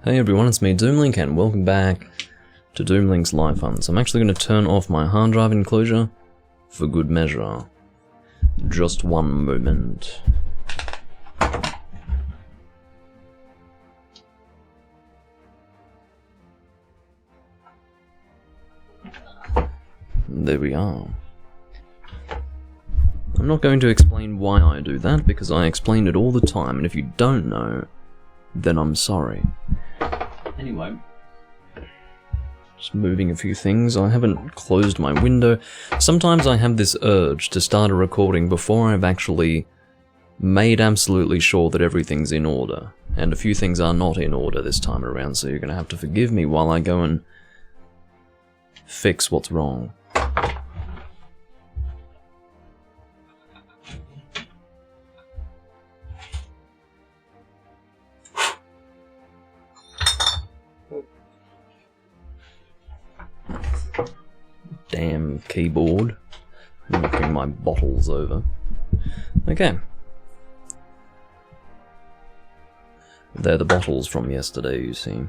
Hey everyone, it's me Doomlink and welcome back to Doomlink's Live Fun. So I'm actually going to turn off my hard drive enclosure for good measure. Just one moment. There we are. I'm not going to explain why I do that, because I explain it all the time, and if you don't know, then I'm sorry. Anyway, just moving a few things. I haven't closed my window. Sometimes I have this urge to start a recording before I've actually made absolutely sure that everything's in order. And a few things are not in order this time around, so you're going to have to forgive me while I go and fix what's wrong. Damn keyboard. Knocking my bottles over. Okay. They're the bottles from yesterday, you see.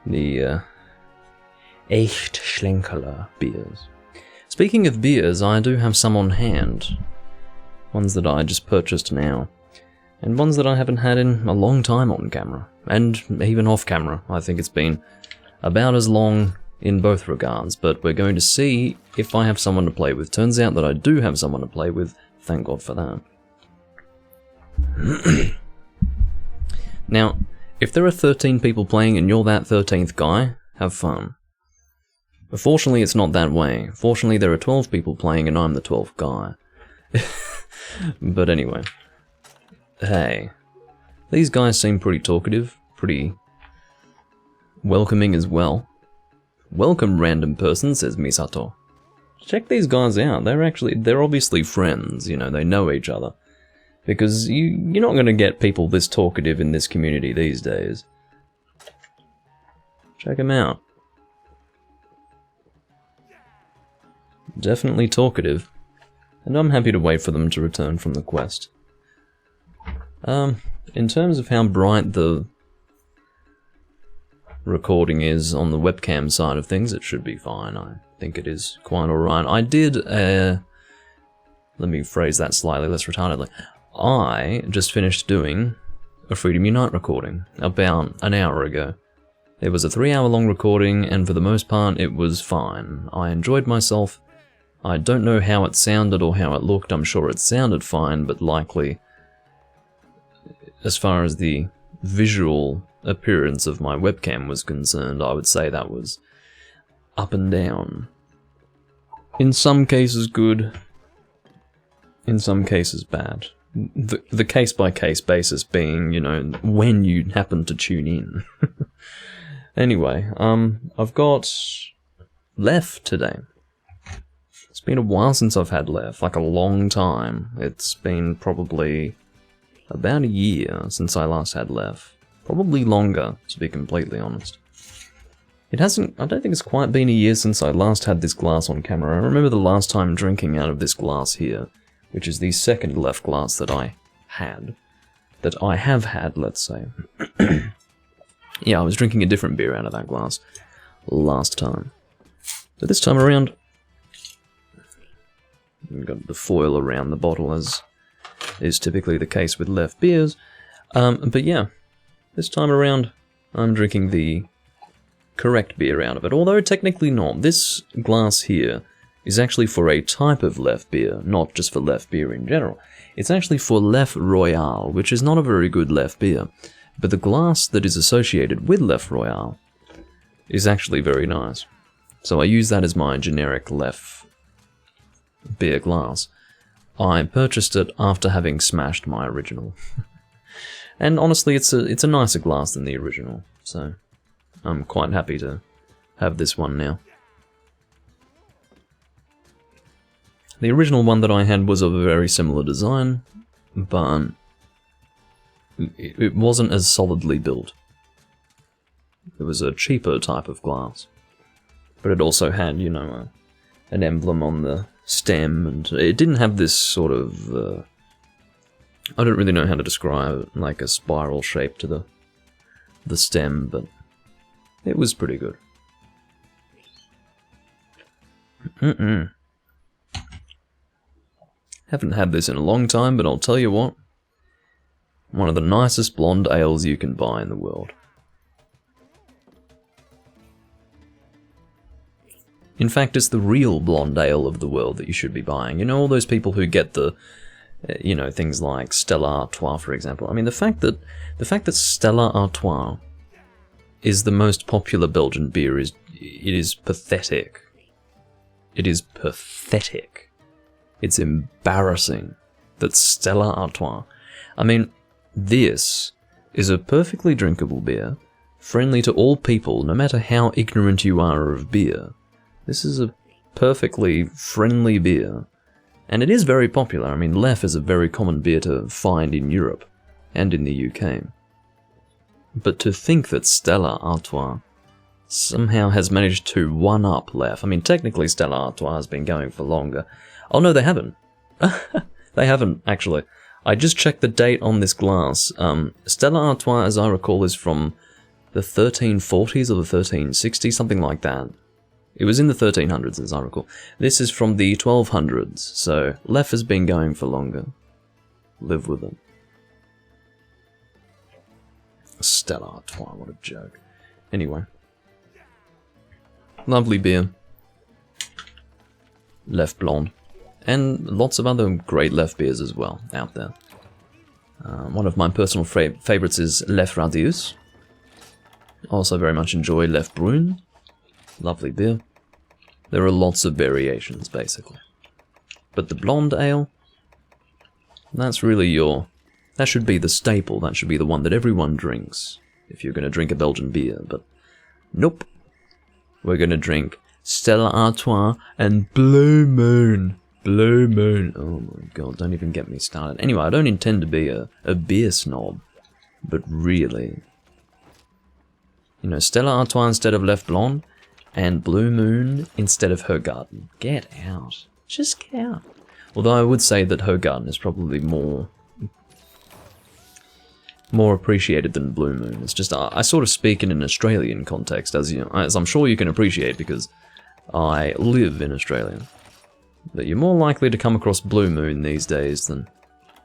The Echt Schlenkerler beers. Speaking of beers, I do have some on hand. Ones that I just purchased now. And ones that I haven't had in a long time on camera. And even off camera. I think it's been about as long in both regards, but we're going to see if I have someone to play with. Turns out that I do have someone to play with, thank God for that. Now, if there are 13 people playing and you're that 13th guy, have fun. But fortunately it's not that way. Fortunately there are 12 people playing and I'm the 12th guy. But anyway. Hey. These guys seem pretty talkative, pretty welcoming as well. Welcome, random person, says Misato. Check these guys out. They're obviously friends, you know, they know each other. Because you're not going to get people this talkative in this community these days. Check them out. Definitely talkative. And I'm happy to wait for them to return from the quest. In terms of how bright the recording is on the webcam side of things, it should be fine. I think it is quite alright. I did, let me phrase that slightly less retardedly. I just finished doing a Freedom Unite recording about an hour ago. It was a 3-hour-long recording, and for the most part, it was fine. I enjoyed myself. I don't know how it sounded or how it looked. I'm sure it sounded fine, but likely, as far as the visual appearance of my webcam was concerned, I would say that was up and down. In some cases good, in some cases bad. The case-by-case basis being, you know, when you happen to tune in. Anyway, I've got Left today. It's been a while since I've had Left, like a long time. It's been probably about a year since I last had Left. Probably longer, to be completely honest. It hasn't, I don't think it's quite been a year since I last had this glass on camera. I remember the last time drinking out of this glass here, which is the second Left glass that I had. That I have had, let's say. Yeah, I was drinking a different beer out of that glass last time. But this time around, I've got the foil around the bottle, as is typically the case with Left beers. But yeah. This time around, I'm drinking the correct beer out of it, although technically not. This glass here is actually for a type of Left beer, not just for Left beer in general. It's actually for Left Royale, which is not a very good Left beer, but the glass that is associated with Left Royale is actually very nice. So I use that as my generic Left beer glass. I purchased it after having smashed my original. And honestly, it's a nicer glass than the original, so I'm quite happy to have this one now. The original one that I had was of a very similar design, but it wasn't as solidly built. It was a cheaper type of glass, but it also had, you know, an emblem on the stem, and it didn't have this sort of I don't really know how to describe it, like a spiral shape to the stem, but it was pretty good. Haven't had this in a long time, but I'll tell you what. One of the nicest blonde ales you can buy in the world. In fact, it's the real blonde ale of the world that you should be buying. You know, all those people who get the, you know, things like Stella Artois, for example. I mean, the fact that Stella Artois is the most popular Belgian beer it is pathetic. It is pathetic. It's embarrassing that Stella Artois. I mean, this is a perfectly drinkable beer, friendly to all people, no matter how ignorant you are of beer. This is a perfectly friendly beer, and it is very popular. I mean, Leffe is a very common beer to find in Europe and in the UK. But to think that Stella Artois somehow has managed to one-up Leffe. I mean, technically Stella Artois has been going for longer. Oh no, they haven't. They haven't, actually. I just checked the date on this glass. Stella Artois, as I recall, is from the 1340s or the 1360s, something like that. It was in the 1300s, as I recall. This is from the 1200s, so Leffe has been going for longer. Live with it. Stella Artois, what a joke. Anyway. Lovely beer. Leffe Blonde. And lots of other great Leffe beers as well, out there. One of my personal favourites is Leffe Radius. Also very much enjoy Leffe Brune. Lovely beer. There are lots of variations, basically. But the blonde ale, that's really that should be the staple, that should be the one that everyone drinks, if you're going to drink a Belgian beer, but nope. We're going to drink Stella Artois and Blue Moon. Blue Moon. Oh my god, don't even get me started. Anyway, I don't intend to be a beer snob, but really, you know, Stella Artois instead of Leffe Blonde, and Blue Moon instead of Hoegaarden. Get out. Just get out. Although I would say that Hoegaarden is probably more appreciated than Blue Moon. It's just, I sort of speak in an Australian context, as I'm sure you can appreciate, because I live in Australia. But you're more likely to come across Blue Moon these days than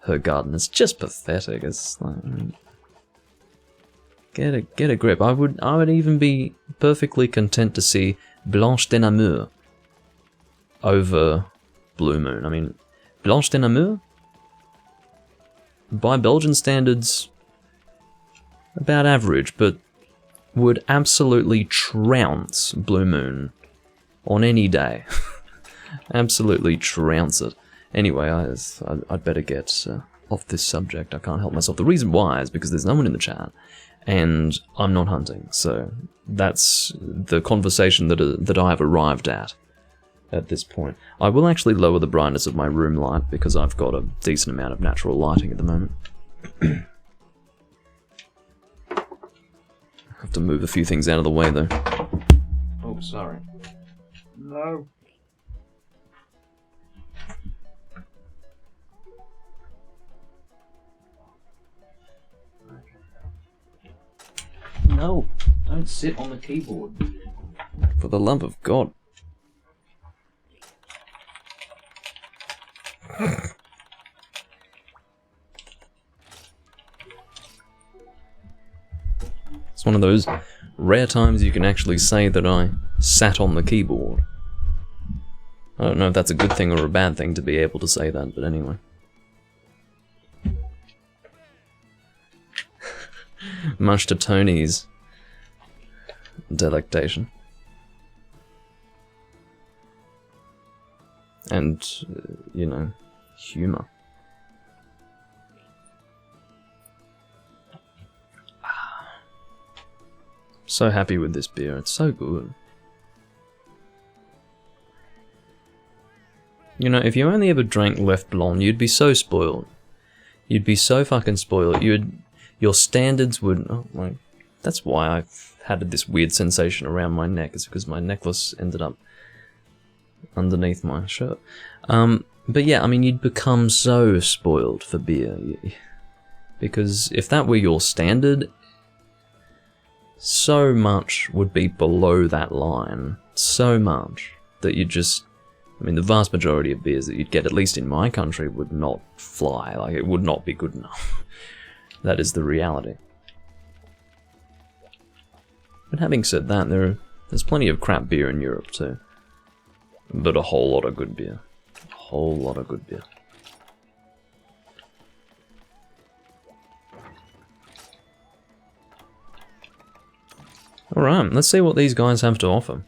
Hoegaarden. It's just pathetic. It's like, get a grip. I would even be perfectly content to see Blanche de Namur over Blue Moon. I mean, Blanche de Namur, by Belgian standards, about average, but would absolutely trounce Blue Moon on any day. Absolutely trounce it. Anyway, I'd better get off this subject. I can't help myself. The reason why is because there's no one in the chat, and I'm not hunting. So that's the conversation that I have arrived at this point. I will actually lower the brightness of my room light because I've got a decent amount of natural lighting at the moment. I have to move a few things out of the way though. Oh, sorry. No. No, don't sit on the keyboard. For the love of God. It's one of those rare times you can actually say that I sat on the keyboard. I don't know if that's a good thing or a bad thing to be able to say that, but anyway. Much to Tony's delectation. And, you know, humour. So happy with this beer, it's so good. You know, if you only ever drank Leffe Blonde, you'd be so spoiled. You'd be so fucking spoiled. Your standards would... Oh, like, that's why I've had this weird sensation around my neck. It's because my necklace ended up underneath my shirt. But yeah, I mean, you'd become so spoiled for beer. Because if that were your standard, so much would be below that line. So much that you just... I mean, the vast majority of beers that you'd get, at least in my country, would not fly. Like, it would not be good enough. That is the reality. But having said that, there's plenty of crap beer in Europe too. But a whole lot of good beer. A whole lot of good beer. Alright, let's see what these guys have to offer.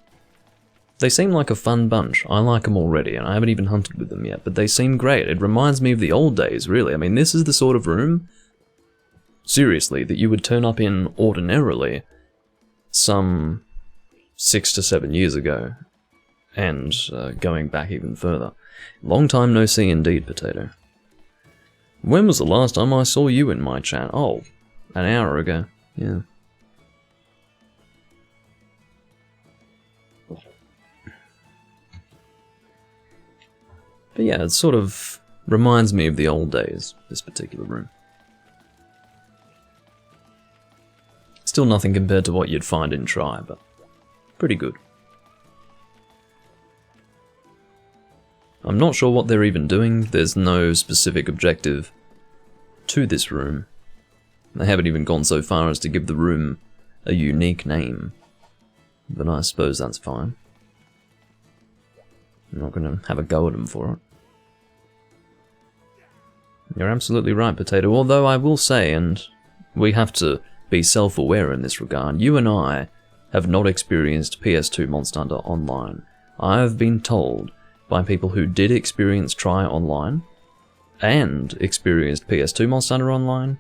They seem like a fun bunch. I like them already, and I haven't even hunted with them yet, but they seem great. It reminds me of the old days, really. I mean, this is the sort of room, seriously, that you would turn up in ordinarily some 6 to 7 years ago, and going back even further. Long time no see indeed, Potato. When was the last time I saw you in my chat? Oh, an hour ago, yeah. But yeah, it sort of reminds me of the old days, this particular room. Still nothing compared to what you'd find in Try, but pretty good. I'm not sure what they're even doing. There's no specific objective to this room. They haven't even gone so far as to give the room a unique name. But I suppose that's fine. I'm not going to have a go at them for it. You're absolutely right, Potato, although I will say, and we have to be self-aware in this regard, you and I have not experienced PS2 Monster Hunter Online. I have been told by people who did experience Try Online, and experienced PS2 Monster Hunter Online,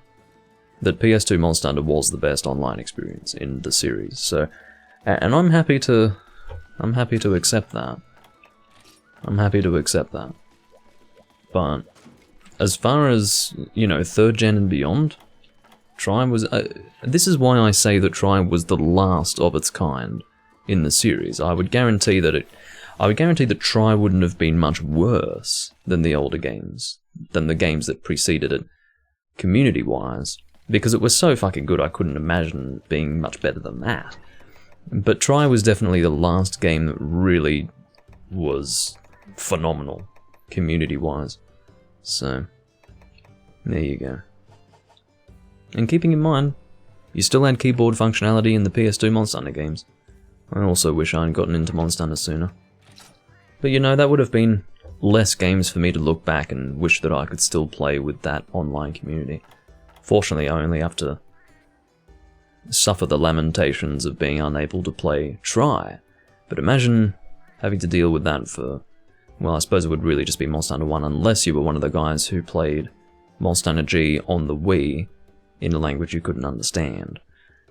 that PS2 Monster Hunter was the best online experience in the series. So, and I'm happy to accept that. I'm happy to accept that. But as far as, you know, 3rd gen and beyond, Try was... this is why I say that Try was the last of its kind in the series. I would guarantee that Try wouldn't have been much worse than the older games, than the games that preceded it, community-wise, because it was so fucking good I couldn't imagine being much better than that. But Try was definitely the last game that really was phenomenal, community-wise. So, there you go. And keeping in mind, you still had keyboard functionality in the PS2 Monster Hunter games. I also wish I'd gotten into Monster Hunter sooner. But you know, that would have been less games for me to look back and wish that I could still play with that online community. Fortunately, I only have to suffer the lamentations of being unable to play Try. But imagine having to deal with that for... well, I suppose it would really just be Monster Hunter 1 unless you were one of the guys who played Monster Hunter G on the Wii in a language you couldn't understand.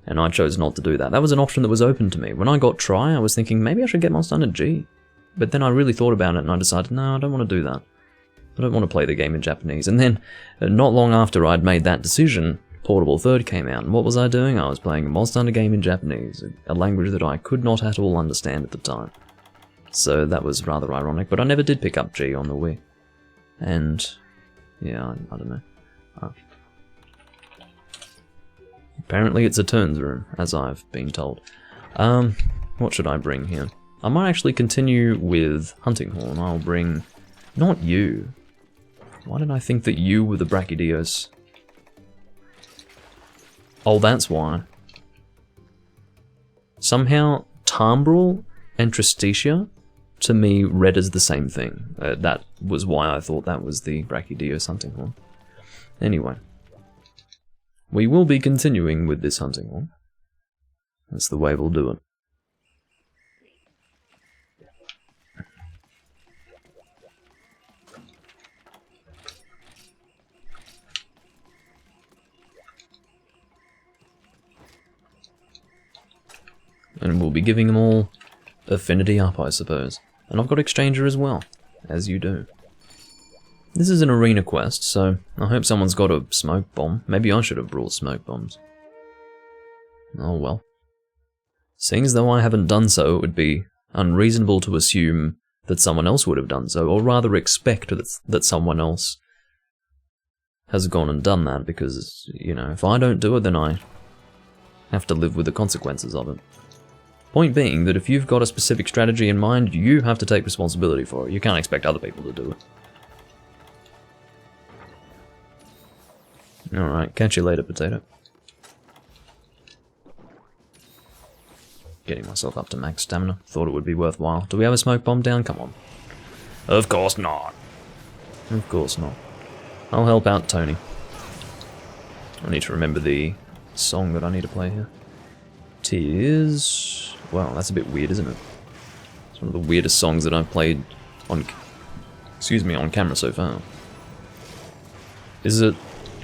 And I chose not to do that. That was an option that was open to me. When I got Try, I was thinking, maybe I should get Monster Hunter G. But then I really thought about it and I decided, no, I don't want to do that. I don't want to play the game in Japanese. And then, not long after I'd made that decision, Portable 3rd came out. And what was I doing? I was playing a Monster Hunter game in Japanese, a language that I could not at all understand at the time. So that was rather ironic, but I never did pick up G on the Wii. And, yeah, I don't know. Apparently it's a turns room, as I've been told. What should I bring here? I might actually continue with Hunting Horn. I'll bring... not you. Why did I think that you were the Brachydios? Oh, that's why. Somehow, Timbrel and Tristitia, to me, read as the same thing. That was why I thought that was the Brachydios Hunting Horn. Anyway. We will be continuing with this Hunting Horn. That's the way we'll do it. And we'll be giving them all affinity up, I suppose. And I've got Exchanger as well, as you do. This is an arena quest, so I hope someone's got a smoke bomb. Maybe I should have brought smoke bombs. Oh well. Seeing as though I haven't done so, it would be unreasonable to assume that someone else would have done so, or rather expect that someone else has gone and done that, because, you know, if I don't do it, then I have to live with the consequences of it. Point being that if you've got a specific strategy in mind, you have to take responsibility for it. You can't expect other people to do it. Alright, catch you later, potato. Getting myself up to max stamina. Thought it would be worthwhile. Do we have a smoke bomb down? Come on. Of course not. Of course not. I'll help out Tony. I need to remember the song that I need to play here. Tears... Wow, that's a bit weird, isn't it? It's one of the weirdest songs that I've played on... Excuse me, on camera so far. Is it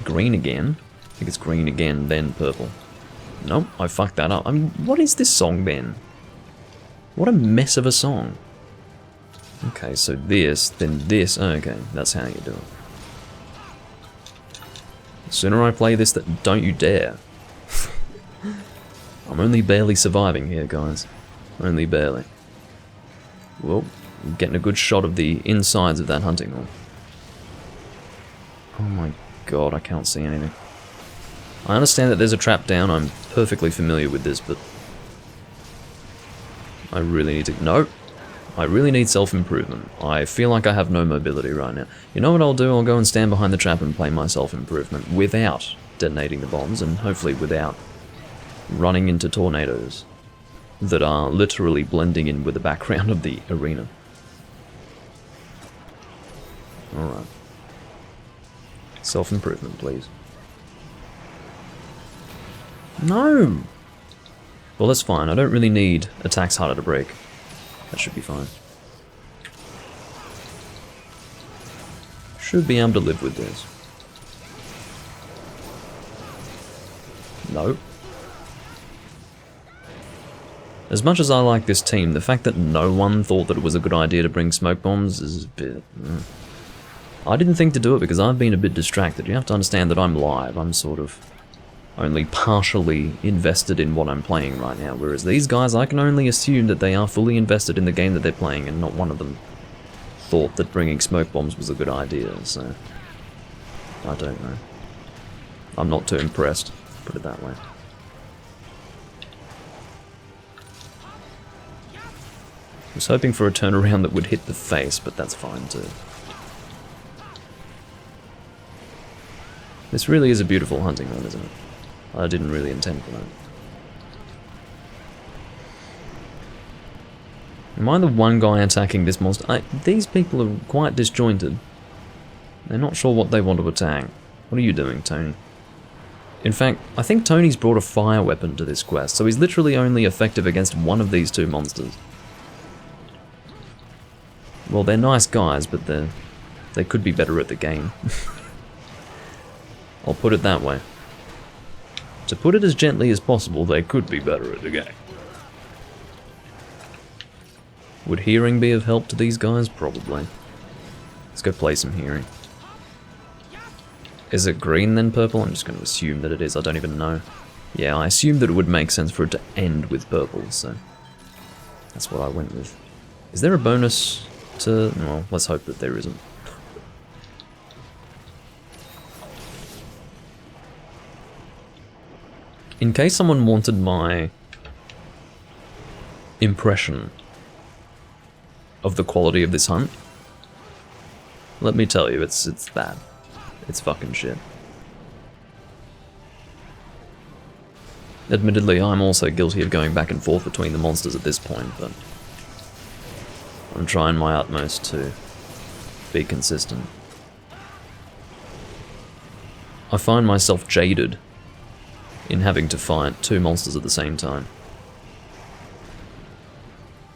green again? I think it's green again, then purple. Nope, I fucked that up. I mean, what is this song then? What a mess of a song. Okay, so this, then this. Okay, that's how you do it. The sooner I play this, that don't you dare. I'm only barely surviving here, guys. Only barely. Well, I'm getting a good shot of the insides of that hunting horn. Oh my god, I can't see anything. I understand that there's a trap down, I'm perfectly familiar with this, but... I really need to... No! I really need self-improvement. I feel like I have no mobility right now. You know what I'll do? I'll go and stand behind the trap and play my self-improvement without detonating the bombs, and hopefully without running into tornadoes that are literally blending in with the background of the arena. Alright. Self-improvement, please. No! Well, that's fine. I don't really need attacks harder to break. That should be fine. Should be able to live with this. No. As much as I like this team, the fact that no one thought that it was a good idea to bring smoke bombs is a bit... I didn't think to do it because I've been a bit distracted. You have to understand that I'm live. I'm sort of only partially invested in what I'm playing right now, whereas these guys, I can only assume that they are fully invested in the game that they're playing, and not one of them thought that bringing smoke bombs was a good idea, so... I don't know. I'm not too impressed, put it that way. I was hoping for a turnaround that would hit the face, but that's fine too. This really is a beautiful hunting one, isn't it? I didn't really intend for that. Am I the one guy attacking this monster? These people are quite disjointed. They're not sure what they want to attack. What are you doing, Tony? In fact, I think Tony's brought a fire weapon to this quest, so he's literally only effective against one of these two monsters. Well, they're nice guys, but they could be better at the game. I'll put it that way. To put it as gently as possible, they could be better at the game. Would hearing be of help to these guys? Probably. Let's go play some hearing. Is it green then purple? I'm just going to assume that it is. I don't even know. Yeah, I assumed that it would make sense for it to end with purple, so that's what I went with. Is there a bonus to... Well, let's hope that there isn't. In case someone wanted my impression of the quality of this hunt, let me tell you, it's bad. It's fucking shit. Admittedly, I'm also guilty of going back and forth between the monsters at this point, but I'm trying my utmost to be consistent. I find myself jaded in having to fight two monsters at the same time.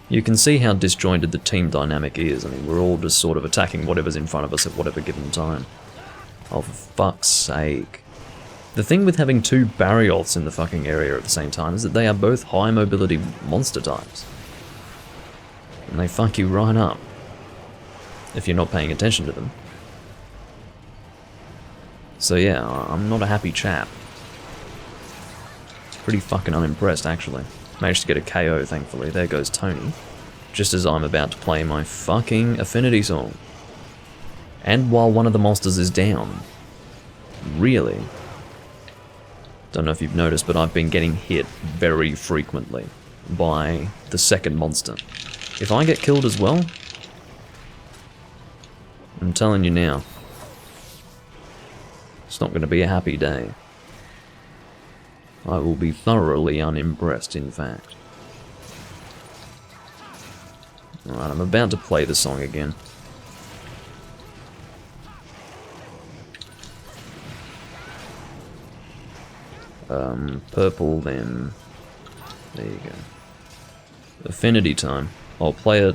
You can see how disjointed the team dynamic is. I mean, we're all just sort of attacking whatever's in front of us at whatever given time. Oh, for fuck's sake. The thing with having two Barioths in the fucking area at the same time is that they are both high mobility monster types. And they fuck you right up if you're not paying attention to them. So yeah, I'm not a happy chap. Pretty fucking unimpressed, actually. Managed to get a KO, thankfully. There goes Tony. Just as I'm about to play my fucking Affinity song. And while one of the monsters is down. Really? Don't know if you've noticed, but I've been getting hit very frequently by the second monster. If I get killed as well, I'm telling you now, it's not going to be a happy day. I will be thoroughly unimpressed, in fact. Alright, I'm about to play the song again. Purple then. There you go. Affinity time. I'll play it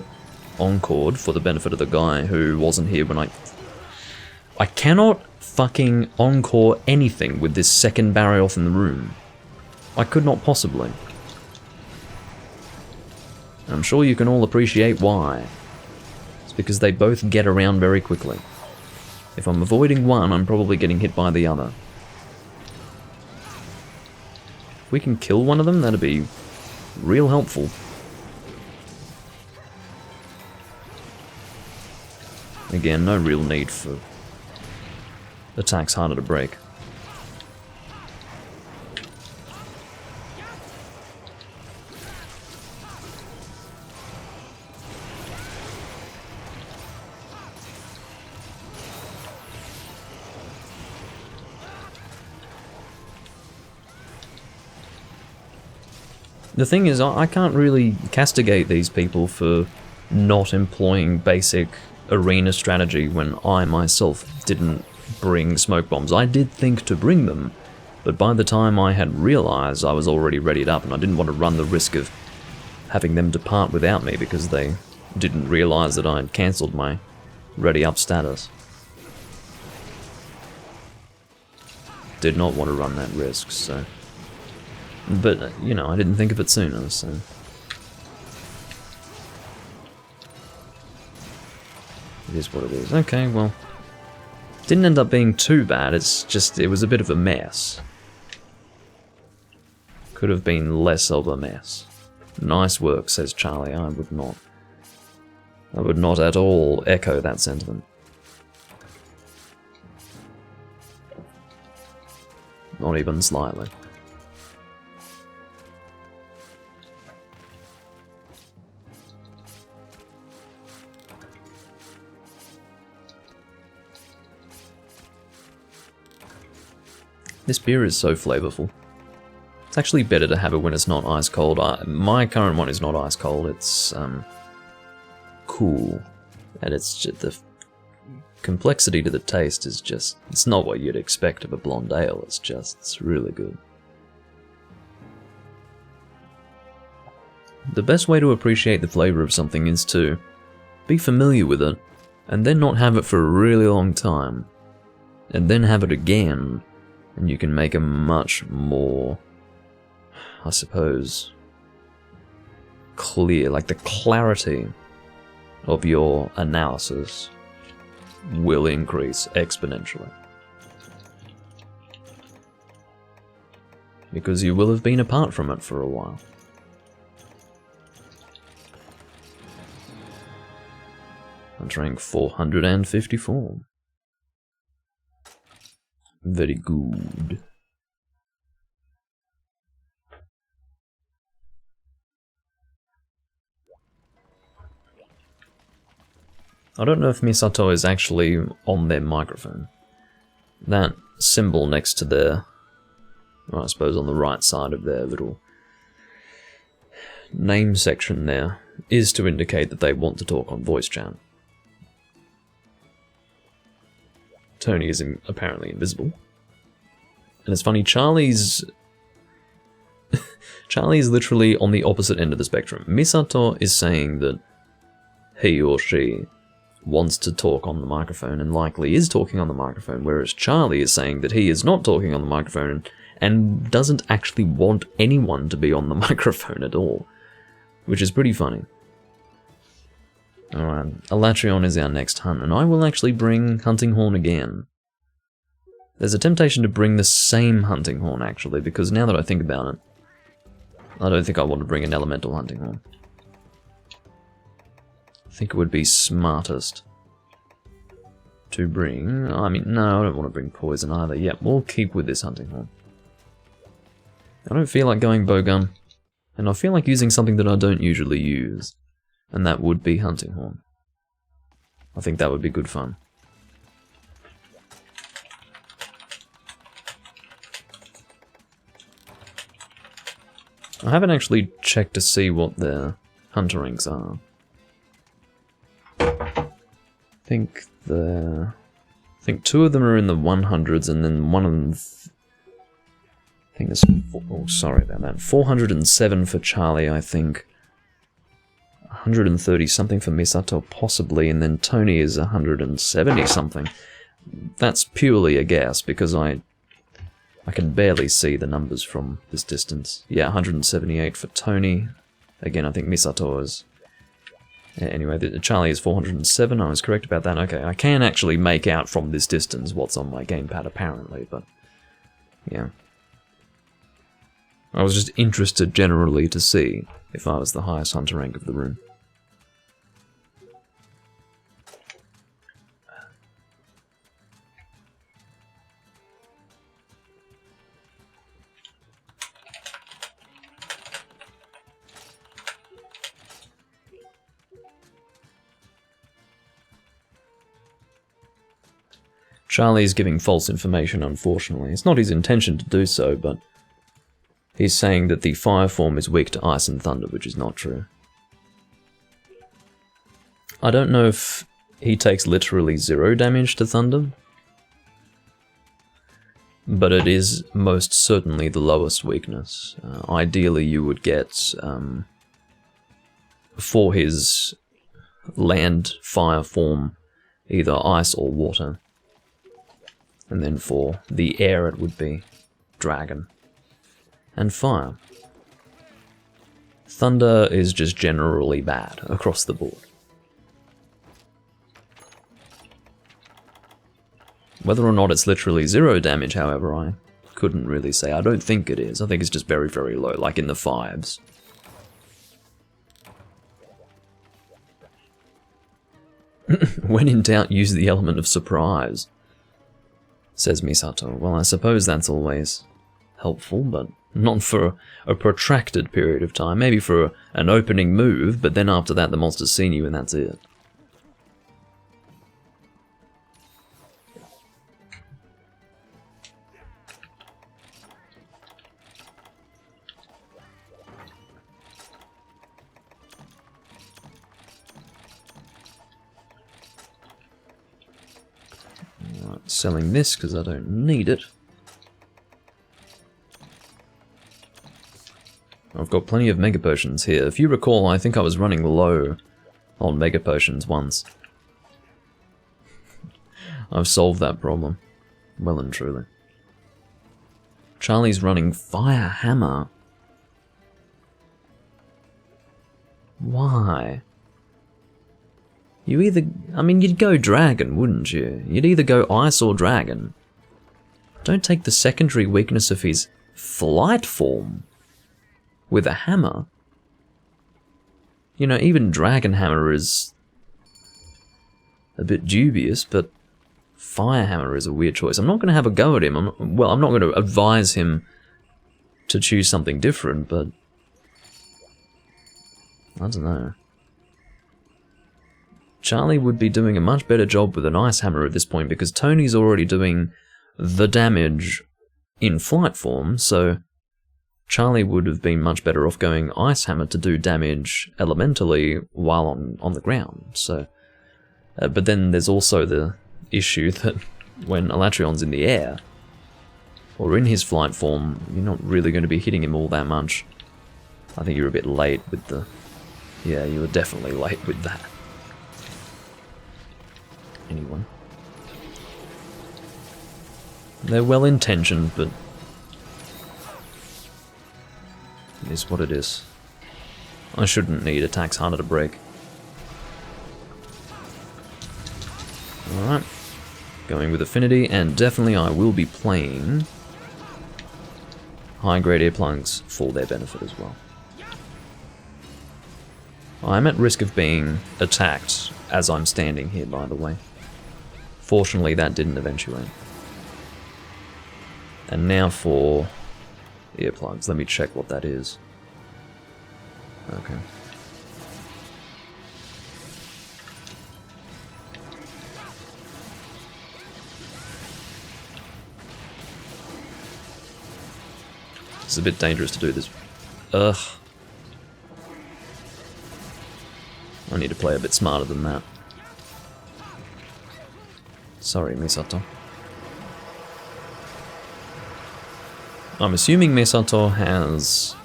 on chord for the benefit of the guy who wasn't here when I cannot fucking encore anything with this second Barioth in the room. I could not possibly. I'm sure you can all appreciate why. It's because they both get around very quickly. If I'm avoiding one, I'm probably getting hit by the other. If we can kill one of them, that'd be real helpful. Again, no real need for attacks harder to break. The thing is, I can't really castigate these people for not employing basic arena strategy when I myself didn't bring smoke bombs. I did think to bring them, but by the time I had realized, I was already readied up, and I didn't want to run the risk of having them depart without me because they didn't realize that I had cancelled my ready up status. Did not want to run that risk, so... But, you know, I didn't think of it sooner, so... It is what it is. Okay, well... Didn't end up being too bad, it's just, it was a bit of a mess. Could have been less of a mess. Nice work, says Charlie. I would not at all echo that sentiment. Not even slightly. This beer is so flavorful. It's actually better to have it when it's not ice cold. My current one is not ice cold. It's cool, and it's just the complexity to the taste is just, it's not what you'd expect of a blonde ale. It's really good. The best way to appreciate the flavor of something is to be familiar with it, and then not have it for a really long time, and then have it again. And you can make a much more, I suppose, clear, like the clarity of your analysis will increase exponentially. Because you will have been apart from it for a while. I drank 454. Very good. I don't know if Misato is actually on their microphone. That symbol next to their, well, I suppose on the right side of their little name section there, is to indicate that they want to talk on voice chat. Tony is apparently invisible. And it's funny, Charlie's literally on the opposite end of the spectrum. Misato is saying that he or she wants to talk on the microphone and likely is talking on the microphone, whereas Charlie is saying that he is not talking on the microphone and doesn't actually want anyone to be on the microphone at all, which is pretty funny. Alright, Alatrion is our next hunt, and I will actually bring Hunting Horn again. There's a temptation to bring the same Hunting Horn, actually, because now that I think about it, I don't think I want to bring an Elemental Hunting Horn. I think it would be smartest to bring... I mean, no, I don't want to bring Poison either. Yep, we'll keep with this Hunting Horn. I don't feel like going bowgun, and I feel like using something that I don't usually use, and that would be hunting horn. I think that would be good fun. I haven't actually checked to see what their hunter ranks are. I think two of them are in the 100s, and then one of them, I think there's, oh sorry about that, 407 for Charlie, I think, 130 something for Misato possibly, and then Tony is 170 something. That's purely a guess, because I can barely see the numbers from this distance. Yeah, 178 for Tony. Again, I think Misato is... Anyway, Charlie is 407, I was correct about that. Okay, I can actually make out from this distance what's on my gamepad, apparently, but... yeah. I was just interested generally to see if I was the highest hunter rank of the room. Charlie's giving false information, unfortunately. It's not his intention to do so, but he's saying that the fire form is weak to ice and thunder, which is not true. I don't know if he takes literally 0 damage to thunder, but it is most certainly the lowest weakness. Ideally, you would get, for his land fire form, either ice or water. And then for the air it would be dragon. And fire. Thunder is just generally bad across the board. Whether or not it's literally 0 damage, however, I couldn't really say. I don't think it is. I think it's just very, very low, like in the 5s. When in doubt, use the element of surprise, says Misato. Well, I suppose that's always helpful, but not for a protracted period of time. Maybe for an opening move, but then after that the monster's seen you and that's it. Selling this because I don't need it. I've got plenty of Mega Potions here. If you recall, I think I was running low on Mega Potions once. I've solved that problem. Well and truly. Charlie's running Fire Hammer. Why? You either... I mean, you'd go dragon, wouldn't you? You'd either go ice or dragon. Don't take the secondary weakness of his flight form with a hammer. You know, even Dragon Hammer is a bit dubious, but Fire Hammer is a weird choice. I'm not going to have a go at him. I'm not going to advise him to choose something different, but I don't know. Charlie would be doing a much better job with an Ice Hammer at this point because Tony's already doing the damage in flight form, so Charlie would have been much better off going Ice Hammer to do damage elementally while on the ground. So, but then there's also the issue that when Elatrion's in the air, or in his flight form, you're not really going to be hitting him all that much. I think you're a bit late with the... Yeah, you were definitely late with that. Anyone. They're well intentioned, but it is what it is. I shouldn't need attacks harder to break. Alright. Going with affinity, and definitely I will be playing high-grade earplugs for their benefit as well. I'm at risk of being attacked as I'm standing here, by the way. Fortunately, that didn't eventuate. And now for earplugs. Let me check what that is. Okay. It's a bit dangerous to do this. Ugh. I need to play a bit smarter than that. Sorry, Misato. I'm assuming Misato has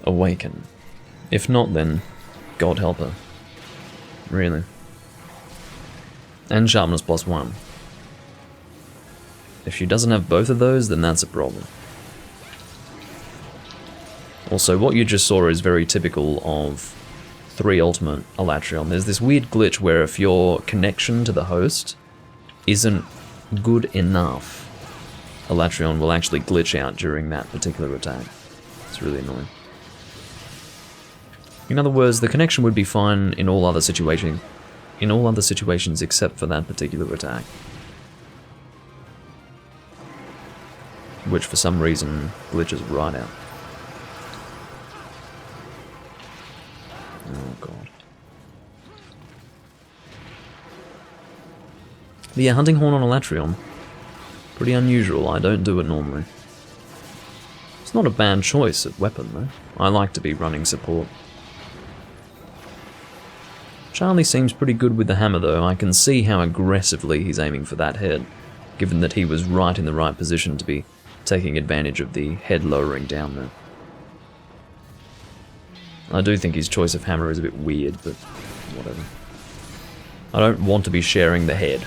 Awaken. If not, then God help her. Really. And Sharpness +1. If she doesn't have both of those, then that's a problem. Also, what you just saw is very typical of 3 Ultimate Alatreon. There's this weird glitch where if your connection to the host isn't good enough, Alatreon will actually glitch out during that particular attack. It's really annoying. In other words, the connection would be fine in all other situations except for that particular attack. Which for some reason glitches right out. Oh god. But yeah, Hunting Horn on Alatreon. Pretty unusual, I don't do it normally. It's not a bad choice of weapon though. I like to be running support. Charlie seems pretty good with the hammer though. I can see how aggressively he's aiming for that head, given that he was right in the right position to be taking advantage of the head lowering down there. I do think his choice of hammer is a bit weird, but whatever. I don't want to be sharing the head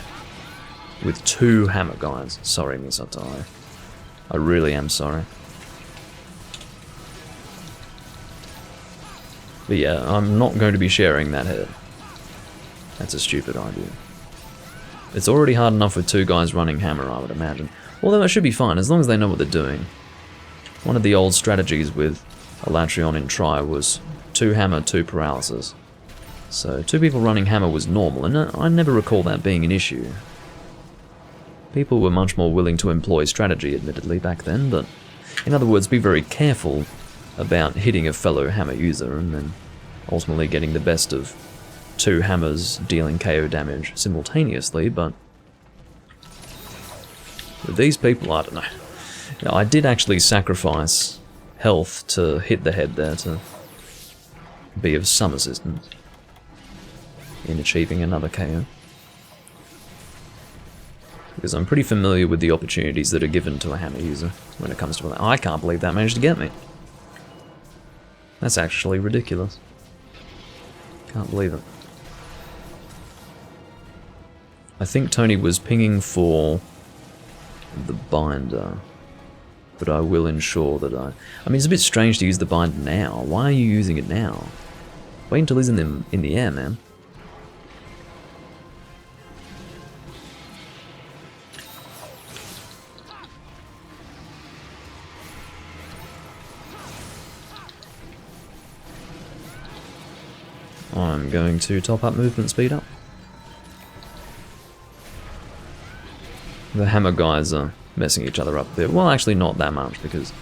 with 2 hammer guys. Sorry, Misato. I really am sorry. But yeah, I'm not going to be sharing that head. That's a stupid idea. It's already hard enough with 2 guys running hammer, I would imagine. Although it should be fine, as long as they know what they're doing. One of the old strategies with Alatreon in Tri was 2 hammer, 2 paralysis. So 2 people running hammer was normal, and I never recall that being an issue. People were much more willing to employ strategy, admittedly, back then, but in other words, be very careful about hitting a fellow hammer user and then ultimately getting the best of 2 hammers dealing KO damage simultaneously, but with these people, I don't know. Now, I did actually sacrifice health to hit the head there to be of some assistance in achieving another KO. Because I'm pretty familiar with the opportunities that are given to a hammer user when it comes to that. I can't believe that managed to get me. That's actually ridiculous. Can't believe it. I think Tony was pinging for the binder, but I will ensure that I mean, it's a bit strange to use the binder now. Why are you using it now? Wait until he's in the air, man. I'm going to top up movement speed up. The hammer guys are messing each other up a bit. Well, actually not that much, because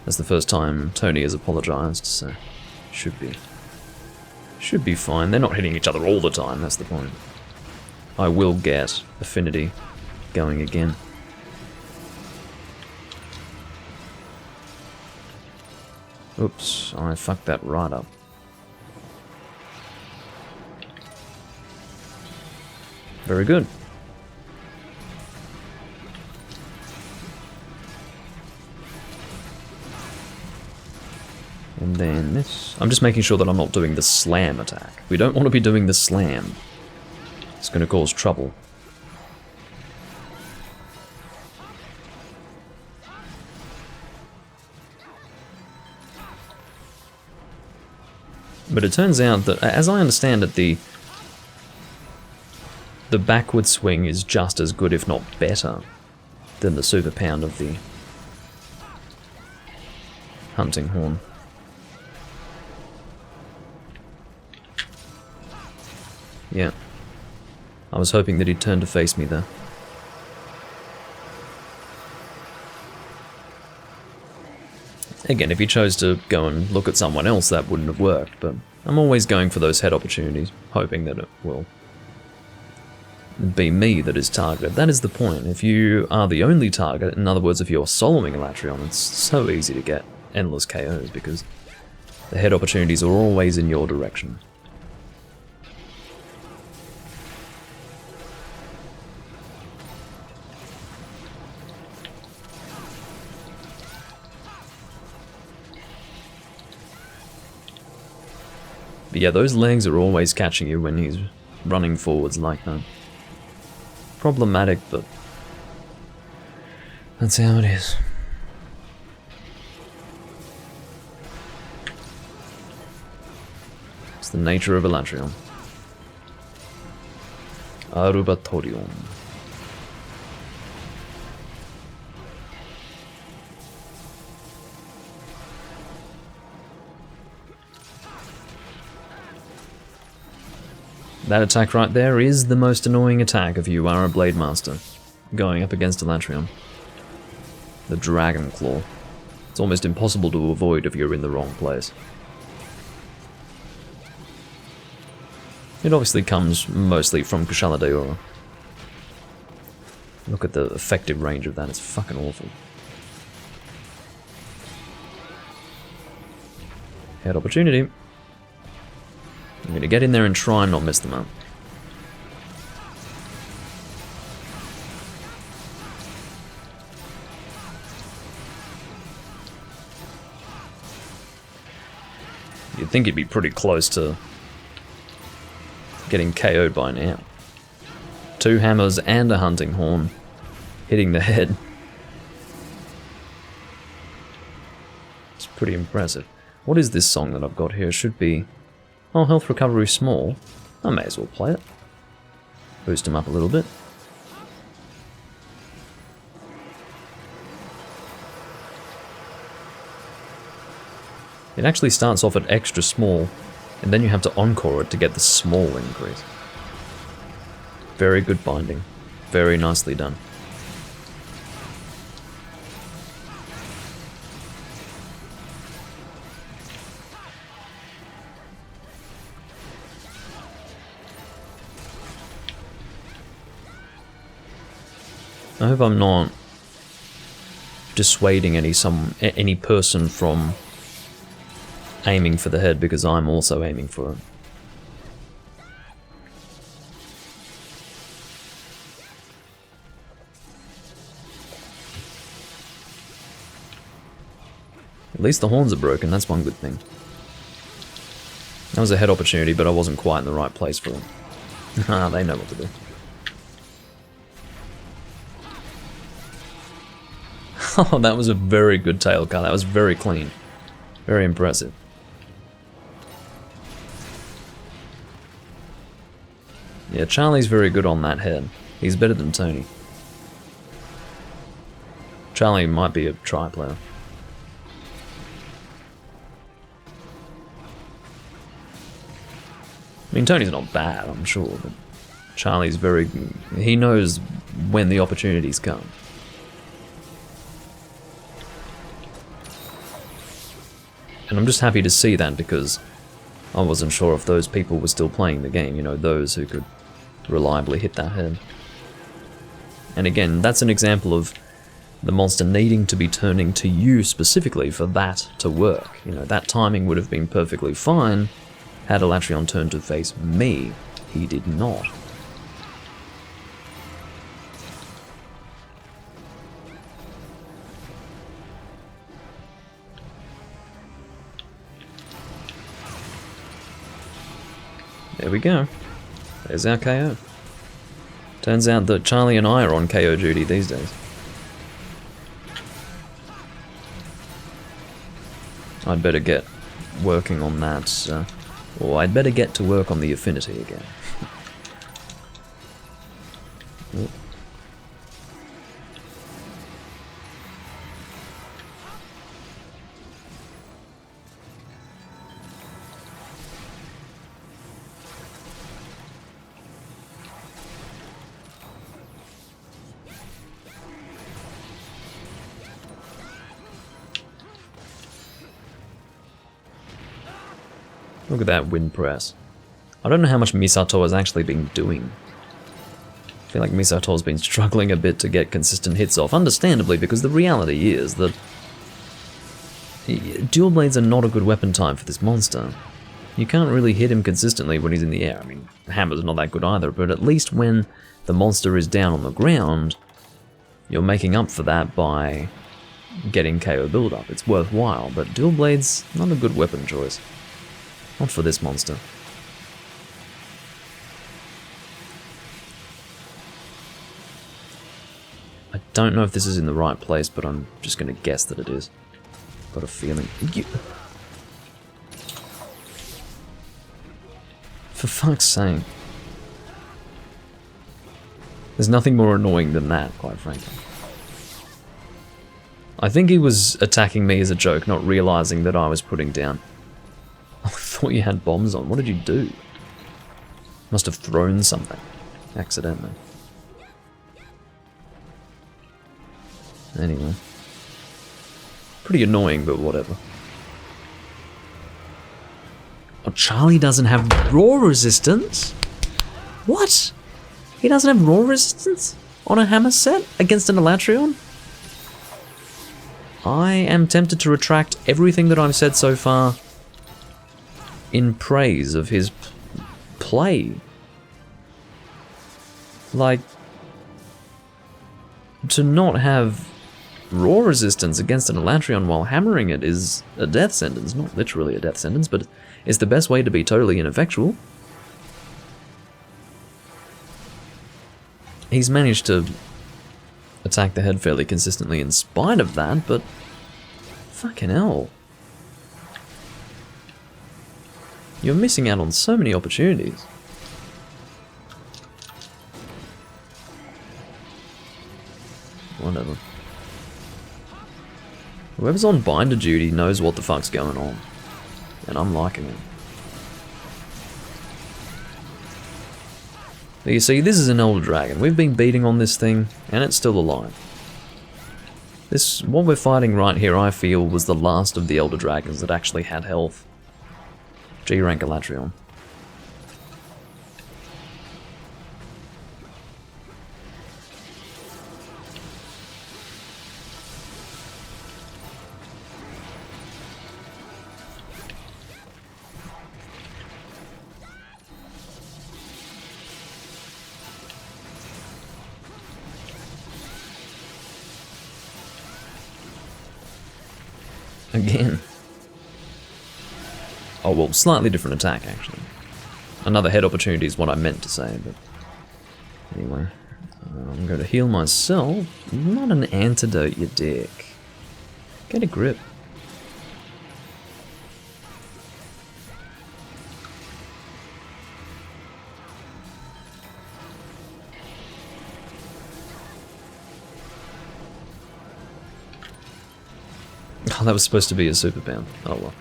that's the first time Tony has apologized, so should be fine. They're not hitting each other all the time, that's the point. I will get affinity going again. Oops, I fucked that right up. Very good. And then this. I'm just making sure that I'm not doing the slam attack. We don't want to be doing the slam. It's going to cause trouble. But it turns out that, as I understand it, the backward swing is just as good, if not better, than the super pound of the hunting horn. Yeah. I was hoping that he'd turn to face me there. Again, if he chose to go and look at someone else, that wouldn't have worked, but I'm always going for those head opportunities, hoping that it will be me that is targeted. That is the point. If you are the only target, in other words, if you're soloing Elatrion, it's so easy to get endless KOs because the head opportunities are always in your direction. But yeah, those legs are always catching you when he's running forwards like that. Problematic, but that's how it is. It's the nature of Elatrion. Arubatorium. That attack right there is the most annoying attack if you are a Blade Master going up against Elatrion. The Dragon Claw. It's almost impossible to avoid if you're in the wrong place. It obviously comes mostly from Kushala Daora. Look at the effective range of that, it's fucking awful. Head opportunity. I'm going to get in there and try and not miss them out. You'd think he'd be pretty close to getting KO'd by now. 2 hammers and a hunting horn hitting the head. It's pretty impressive. What is this song that I've got here? It should be... Oh, health recovery small. I may as well play it. Boost him up a little bit. It actually starts off at extra small, and then you have to encore it to get the small increase. Very good binding. Very nicely done. I hope I'm not dissuading any person from aiming for the head, because I'm also aiming for it. At least the horns are broken, that's one good thing. That was a head opportunity, but I wasn't quite in the right place for it. Ah, they know what to do. Oh, that was a very good tail cut. That was very clean. Very impressive. Yeah, Charlie's very good on that head. He's better than Tony. Charlie might be a tri-player. I mean, Tony's not bad, I'm sure, but Charlie's very... He knows when the opportunities come. And I'm just happy to see that, because I wasn't sure if those people were still playing the game, you know, those who could reliably hit that head. And again, that's an example of the monster needing to be turning to you specifically for that to work. You know, that timing would have been perfectly fine had Elatrion turned to face me. He did not. There we go. There's our KO. Turns out that Charlie and I are on KO duty these days. I'd better get working on that, or I'd better get to work on the affinity again. Oh. Look at that wind press. I don't know how much Misato has actually been doing. I feel like Misato's been struggling a bit to get consistent hits off, understandably, because the reality is that dual blades are not a good weapon type for this monster. You can't really hit him consistently when he's in the air. I mean, hammer's not that good either, but at least when the monster is down on the ground, you're making up for that by getting KO build-up. It's worthwhile, but dual blades, not a good weapon choice. Not for this monster. I don't know if this is in the right place, but I'm just going to guess that it is. Got a feeling. For fuck's sake. There's nothing more annoying than that, quite frankly. I think he was attacking me as a joke, not realizing that I was putting down. I thought you had bombs on. What did you do? Must have thrown something. Accidentally. Anyway. Pretty annoying, but whatever. Oh, Charlie doesn't have raw resistance? What? He doesn't have raw resistance on a hammer set against an Elatrion? I am tempted to retract everything that I've said so far in praise of his play. Like, to not have raw resistance against an Elatrion while hammering it is a death sentence. Not literally a death sentence, but it's the best way to be totally ineffectual. He's managed to attack the head fairly consistently in spite of that, but fucking hell. You're missing out on so many opportunities. Whatever. Whoever's on binder duty knows what the fuck's going on. And I'm liking it. But you see, this is an Elder Dragon. We've been beating on this thing, and it's still alive. This, what we're fighting right here, I feel, was the last of the Elder Dragons that actually had health. G-rank Elatrion. Again. Oh, well, slightly different attack, actually. Another head opportunity is what I meant to say, but... Anyway. I'm going to heal myself. Not an antidote, you dick. Get a grip. Oh, that was supposed to be a super pound. Oh well.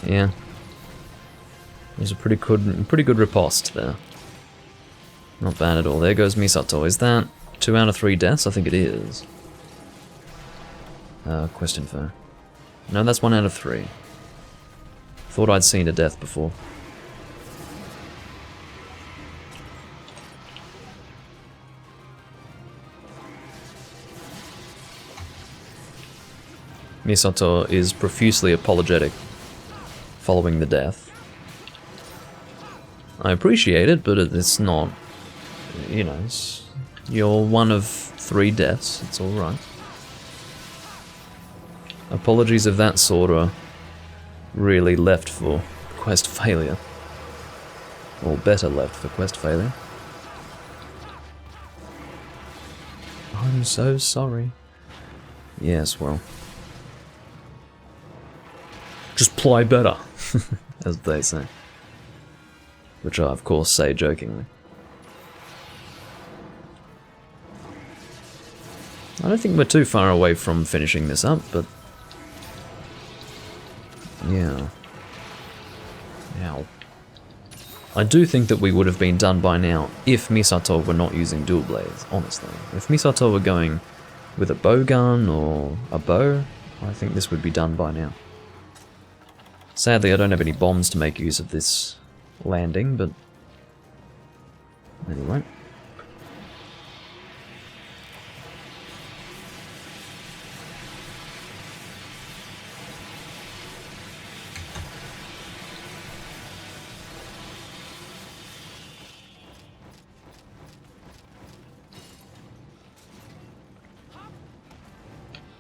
Yeah. It was a pretty good riposte there. Not bad at all. There goes Misato. Is that 2 out of 3 deaths? I think it is. Quest info. No, that's 1 out of 3. Thought I'd seen a death before. Misato is profusely apologetic following the death. I appreciate it, but it's not, you know, you're 1 of 3 deaths, it's alright. Apologies of that sort are really left for quest failure. Or better left for quest failure. I'm so sorry. Yes, well... just play better, as they say. Which I, of course, say jokingly. I don't think we're too far away from finishing this up, but... yeah. Ow. I do think that we would have been done by now if Misato were not using dual blades, honestly. If Misato were going with a bow gun or a bow, I think this would be done by now. Sadly, I don't have any bombs to make use of this landing, but anyway.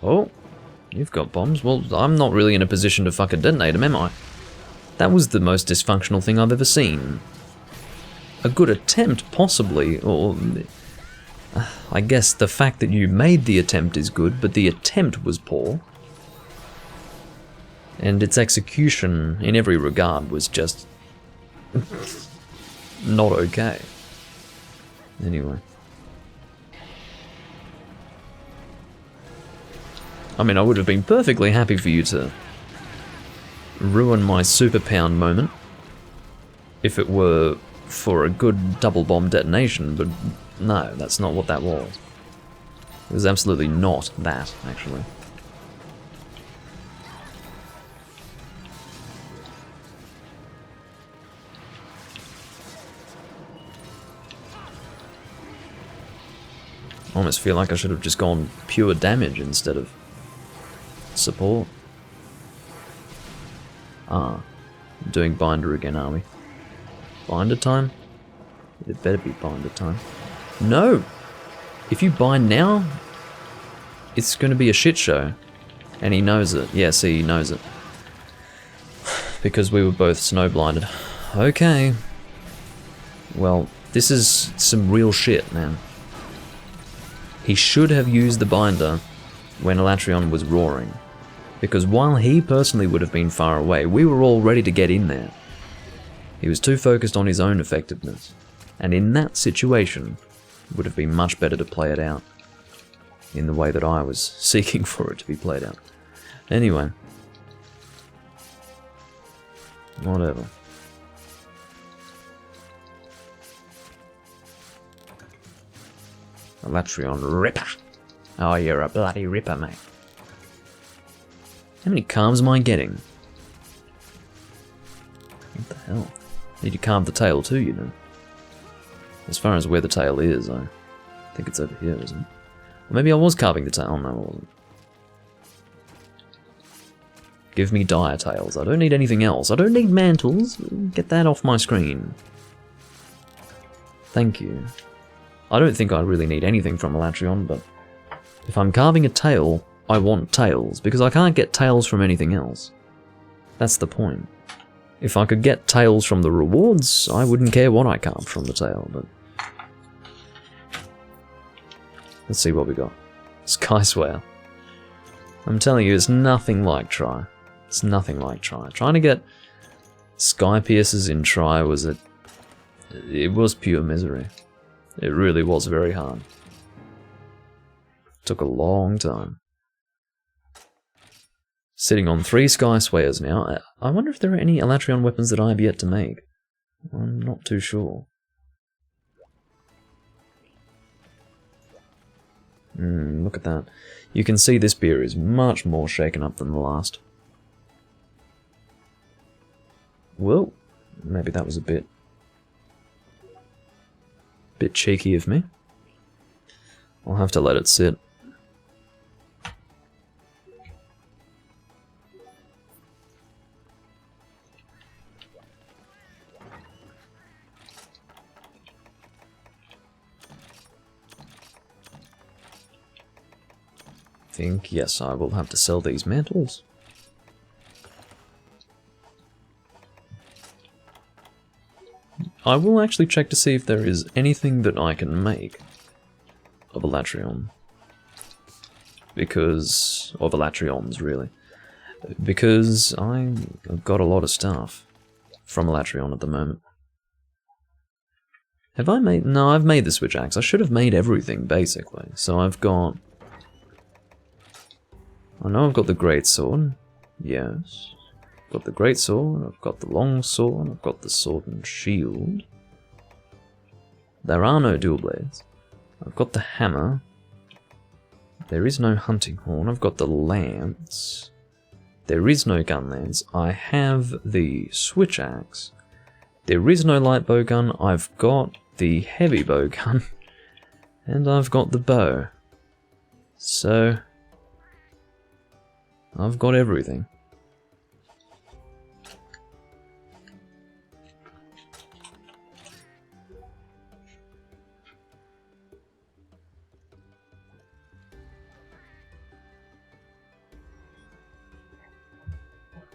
Oh, you've got bombs. Well, I'm not really in a position to fucking detonate them, am I? That was the most dysfunctional thing I've ever seen. A good attempt, possibly, or... I guess the fact that you made the attempt is good, but the attempt was poor. And its execution, in every regard, was just... not okay. Anyway. I mean, I would have been perfectly happy for you to ruin my super pound moment if it were for a good double bomb detonation, but no, that's not what that was. It was absolutely not that, actually. I almost feel like I should have just gone pure damage instead of support. Ah, doing binder again, are we? Binder time? It better be binder time. No! If you bind now, it's going to be a shit show. And he knows it. Yeah, see, he knows it. Because we were both snow blinded. Okay. Well, this is some real shit, man. He should have used the binder when Elatrion was roaring. Because while he personally would have been far away, we were all ready to get in there. He was too focused on his own effectiveness. And in that situation, it would have been much better to play it out. In the way that I was seeking for it to be played out. Anyway. Whatever. Elatrion Ripper. Oh, you're a bloody ripper, mate. How many calves am I getting? What the hell? Need to carve the tail too, you know. As far as where the tail is, I think it's over here, isn't it? Or maybe I was carving the tail. Oh, no, I wasn't. Give me dire tails. I don't need anything else. I don't need mantles. Get that off my screen. Thank you. I don't think I really need anything from Elatrion, but if I'm carving a tail, I want tails, because I can't get tails from anything else. That's the point. If I could get tails from the rewards, I wouldn't care what I carved from the tail, but... Let's see what we got. Sky Swayer. I'm telling you, it's nothing like Try. It's nothing like Try. Trying to get Sky Piercers in Try was it was pure misery. It really was very hard. Took a long time. Sitting on 3 Sky Swayers now. I wonder if there are any Elatrion weapons that I have yet to make. I'm not too sure. Look at that. You can see this beer is much more shaken up than the last. Well, maybe that was a bit cheeky of me. I'll have to let it sit. Yes, I will have to sell these mantles. I will actually check to see if there is anything that I can make of Elatrion. Because... of Elatrions, really. Because I've got a lot of stuff from Elatrion at the moment. Have I made... No, I've made the Switch Axe. I should have made everything, basically. So I've got... I know I've got the Great Sword. Yes. I've got the Great Sword, I've got the Long Sword, I've got the Sword and Shield. There are no dual blades. I've got the hammer. There is no hunting horn. I've got the lance. There is no gun lance. I have the switch axe. There is no light bow gun. I've got the heavy bow gun. And I've got the bow. So I've got everything.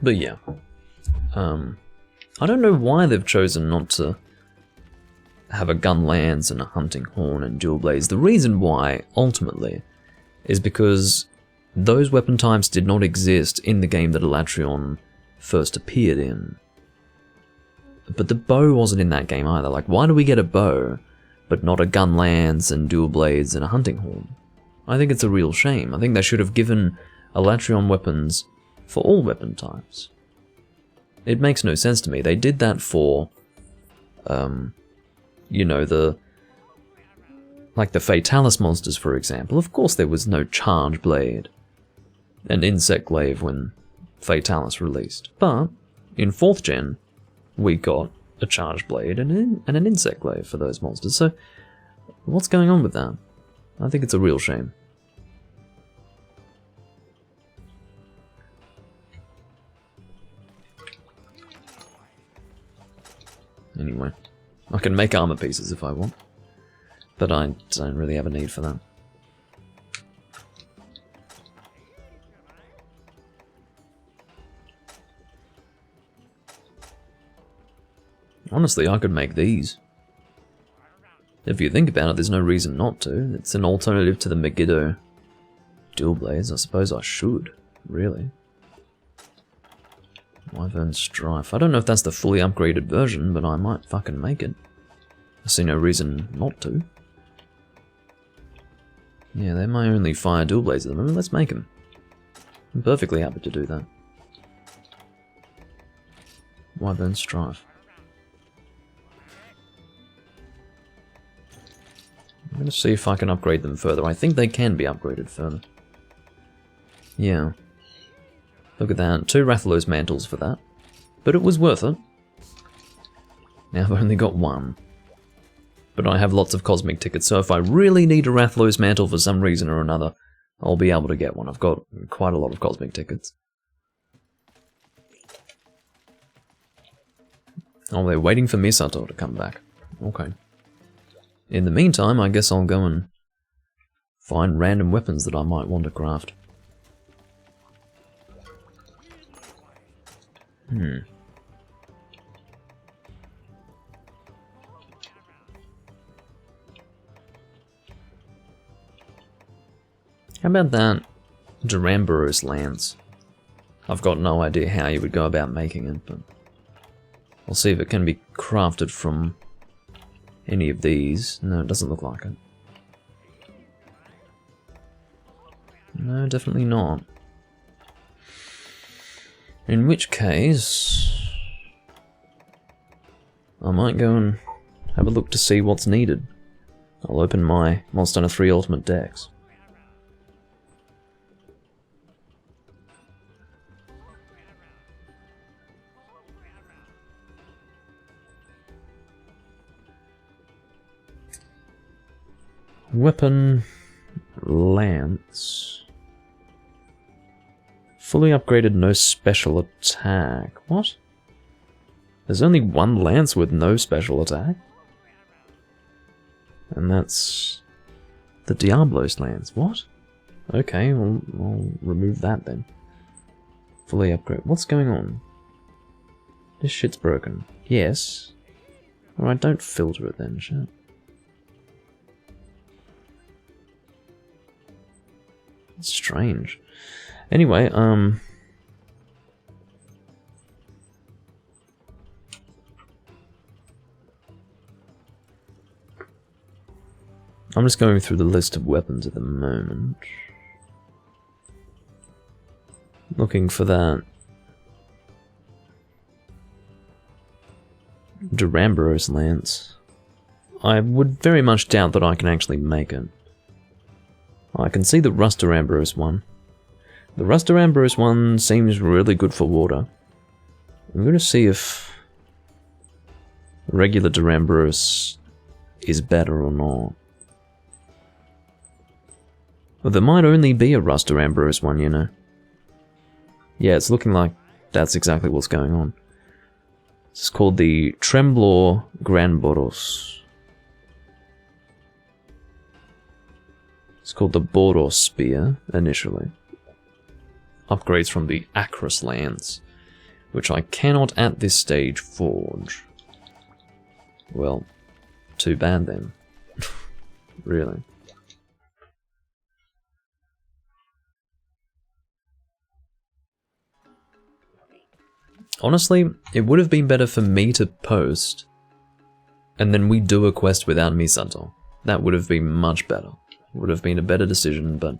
But yeah, I don't know why they've chosen not to have a gun lance and a hunting horn and dual blades. The reason why, ultimately, is because those weapon types did not exist in the game that Elatrion first appeared in. But the bow wasn't in that game either. Like, why do we get a bow, but not a gun lance and dual blades and a hunting horn? I think it's a real shame. I think they should have given Elatrion weapons for all weapon types. It makes no sense to me. They did that for, you know, the Fatalis monsters, for example. Of course there was no charge blade and insect glaive when Fatalis released. But in 4th gen, we got a charge blade and an insect glaive for those monsters. So what's going on with that? I think it's a real shame. Anyway, I can make armor pieces if I want, but I don't really have a need for that. Honestly, I could make these. If you think about it, there's no reason not to. It's an alternative to the Megiddo dual blades. I suppose I should, really. Wyvern Strife. I don't know if that's the fully upgraded version, but I might fucking make it. I see no reason not to. Yeah, they're my only fire dual blades at the moment. Let's make them. I'm perfectly happy to do that. Wyvern Strife. I'm going to see if I can upgrade them further. I think they can be upgraded further. Yeah. Look at that. 2 Rathalos mantles for that. But it was worth it. Now I've only got 1. But I have lots of cosmic tickets, so if I really need a Rathalos mantle for some reason or another, I'll be able to get one. I've got quite a lot of cosmic tickets. Oh, they're waiting for Misato to come back. Okay. In the meantime, I guess I'll go and find random weapons that I might want to craft. How about that Duramboros lance? I've got no idea how you would go about making it, but I'll see if it can be crafted from any of these. No, it doesn't look like it. No, definitely not. In which case, I might go and have a look to see what's needed. I'll open my Monster Hunter 3 Ultimate Dex. Weapon, lance. Fully upgraded, no special attack. What? There's only 1 lance with no special attack? And that's the Diablos lance. What? Okay, well, I'll remove that then. Fully upgrade. What's going on? This shit's broken. Yes. Alright, don't filter it then, shit. It's strange. Anyway, I'm just going through the list of weapons at the moment. Looking for that Duramboros lance. I would very much doubt that I can actually make it. I can see the Rust Duramboros one. The Rusted Ambrose one seems really good for water. I'm going to see if regular Durambrose is better or not. Well, there might only be a Rusted Ambrose one, you know. Yeah, it's looking like that's exactly what's going on. It's called the Tremblor Granboros. It's called the Boros Spear, initially. Upgrades from the Acros lands, which I cannot at this stage forge. Well, too bad then. Really. Honestly, it would have been better for me to post, and then we do a quest without Misato. That would have been much better. Would have been a better decision, but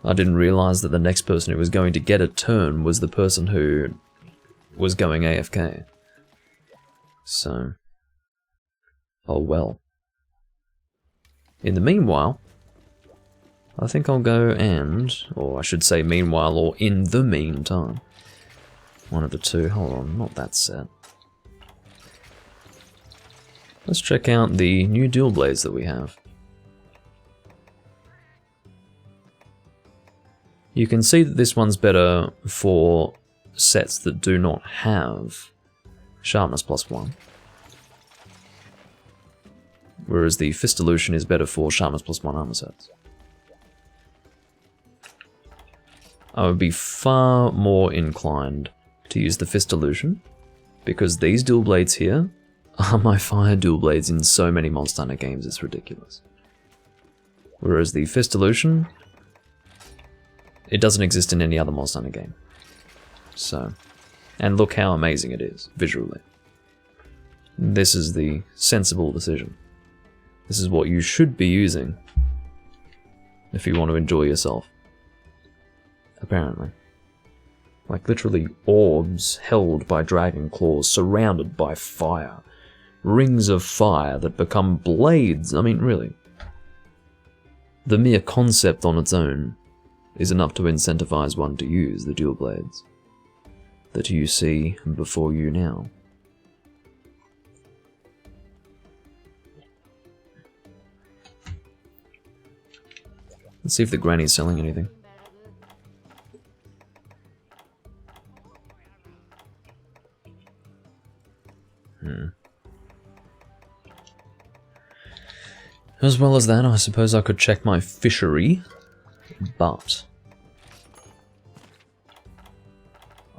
I didn't realize that the next person who was going to get a turn was the person who was going AFK. So, oh well. In the meanwhile, I think I'll go and, or I should say meanwhile, or in the meantime. One of the two. Hold on, not that set. Let's check out the new dual blades that we have. You can see that this one's better for sets that do not have sharpness +1. Whereas the Fistolution is better for sharpness +1 armor sets. I would be far more inclined to use the Fistolution, because these dual blades here are my fire dual blades in so many Monster Hunter games, it's ridiculous. Whereas the Fistolution, it doesn't exist in any other Monster Hunter game. So, and look how amazing it is, visually. This is the sensible decision. This is what you should be using if you want to enjoy yourself. Apparently. Like literally orbs held by dragon claws, surrounded by fire. Rings of fire that become blades. I mean, really. The mere concept on its own is enough to incentivize one to use the dual blades that you see before you now. Let's see if the granny's selling anything. As well as that, I suppose I could check my fishery, but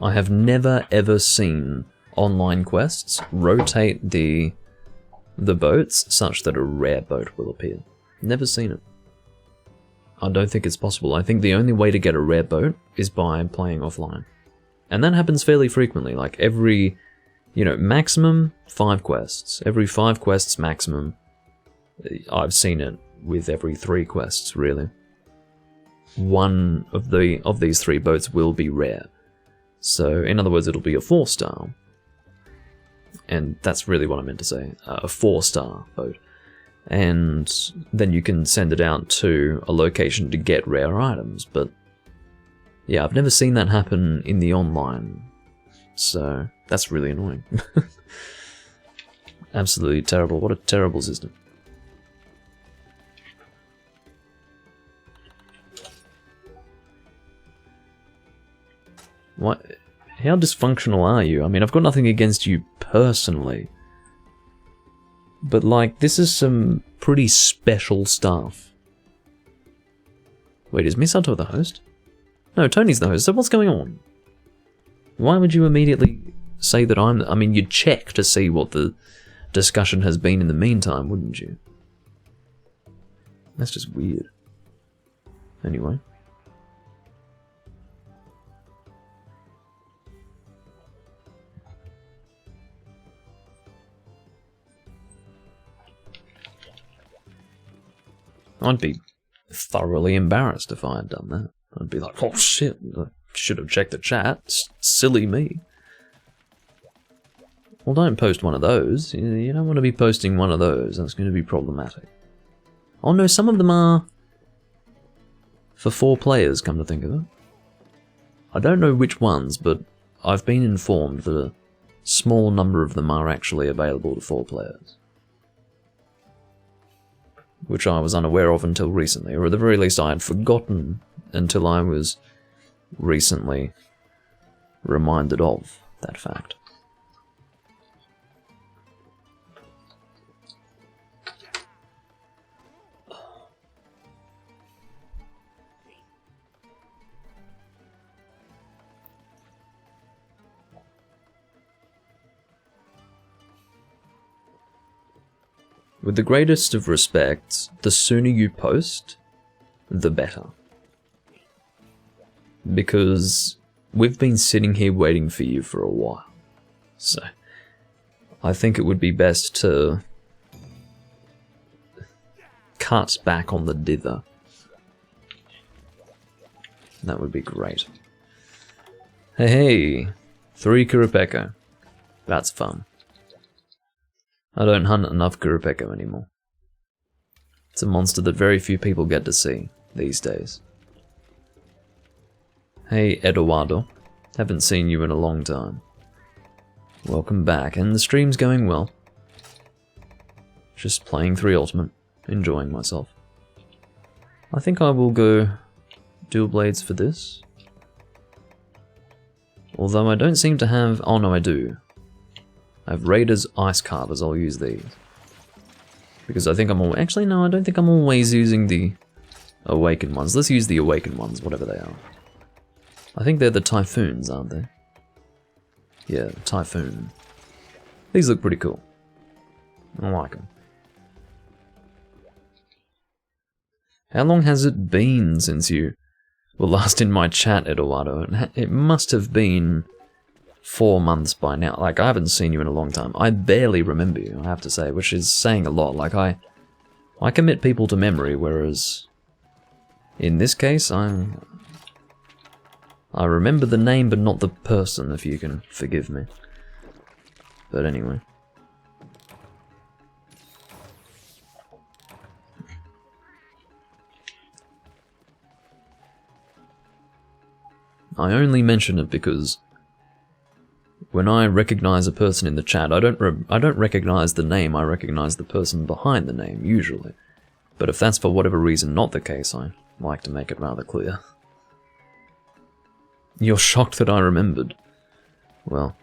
I have never ever seen online quests rotate the boats such that a rare boat will appear. Never seen it. I don't think it's possible. I think the only way to get a rare boat is by playing offline. And that happens fairly frequently, like every, you know, maximum 5 quests. Every 5 quests maximum. I've seen it with every 3 quests, really. One of these 3 boats will be rare. So, in other words, it'll be a 4-star. And that's really what I meant to say. A 4-star boat. And then you can send it out to a location to get rare items. But, yeah, I've never seen that happen in the online. So, that's really annoying. Absolutely terrible. What a terrible system. What? How dysfunctional are you? I mean, I've got nothing against you personally. But, like, this is some pretty special stuff. Wait, is Misato the host? No, Tony's the host, so what's going on? Why would you immediately say that I'm... I mean, you'd check to see what the discussion has been in the meantime, wouldn't you? That's just weird. Anyway. I'd be thoroughly embarrassed if I had done that. I'd be like, oh shit, I should have checked the chat. Silly me. Well, don't post one of those. You don't want to be posting one of those. That's going to be problematic. Oh no, some of them are for 4 players, come to think of it. I don't know which ones, but I've been informed that a small number of them are actually available to 4 players. Which I was unaware of until recently, or at the very least I had forgotten until I was recently reminded of that fact. With the greatest of respects, the sooner you post, the better. Because we've been sitting here waiting for you for a while. So, I think it would be best to cut back on the dither. That would be great. Hey, 3 Kurapeko. That's fun. I don't hunt enough Kurapeko anymore. It's a monster that very few people get to see these days. Hey Eduardo, haven't seen you in a long time. Welcome back, and the stream's going well. Just playing 3 Ultimate, enjoying myself. I think I will go dual blades for this. Although I don't seem to have... oh no, I do. I have Raiders, Ice Carvers, I'll use these. Because I think I'm all... actually, no, I don't think I'm always using the Awakened ones. Let's use the Awakened ones, whatever they are. I think they're the Typhoons, aren't they? Yeah, Typhoon. These look pretty cool. I like them. How long has it been since you were last in my chat, Eduardo? It must have been 4 months by now. Like, I haven't seen you in a long time. I barely remember you, I have to say, which is saying a lot. Like, I commit people to memory, whereas in this case, I remember the name but not the person, if you can forgive me. But anyway. I only mention it because when I recognize a person in the chat, I don't recognize the name, I recognize the person behind the name, usually. But if that's for whatever reason not the case, I like to make it rather clear. You're shocked that I remembered. Well,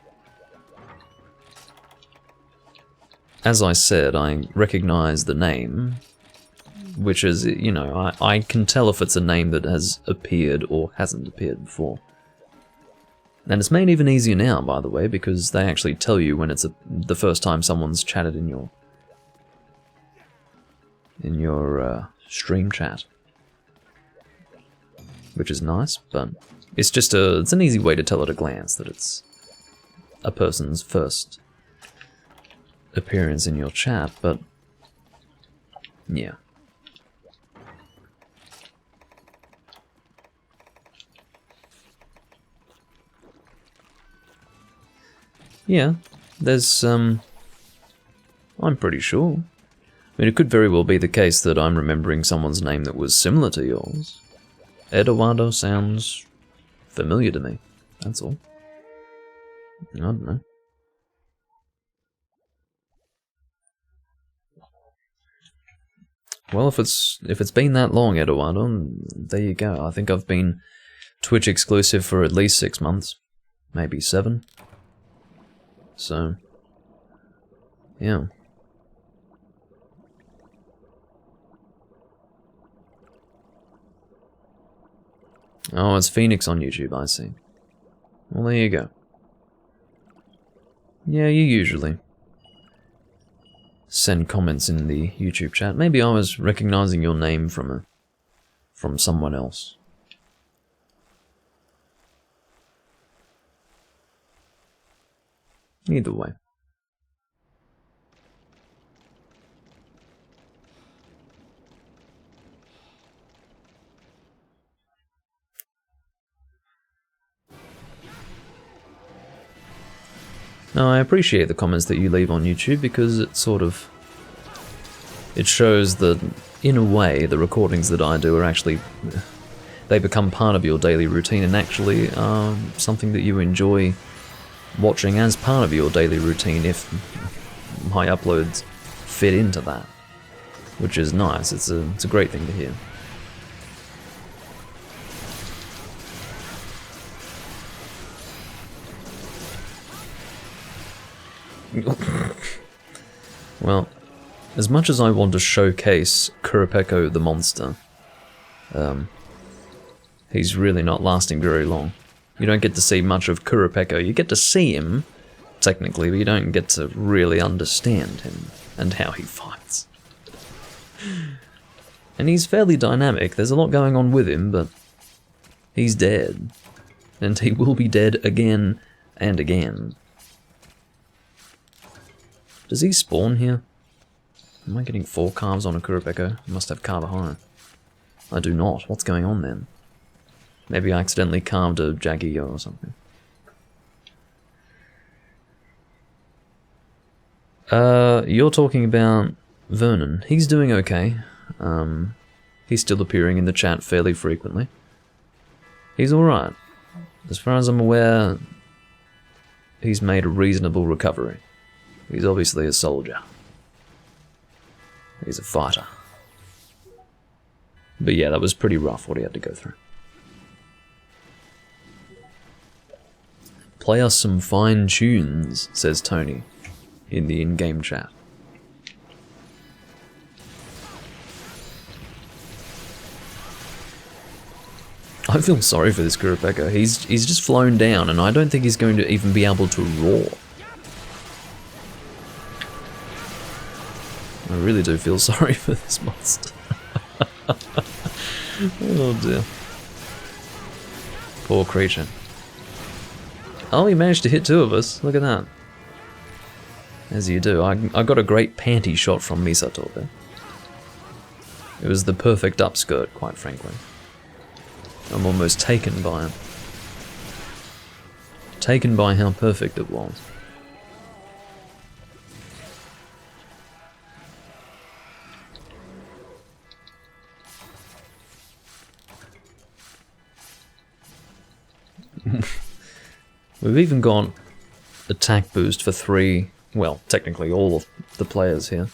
as I said, I recognize the name, which is, you know, I can tell if it's a name that has appeared or hasn't appeared before. And it's made even easier now, by the way, because they actually tell you when it's the first time someone's chatted in your stream chat, which is nice. But it's just it's an easy way to tell at a glance that it's a person's first appearance in your chat. But yeah. Yeah, there's, I'm pretty sure. I mean, it could very well be the case that I'm remembering someone's name that was similar to yours. Eduardo sounds familiar to me, that's all. I don't know. Well, if it's been that long, Eduardo, there you go. I think I've been Twitch exclusive for at least 6 months, maybe 7. So, yeah. Oh, it's Phoenix on YouTube, I see. Well, there you go. Yeah, you usually send comments in the YouTube chat. Maybe I was recognizing your name from someone else. Either way. No, I appreciate the comments that you leave on YouTube because it shows that, in a way, the recordings that I do are actually, they become part of your daily routine and actually something that you enjoy watching as part of your daily routine if my uploads fit into that, which is nice. It's a great thing to hear. Well, as much as I want to showcase Kurapeko the monster, he's really not lasting very long. You don't get to see much of Kurapeko. You get to see him, technically, but you don't get to really understand him and how he fights. And he's fairly dynamic. There's a lot going on with him, but he's dead. And he will be dead again and again. Does he spawn here? Am I getting 4 calves on a Kurapeko? I must have Carvahara. I do not. What's going on then? Maybe I accidentally carved a Jagio or something. You're talking about Vernon. He's doing okay. He's still appearing in the chat fairly frequently. He's alright. As far as I'm aware, he's made a reasonable recovery. He's obviously a soldier. He's a fighter. But yeah, that was pretty rough what he had to go through. Play us some fine tunes, says Tony, in the in-game chat. I feel sorry for this Kurapeko. He's just flown down, and I don't think he's going to even be able to roar. I really do feel sorry for this monster. Oh dear. Poor creature. Oh, he managed to hit 2 of us. Look at that. As you do. I got a great panty shot from Misato there. It was the perfect upskirt, quite frankly. I'm almost taken by him. Taken by how perfect it was. We've even got attack boost for 3, well, technically all of the players here.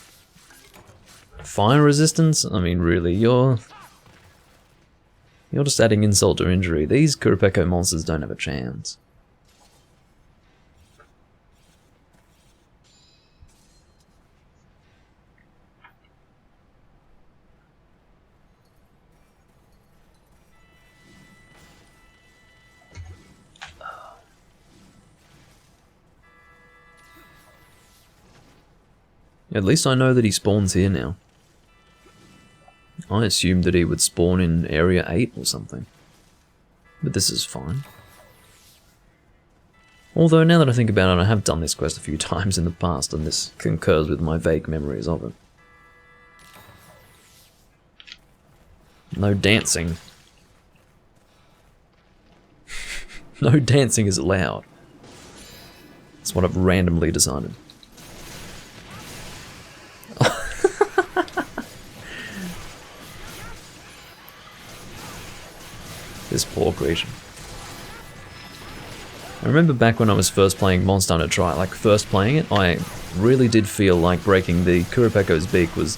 Fire resistance? I mean, really, you're just adding insult to injury. These Kurapeko monsters don't have a chance. At least I know that he spawns here now. I assumed that he would spawn in Area 8 or something. But this is fine. Although, now that I think about it, I have done this quest a few times in the past, and this concurs with my vague memories of it. No dancing. No dancing is allowed. That's what I've randomly decided. This poor creature. I remember back when I was first playing Monster Hunter Tri, like first playing it, I really did feel like breaking the Kurapeko's beak was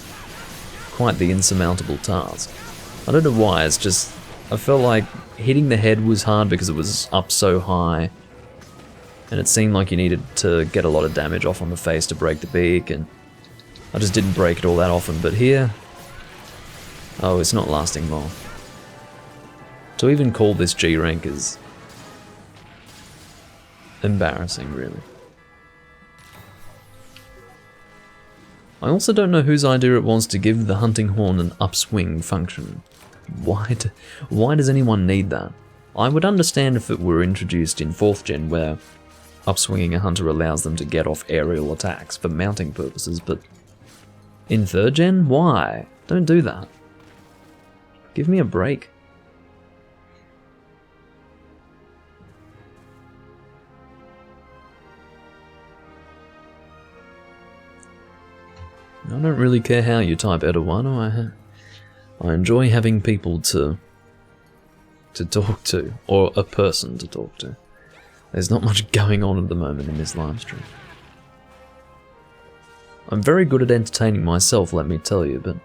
quite the insurmountable task. I don't know why, it's just, I felt like hitting the head was hard because it was up so high, and it seemed like you needed to get a lot of damage off on the face to break the beak, and I just didn't break it all that often, but here, oh, it's not lasting long. To even call this G rank is embarrassing, really. I also don't know whose idea it was to give the hunting horn an upswing function. Why does anyone need that? I would understand if it were introduced in 4th gen where upswinging a hunter allows them to get off aerial attacks for mounting purposes, but in 3rd gen? Why? Don't do that. Give me a break. I don't really care how you type Edawano. I enjoy having people to to talk to, or a person to talk to. There's not much going on at the moment in this live stream. I'm very good at entertaining myself, let me tell you, but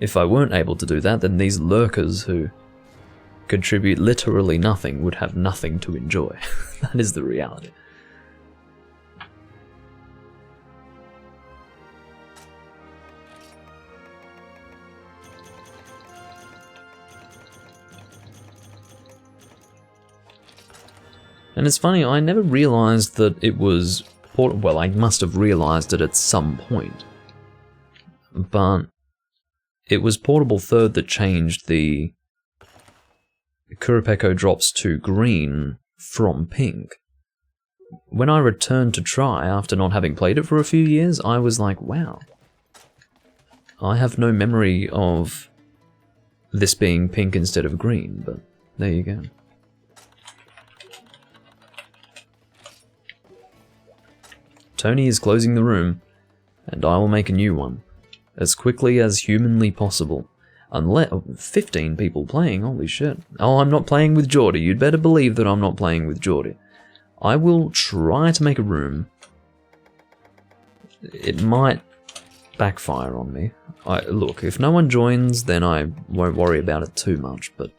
if I weren't able to do that, then these lurkers who contribute literally nothing would have nothing to enjoy. That is the reality. And it's funny, I never realised that it was well, I must have realised it at some point. But it was Portable Third that changed the Kurapeko drops to green from pink. When I returned to try, after not having played it for a few years, I was like, wow. I have no memory of this being pink instead of green, but there you go. Tony is closing the room, and I will make a new one, as quickly as humanly possible. Unless 15 people playing, holy shit. Oh, I'm not playing with Geordie. You'd better believe that I'm not playing with Geordie. I will try to make a room. It might backfire on me. Look, if no one joins, then I won't worry about it too much, but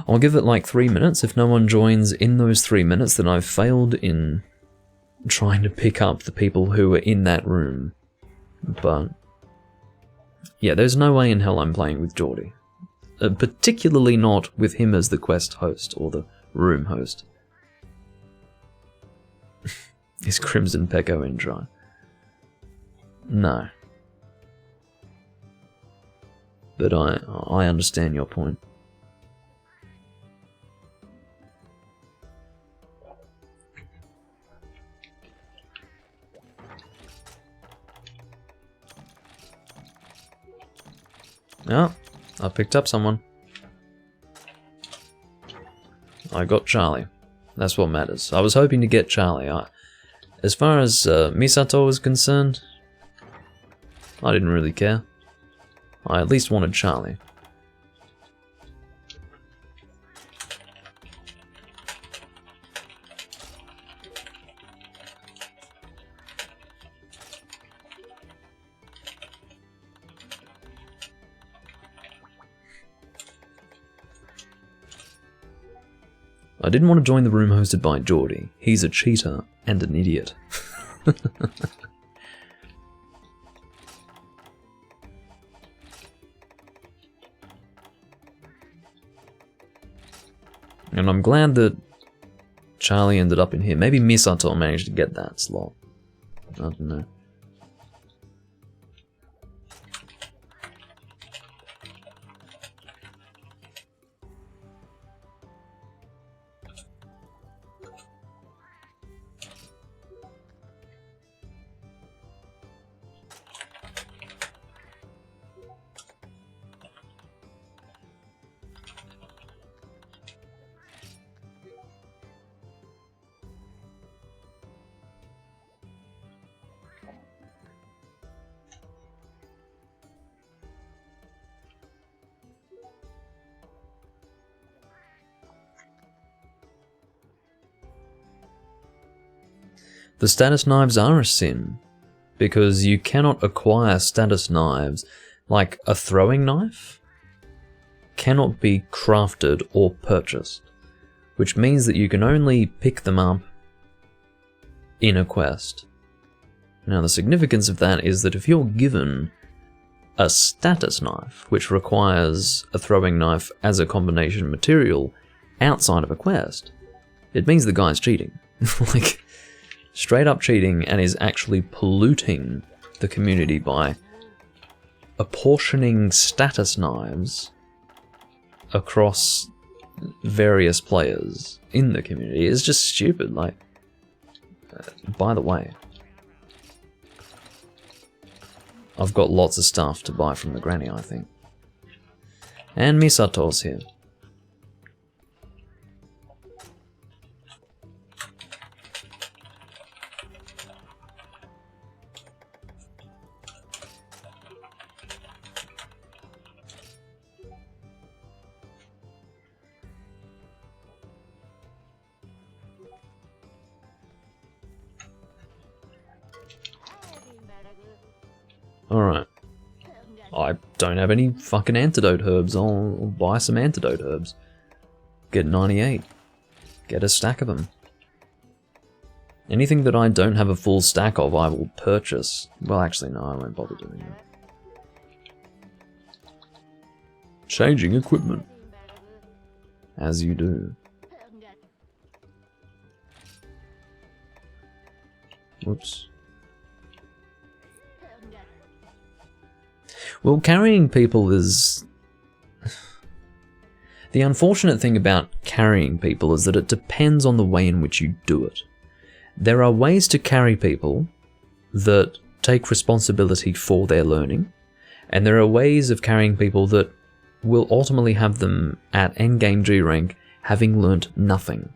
I'll give it like 3 minutes. If no one joins in those 3 minutes, then I've failed in trying to pick up the people who are in that room. But yeah, there's no way in hell I'm playing with Geordie. Particularly not with him as the quest host or the room host. Is Crimson Pecco in dry? No. But I understand your point. Oh, I picked up someone. I got Charlie. That's what matters. I was hoping to get Charlie. As far as Misato was concerned, I didn't really care. I at least wanted Charlie. I didn't want to join the room hosted by Geordie. He's a cheater and an idiot. And I'm glad that Charlie ended up in here. Maybe Misato managed to get that slot. I don't know. The status knives are a sin, because you cannot acquire status knives like a throwing knife cannot be crafted or purchased, which means that you can only pick them up in a quest. Now the significance of that is that if you're given a status knife, which requires a throwing knife as a combination material outside of a quest, it means the guy's cheating. Like, straight up cheating, and is actually polluting the community by apportioning status knives across various players in the community. It's just stupid. Like, by the way, I've got lots of stuff to buy from the granny, I think. And Misato's here. Alright. I don't have any fucking antidote herbs. I'll buy some antidote herbs. Get 98. Get a stack of them. Anything that I don't have a full stack of, I will purchase. Well, actually, no, I won't bother doing that. Changing equipment. As you do. Whoops. Well, carrying people is... The unfortunate thing about carrying people is that it depends on the way in which you do it. There are ways to carry people that take responsibility for their learning, and there are ways of carrying people that will ultimately have them at endgame G rank having learnt nothing.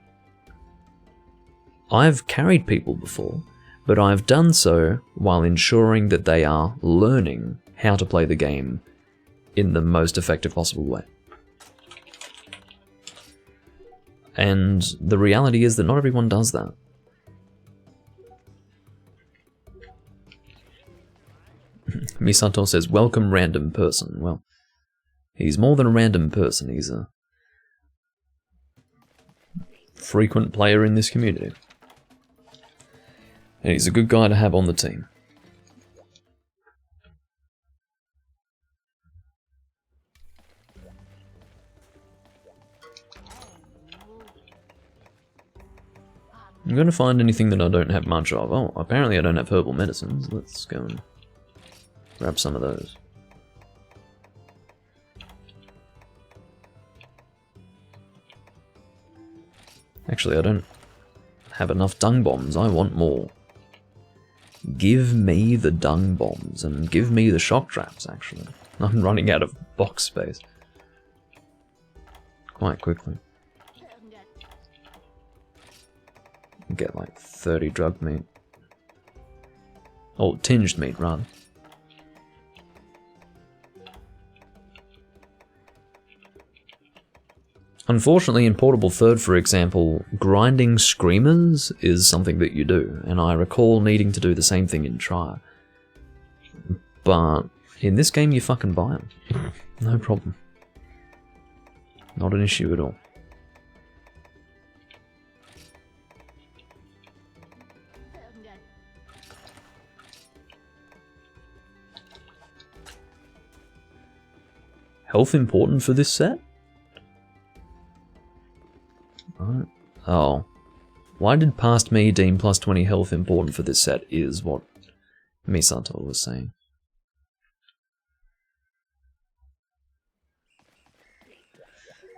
I've carried people before, but I've done so while ensuring that they are learning how to play the game in the most effective possible way. And the reality is that not everyone does that. Misato says, welcome random person. Well, he's more than a random person, he's a frequent player in this community. And he's a good guy to have on the team. I'm going to find anything that I don't have much of. Oh, apparently I don't have herbal medicines. Let's go and grab some of those. Actually, I don't have enough dung bombs. I want more. Give me the dung bombs and give me the shock traps, actually. I'm running out of box space. Quite quickly. Get like 30 drug meat. Oh, tinged meat, rather. Unfortunately, in Portable Third, for example, grinding screamers is something that you do, and I recall needing to do the same thing in Trier. But in this game, you fucking buy them. No problem. Not an issue at all. Health important for this set? Oh. Why did past me deem plus 20 health important for this set is what Misato was saying.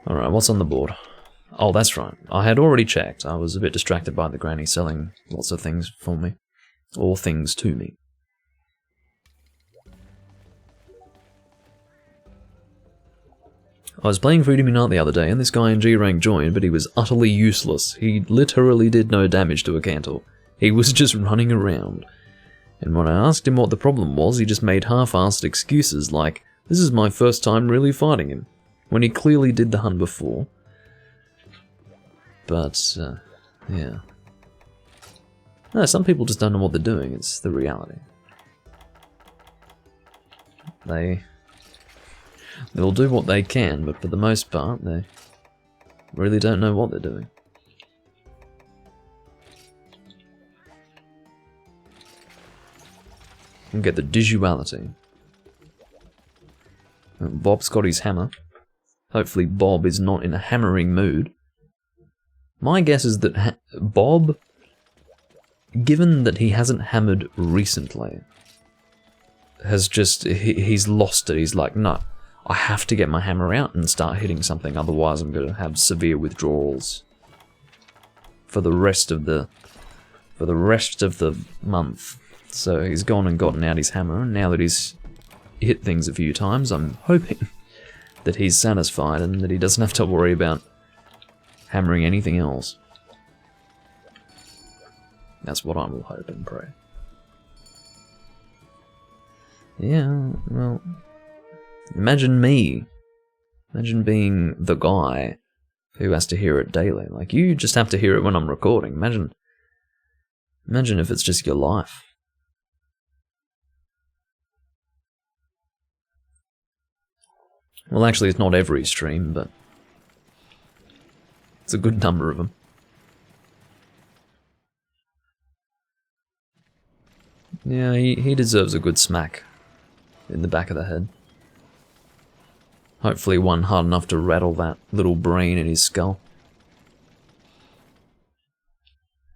Alright, what's on the board? Oh, that's right. I had already checked. I was a bit distracted by the granny selling lots of things for me. Or things to me. I was playing Freedom Unite the other day, and this guy in G-Rank joined, but he was utterly useless. He literally did no damage to a Cantor. He was just running around. And when I asked him what the problem was, he just made half-assed excuses like, this is my first time really fighting him, when he clearly did the hunt before. But, yeah. No, some people just don't know what they're doing, it's the reality. They'll do what they can, but for the most part, they really don't know what they're doing. And get the duality. Bob's got his hammer. Hopefully Bob is not in a hammering mood. My guess is that Bob, given that he hasn't hammered recently, has just, he's lost it. He's like, no. I have to get my hammer out and start hitting something, otherwise I'm going to have severe withdrawals for the rest of the month. So he's gone and gotten out his hammer, and now that he's hit things a few times, I'm hoping that he's satisfied and that he doesn't have to worry about hammering anything else. That's what I will hope and pray. Yeah, well... Imagine me. Imagine being the guy who has to hear it daily. Like, you just have to hear it when I'm recording. Imagine if it's just your life. Well, actually, it's not every stream, but it's a good number of them. Yeah, he deserves a good smack in the back of the head. Hopefully one hard enough to rattle that little brain in his skull.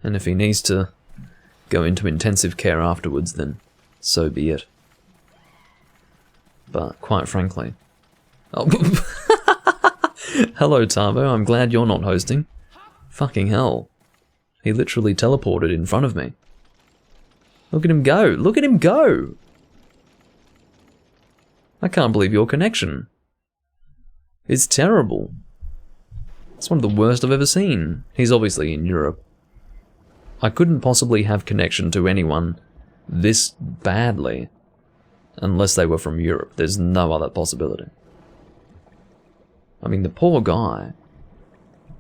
And if he needs to go into intensive care afterwards, then so be it. But quite frankly... Oh. Hello, Tabo. I'm glad you're not hosting. Fucking hell. He literally teleported in front of me. Look at him go! Look at him go! I can't believe your connection. It's terrible. It's one of the worst I've ever seen. He's obviously in Europe. I couldn't possibly have connection to anyone this badly unless they were from Europe. There's no other possibility. I mean, the poor guy.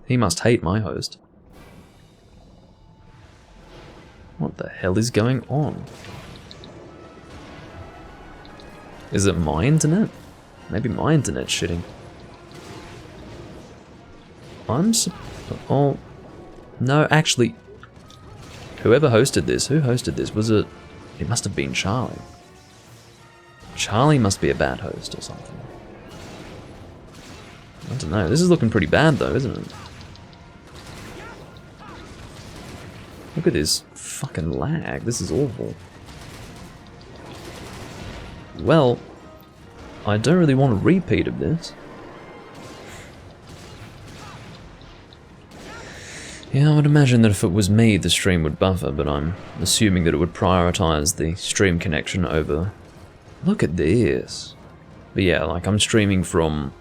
He must hate my host. What the hell is going on? Is it my internet? Maybe my internet's shitting. Oh, no, actually, whoever hosted this, who hosted this? Was it? It must have been Charlie. Charlie must be a bad host or something. I don't know. This is looking pretty bad though, isn't it? Look at this fucking lag. This is awful. Well, I don't really want a repeat of this. Yeah, I would imagine that if it was me, the stream would buffer, but I'm assuming that it would prioritize the stream connection over... Look at this. But yeah, like, I'm streaming from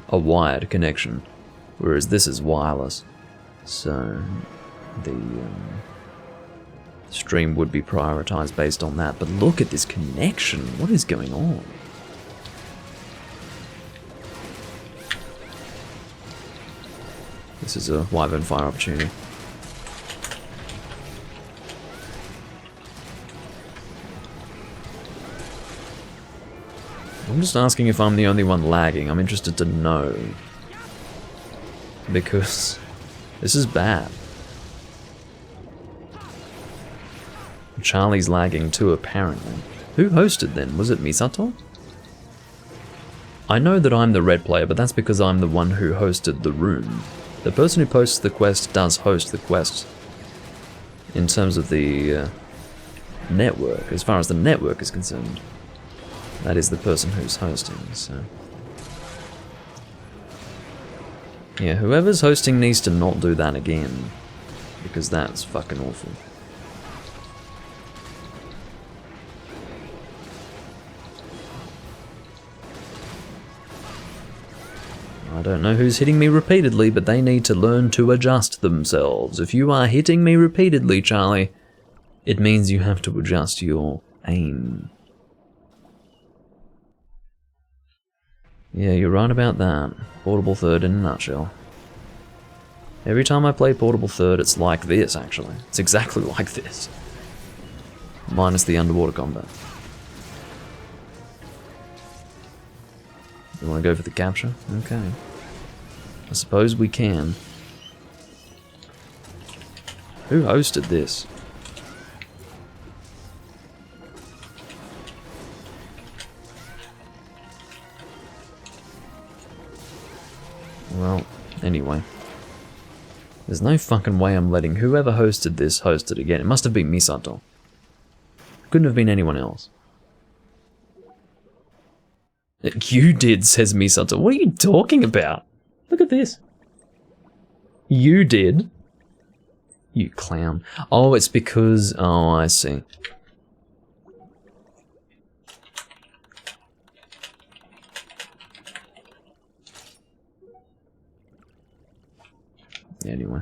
a wired connection, whereas this is wireless. So, the stream would be prioritized based on that. But look at this connection. What is going on? This is a wyvern fire opportunity. I'm just asking if I'm the only one lagging. I'm interested to know. Because this is bad. Charlie's lagging too, apparently. Who hosted then? Was it Misato? I know that I'm the red player, but that's because I'm the one who hosted the room. The person who posts the quest does host the quest in terms of the network, as far as the network is concerned. That is the person who's hosting, so... Yeah, whoever's hosting needs to not do that again, because that's fucking awful. I don't know who's hitting me repeatedly, but they need to learn to adjust themselves. If you are hitting me repeatedly, Charlie, it means you have to adjust your aim. Yeah, you're right about that. Portable Third in a nutshell. Every time I play Portable Third, it's like this, actually. It's exactly like this. Minus the underwater combat. You want to go for the capture? Okay. I suppose we can. Who hosted this? Well, anyway. There's no fucking way I'm letting whoever hosted this host it again. It must have been Misato. Couldn't have been anyone else. You did, says Misato. What are you talking about? Look at this. You did? You clown. Oh, it's because... Oh, I see. Anyway.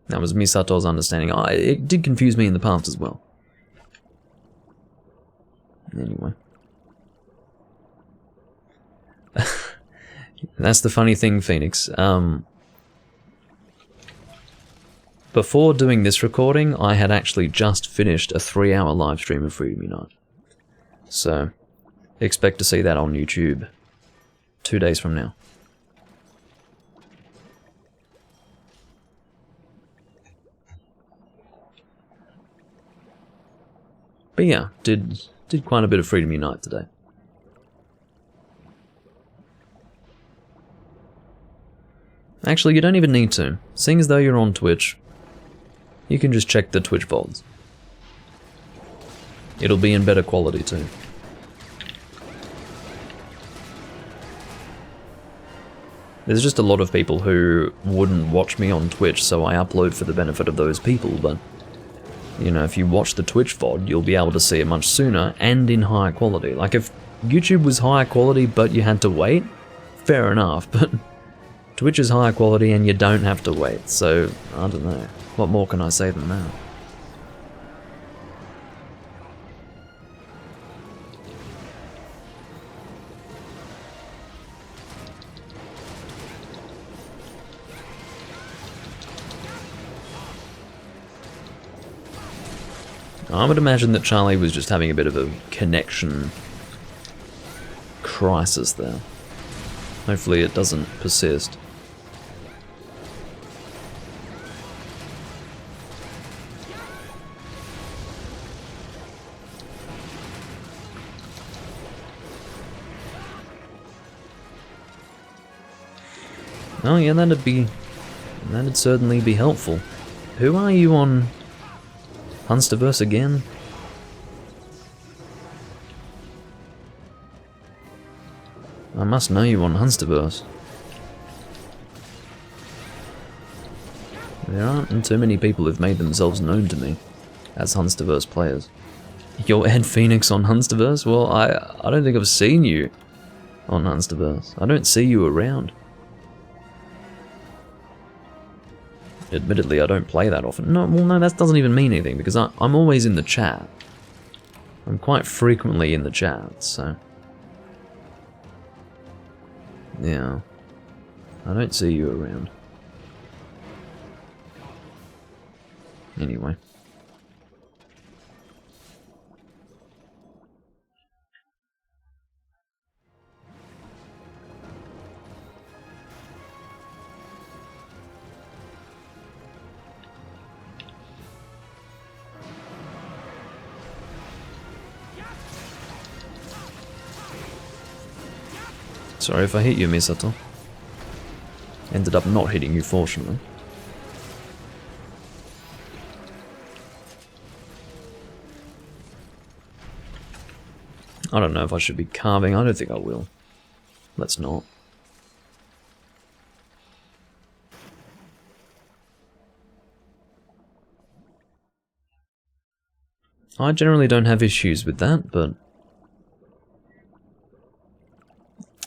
That was Misato's understanding. Oh, it did confuse me in the past as well. Anyway. That's the funny thing, Phoenix. Before doing this recording, I had actually just finished a 3-hour live stream of Freedom Unite. So, expect to see that on YouTube 2 days from now. But yeah, did quite a bit of Freedom Unite today. Actually, you don't even need to. Seeing as though you're on Twitch, you can just check the Twitch VODs. It'll be in better quality too. There's just a lot of people who wouldn't watch me on Twitch, so I upload for the benefit of those people, but you know, if you watch the Twitch VOD, you'll be able to see it much sooner and in higher quality. Like, if YouTube was higher quality but you had to wait, fair enough, but Twitch is higher quality and you don't have to wait, so I don't know. What more can I say than that? I would imagine that Charlie was just having a bit of a connection crisis there. Hopefully it doesn't persist. Oh yeah, that'd certainly be helpful. Who are you on Hunsterverse again? I must know you on Hunsterverse. There aren't too many people who've made themselves known to me as Hunsterverse players. You're Ed Phoenix on Hunsterverse? Well, I don't think I've seen you on Hunsterverse. I don't see you around. Admittedly, I don't play that often. No, well, no, that doesn't even mean anything, because I'm always in the chat. I'm quite frequently in the chat, so... yeah. I don't see you around. Anyway. Sorry if I hit you, Misato. Ended up not hitting you, fortunately. I don't know if I should be carving. I don't think I will. Let's not. I generally don't have issues with that, but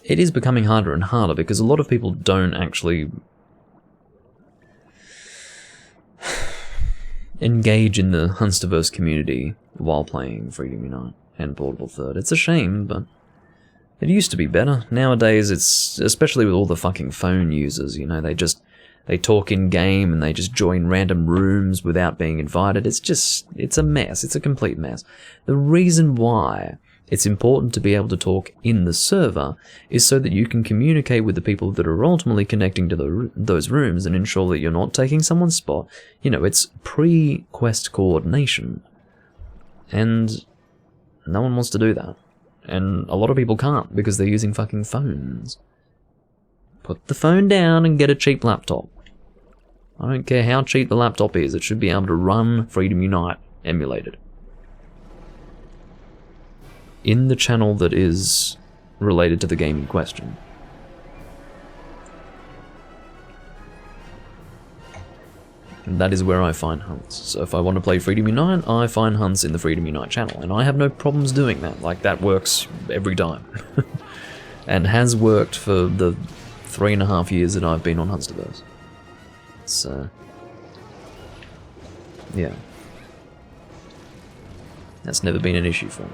it is becoming harder and harder because a lot of people don't actually engage in the Hunsterverse community while playing Freedom Unite and Portable Third. It's a shame, but it used to be better. Nowadays, it's, especially with all the fucking phone users, you know, they talk in game and they just join random rooms without being invited. It's a mess. It's a complete mess. The reason why it's important to be able to talk in the server is so that you can communicate with the people that are ultimately connecting to those rooms and ensure that you're not taking someone's spot. You know, it's pre-quest coordination. And no one wants to do that. And a lot of people can't because they're using fucking phones. Put the phone down and get a cheap laptop. I don't care how cheap the laptop is, it should be able to run Freedom Unite emulated. In the channel that is related to the game in question. And that is where I find hunts. So if I want to play Freedom Unite, I find hunts in the Freedom Unite channel. And I have no problems doing that. Like, that works every time. And has worked for the 3.5 years that I've been on Hunsterverse. So, yeah. That's never been an issue for me.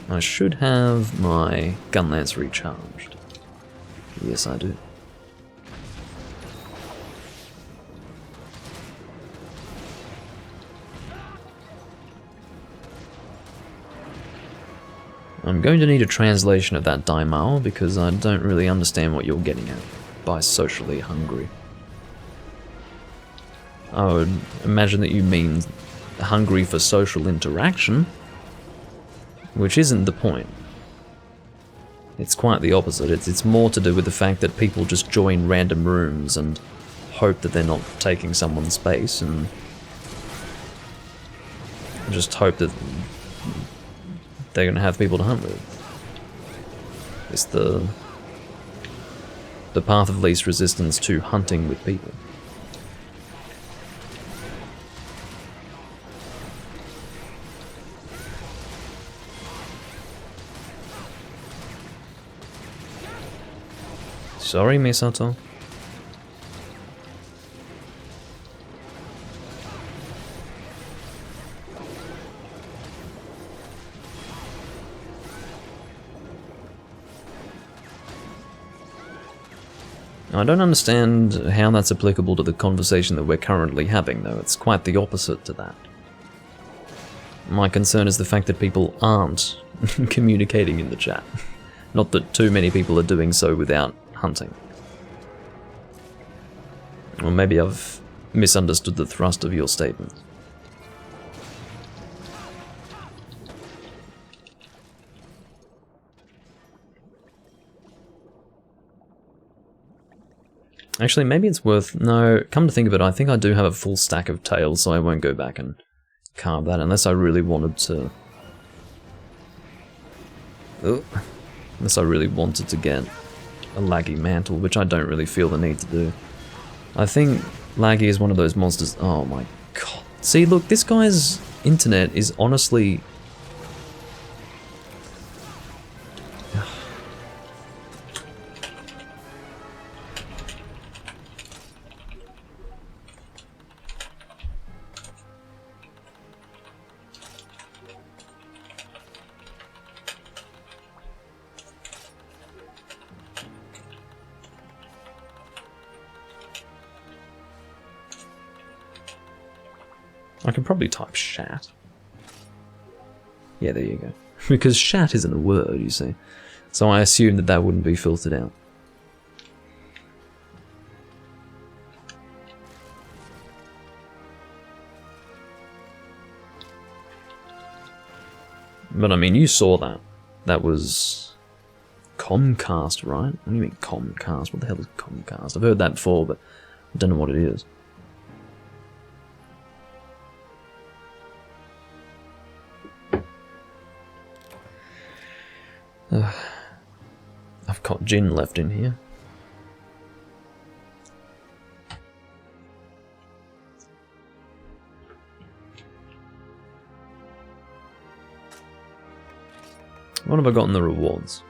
I should have my gun lance recharged. Yes, I do. I'm going to need a translation of that Daimao because I don't really understand what you're getting at by socially hungry. I would imagine that you mean hungry for social interaction, which isn't the point. It's quite the opposite. It's more to do with the fact that people just join random rooms and hope that they're not taking someone's space, and just hope that they're going to have people to hunt with. It's the path of least resistance to hunting with people. Sorry, Misato. I don't understand how that's applicable to the conversation that we're currently having, though. It's quite the opposite to that. My concern is the fact that people aren't communicating in the chat. Not that too many people are doing so without hunting. Or maybe I've misunderstood the thrust of your statement. Actually, maybe it's worth... No, come to think of it, I think I do have a full stack of tails, so I won't go back and carve that unless I really wanted to... Unless I really wanted to get a laggy mantle, which I don't really feel the need to do. I think laggy is one of those monsters... Oh my god. See, look, this guy's internet is honestly... I could probably type shat. Yeah, there you go. Because shat isn't a word, you see. So I assumed that that wouldn't be filtered out. But I mean, you saw that. That was Comcast, right? What do you mean Comcast? What the hell is Comcast? I've heard that before, but I don't know what it is. I've got gin left in here. What have I got in the rewards?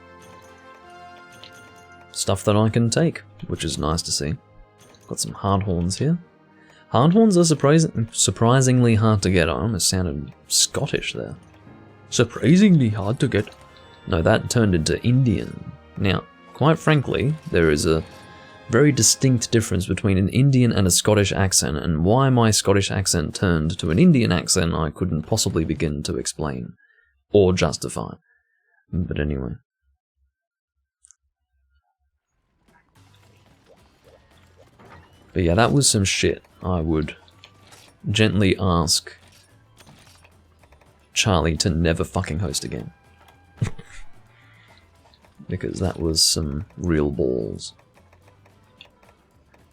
Stuff that I can take, which is nice to see. Got some hardhorns here. Hardhorns are surprisingly hard to get. I almost sounded Scottish there. Surprisingly hard to get. No, that turned into Indian. Now, quite frankly, there is a very distinct difference between an Indian and a Scottish accent, and why my Scottish accent turned to an Indian accent I couldn't possibly begin to explain or justify. But anyway. But yeah, that was some shit. I would gently ask Charlie to never fucking host again. Because that was some real balls.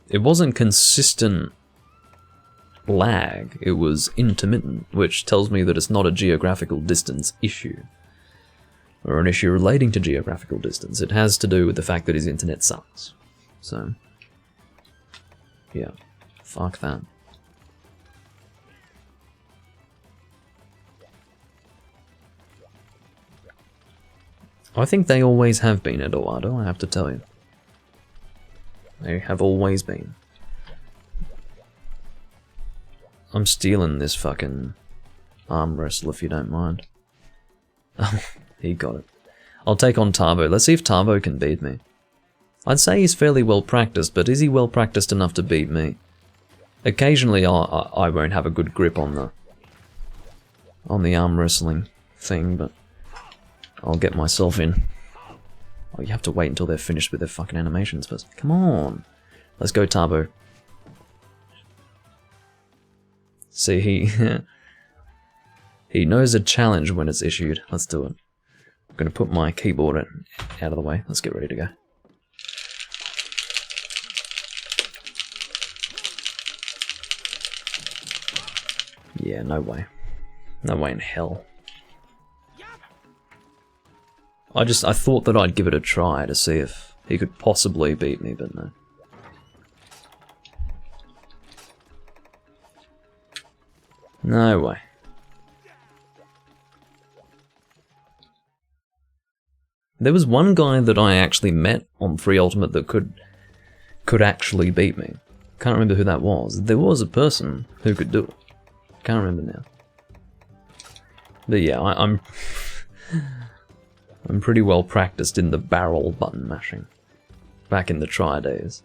It wasn't consistent lag, it was intermittent, which tells me that it's not a geographical distance issue. Or an issue relating to geographical distance. It has to do with the fact that his internet sucks. So, yeah, fuck that. I think they always have been, Eduardo, I have to tell you. They have always been. I'm stealing this fucking arm wrestle if you don't mind. he got it. I'll take on Tavo. Let's see if Tavo can beat me. I'd say he's fairly well practiced, but is he well practiced enough to beat me? Occasionally I won't have a good grip on the arm wrestling thing, but I'll get myself in. Oh, you have to wait until they're finished with their fucking animations first. Come on. Let's go, Tavo. See, he knows a challenge when it's issued. Let's do it. I'm going to put my keyboard out of the way. Let's get ready to go. Yeah, no way. No way in hell. I thought that I'd give it a try to see if he could possibly beat me, but no. No way. There was one guy that I actually met on 3 Ultimate that could actually beat me. Can't remember who that was. There was a person who could do it. Can't remember now. But yeah, I'm pretty well practiced in the barrel button mashing. Back in the try days.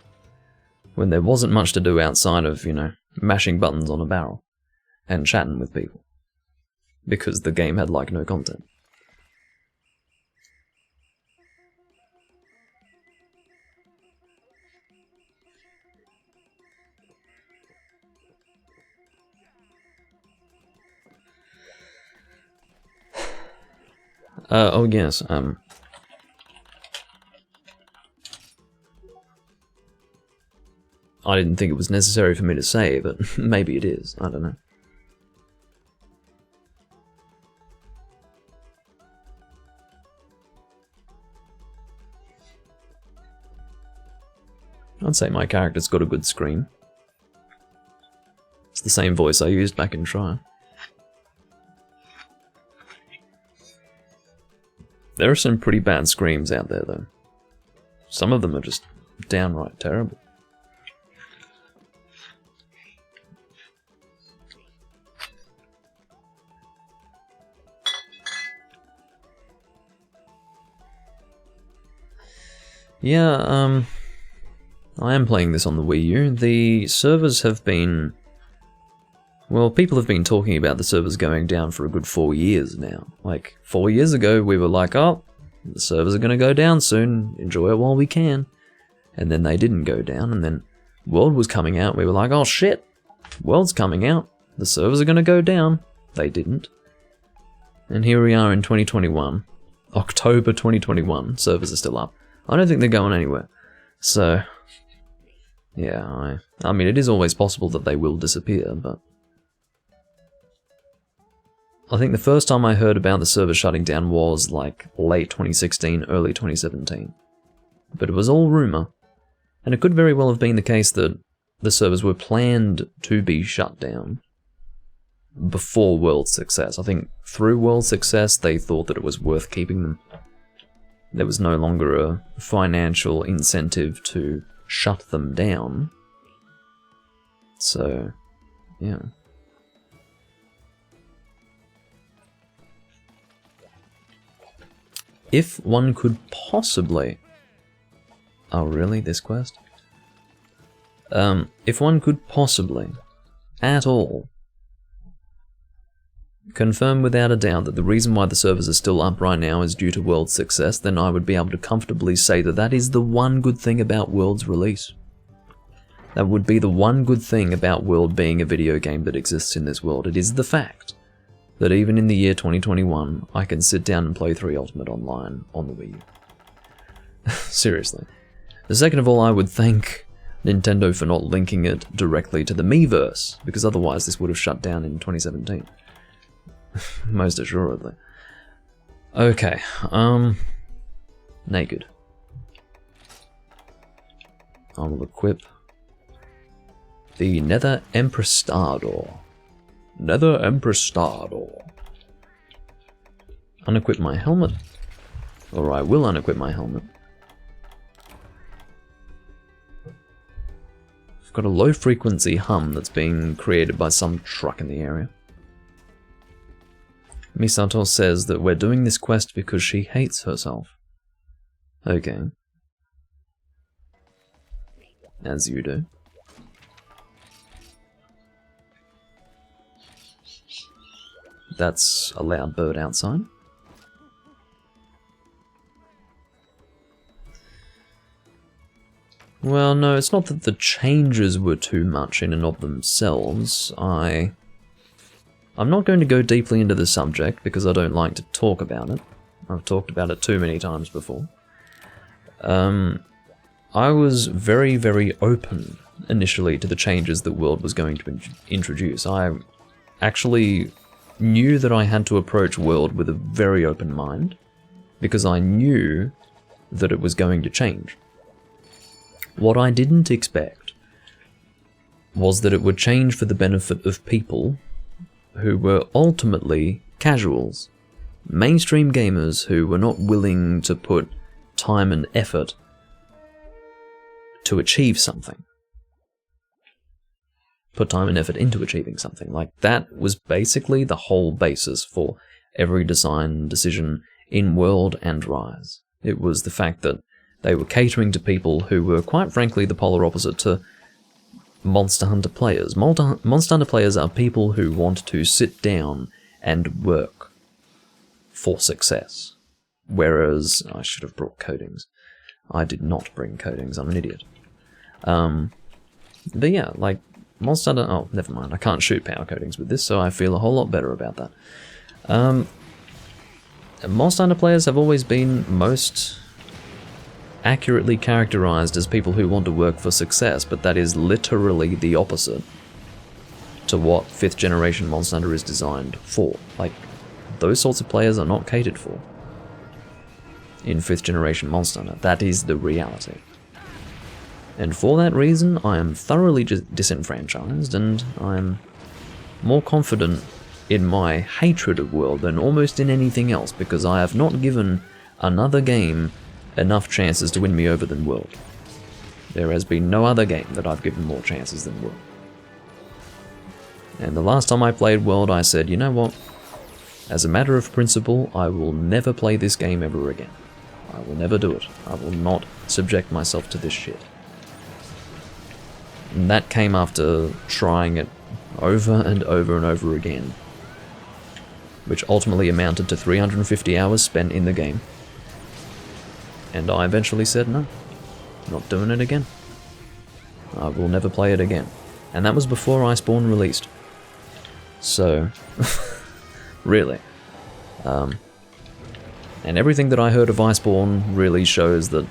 When there wasn't much to do outside of, you know, mashing buttons on a barrel. And chatting with people. Because the game had, like, no content. Oh yes, I didn't think it was necessary for me to say, but maybe it is, I don't know. I'd say my character's got a good scream. It's the same voice I used back in Try. There are some pretty bad screams out there, though. Some of them are just downright terrible. Yeah, I am playing this on the Wii U. The servers have been... Well, people have been talking about the servers going down for a good 4 years now. Like, 4 years ago, we were like, oh, the servers are going to go down soon, enjoy it while we can. And then they didn't go down, and then World was coming out, we were like, oh shit, World's coming out, the servers are going to go down. They didn't. And here we are in 2021, October 2021, servers are still up. I don't think they're going anywhere. So, yeah, I mean, it is always possible that they will disappear, but... I think the first time I heard about the server shutting down was like late 2016, early 2017. But it was all rumour. And it could very well have been the case that the servers were planned to be shut down before World Success. I think through World Success they thought that it was worth keeping them. There was no longer a financial incentive to shut them down. So, yeah. If one could possibly... Oh really, this quest? If one could possibly, at all, confirm without a doubt that the reason why the servers are still up right now is due to World's success, then I would be able to comfortably say that that is the one good thing about World's release. That would be the one good thing about World being a video game that exists in this world. It is the fact that even in the year 2021, I can sit down and play 3 Ultimate online on the Wii U. Seriously. Second of all, I would thank Nintendo for not linking it directly to the Miiverse, because otherwise this would have shut down in 2017. Most assuredly. Okay, naked. I will equip the Nether Emprestador. Nether Emprestador. Unequip my helmet. Or I will unequip my helmet. I've got a low frequency hum that's being created by some truck in the area. Misato says that we're doing this quest because she hates herself. Okay. As you do. That's a loud bird outside. Well, no, it's not that the changes were too much in and of themselves. I'm not going to go deeply into the subject because I don't like to talk about it. I've talked about it too many times before. I was very, very open initially to the changes that World was going to introduce. I actually knew that I had to approach World with a very open mind because I knew that it was going to change. What I didn't expect was that it would change for the benefit of people who were ultimately casuals, mainstream gamers who were not willing to put time and effort to achieve something. Put time and effort into achieving something. Like, that was basically the whole basis for every design decision in World and Rise. It was the fact that they were catering to people who were, quite frankly, the polar opposite to Monster Hunter players. Monster Hunter players are people who want to sit down and work for success. Whereas, I should have brought coatings. I did not bring coatings, I'm an idiot. But yeah, like, Monster Hunter... Oh, never mind, I can't shoot power coatings with this, so I feel a whole lot better about that. Monster Hunter players have always been most accurately characterized as people who want to work for success, but that is literally the opposite to what 5th generation Monster Hunter is designed for. Like, those sorts of players are not catered for in 5th generation Monster Hunter. That is the reality. And for that reason, I am thoroughly disenfranchised, and I'm more confident in my hatred of World than almost in anything else, because I have not given another game enough chances to win me over than World. There has been no other game that I've given more chances than World. And the last time I played World, I said, you know what? As a matter of principle, I will never play this game ever again. I will never do it. I will not subject myself to this shit. And that came after trying it over and over and over again, which ultimately amounted to 350 hours spent in the game. And I eventually said, no, not doing it again. I will never play it again. And that was before Iceborne released. So, really. And everything that I heard of Iceborne really shows that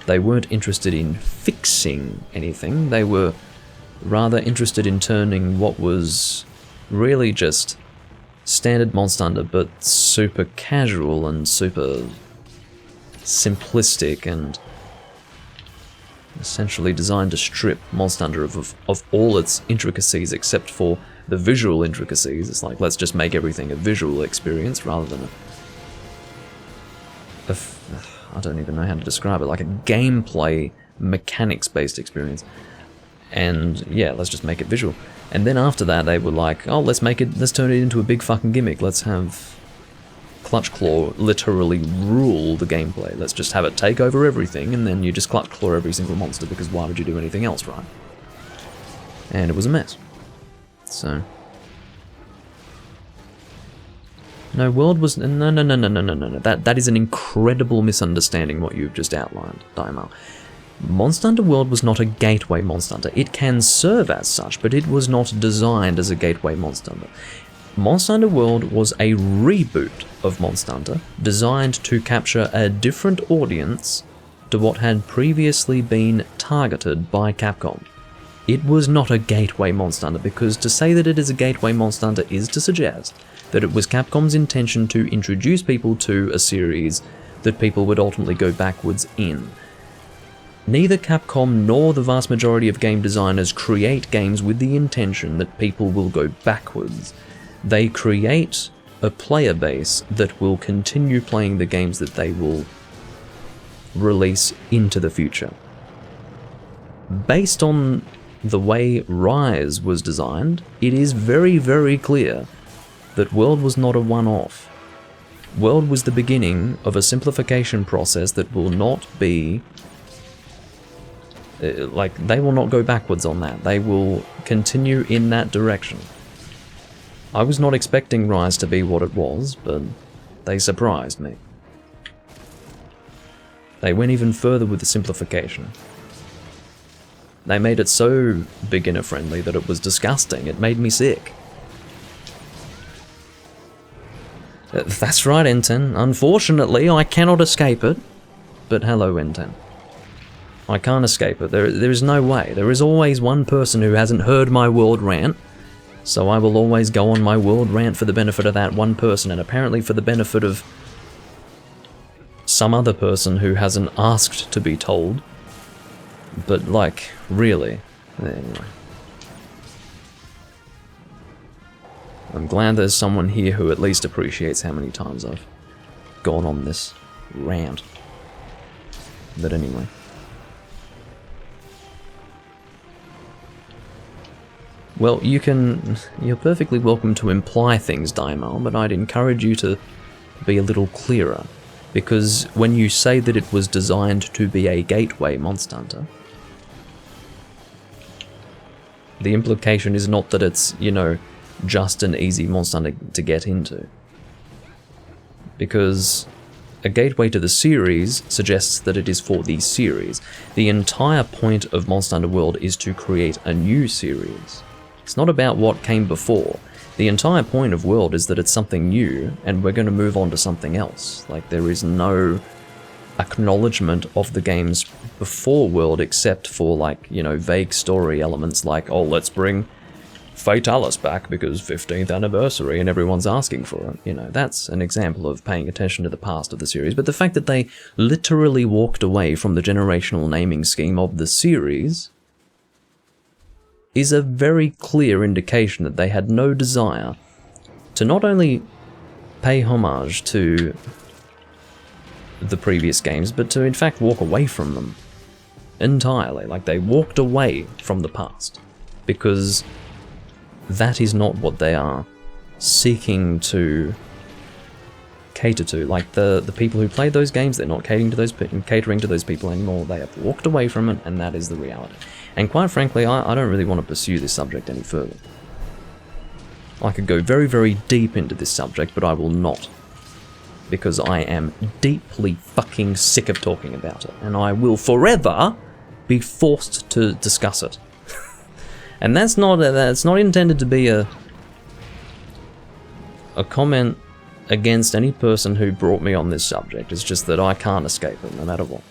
they weren't interested in fixing anything. They were rather interested in turning what was really just standard Monster Hunter, but super casual and super simplistic and essentially designed to strip Monster Hunter of all its intricacies except for the visual intricacies. It's like, let's just make everything a visual experience rather than I don't even know how to describe it, like a gameplay mechanics-based experience. And yeah, let's just make it visual. And then after that they were like, oh, let's turn it into a big fucking gimmick. Let's have Clutch Claw literally rule the gameplay. Let's just have it take over everything, and then you just Clutch Claw every single monster, because why would you do anything else, right? And it was a mess. So... No, World was... No. That is an incredible misunderstanding what you've just outlined, Daimar. Monster Hunter World was not a gateway Monster Hunter. It can serve as such, but it was not designed as a gateway Monster Hunter. Monster Hunter World was a reboot of Monster Hunter, designed to capture a different audience to what had previously been targeted by Capcom. It was not a gateway Monster Hunter, because to say that it is a gateway Monster Hunter is to suggest that it was Capcom's intention to introduce people to a series that people would ultimately go backwards in. Neither Capcom nor the vast majority of game designers create games with the intention that people will go backwards. They create a player base that will continue playing the games that they will release into the future. Based on the way Rise was designed, it is very, very clear that World was not a one-off. World was the beginning of a simplification process that will not be... like, they will not go backwards on that. They will continue in that direction. I was not expecting Rise to be what it was, but they surprised me. They went even further with the simplification. They made it so beginner-friendly that it was disgusting. It made me sick. That's right, N10. Unfortunately, I cannot escape it. But hello, N10. I can't escape it. There is no way. There is always one person who hasn't heard my world rant, so I will always go on my world rant for the benefit of that one person, and apparently for the benefit of some other person who hasn't asked to be told. But, like, really. Anyway. I'm glad there's someone here who at least appreciates how many times I've gone on this rant. But anyway. Well, you're perfectly welcome to imply things, Daimao, but I'd encourage you to be a little clearer. Because when you say that it was designed to be a gateway Monster Hunter, the implication is not that it's, you know, just an easy Monster Hunter to get into. Because a gateway to the series suggests that it is for the series. The entire point of Monster Hunter World is to create a new series. It's not about what came before. The entire point of World is that it's something new, and we're going to move on to something else. Like, there is no acknowledgement of the games before World except for, like, you know, vague story elements like, oh, let's bring Fatalis back because 15th anniversary and everyone's asking for it. You know, that's an example of paying attention to the past of the series. But the fact that they literally walked away from the generational naming scheme of the series is a very clear indication that they had no desire to not only pay homage to the previous games, but to in fact walk away from them entirely. Like, they walked away from the past because that is not what they are seeking to cater to. Like, the people who played those games, they're not catering to those people anymore. They have walked away from it, and that is the reality. And quite frankly, I don't really want to pursue this subject any further. I could go very, very deep into this subject, but I will not. Because I am deeply fucking sick of talking about it, and I will forever be forced to discuss it. And that's not intended to be a comment against any person who brought me on this subject. It's just that I can't escape it, no matter what.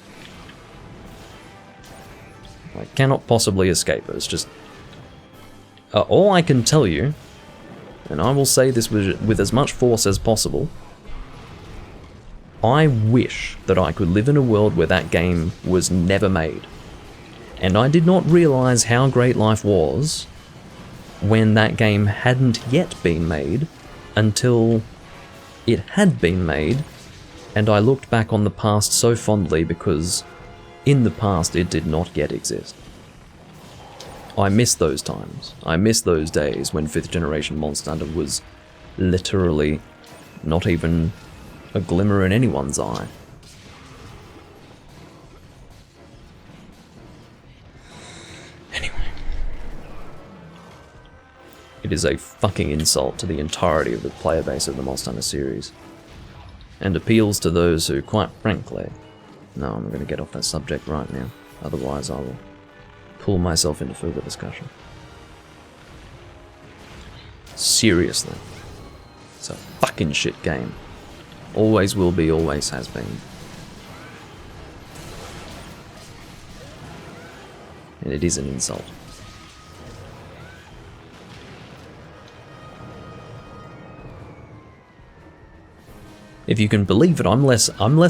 I cannot possibly escape it. It's just... all I can tell you, and I will say this with as much force as possible, I wish that I could live in a world where that game was never made. And I did not realize how great life was when that game hadn't yet been made until it had been made, and I looked back on the past so fondly because in the past it did not yet exist. I miss those times. I miss those days when 5th generation Monster Hunter was literally not even a glimmer in anyone's eye. Anyway. It is a fucking insult to the entirety of the player base of the Monster Hunter series. And appeals to those who, quite frankly... No, I'm going to get off that subject right now. Otherwise I will pull myself into further discussion. Seriously. It's a fucking shit game. Always will be, always has been. And it is an insult. If you can believe it, I'm less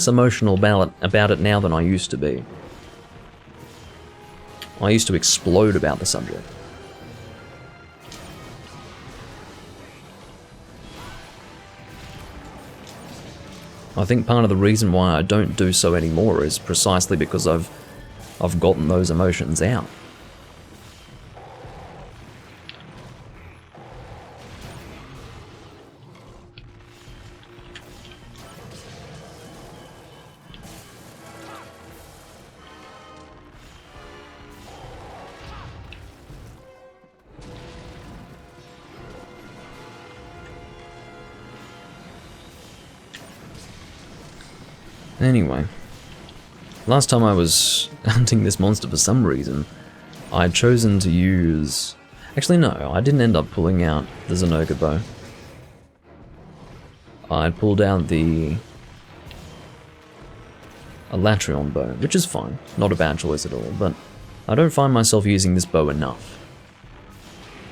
emotional about it now than I used to be. I used to explode about the subject. I think part of the reason why I don't do so anymore is precisely because I've gotten those emotions out. Anyway, last time I was hunting this monster for some reason, I'd chosen to use... Actually no, I didn't end up pulling out the Zenoga bow. I pulled out the Elatrion bow, which is fine, not a bad choice at all, but I don't find myself using this bow enough,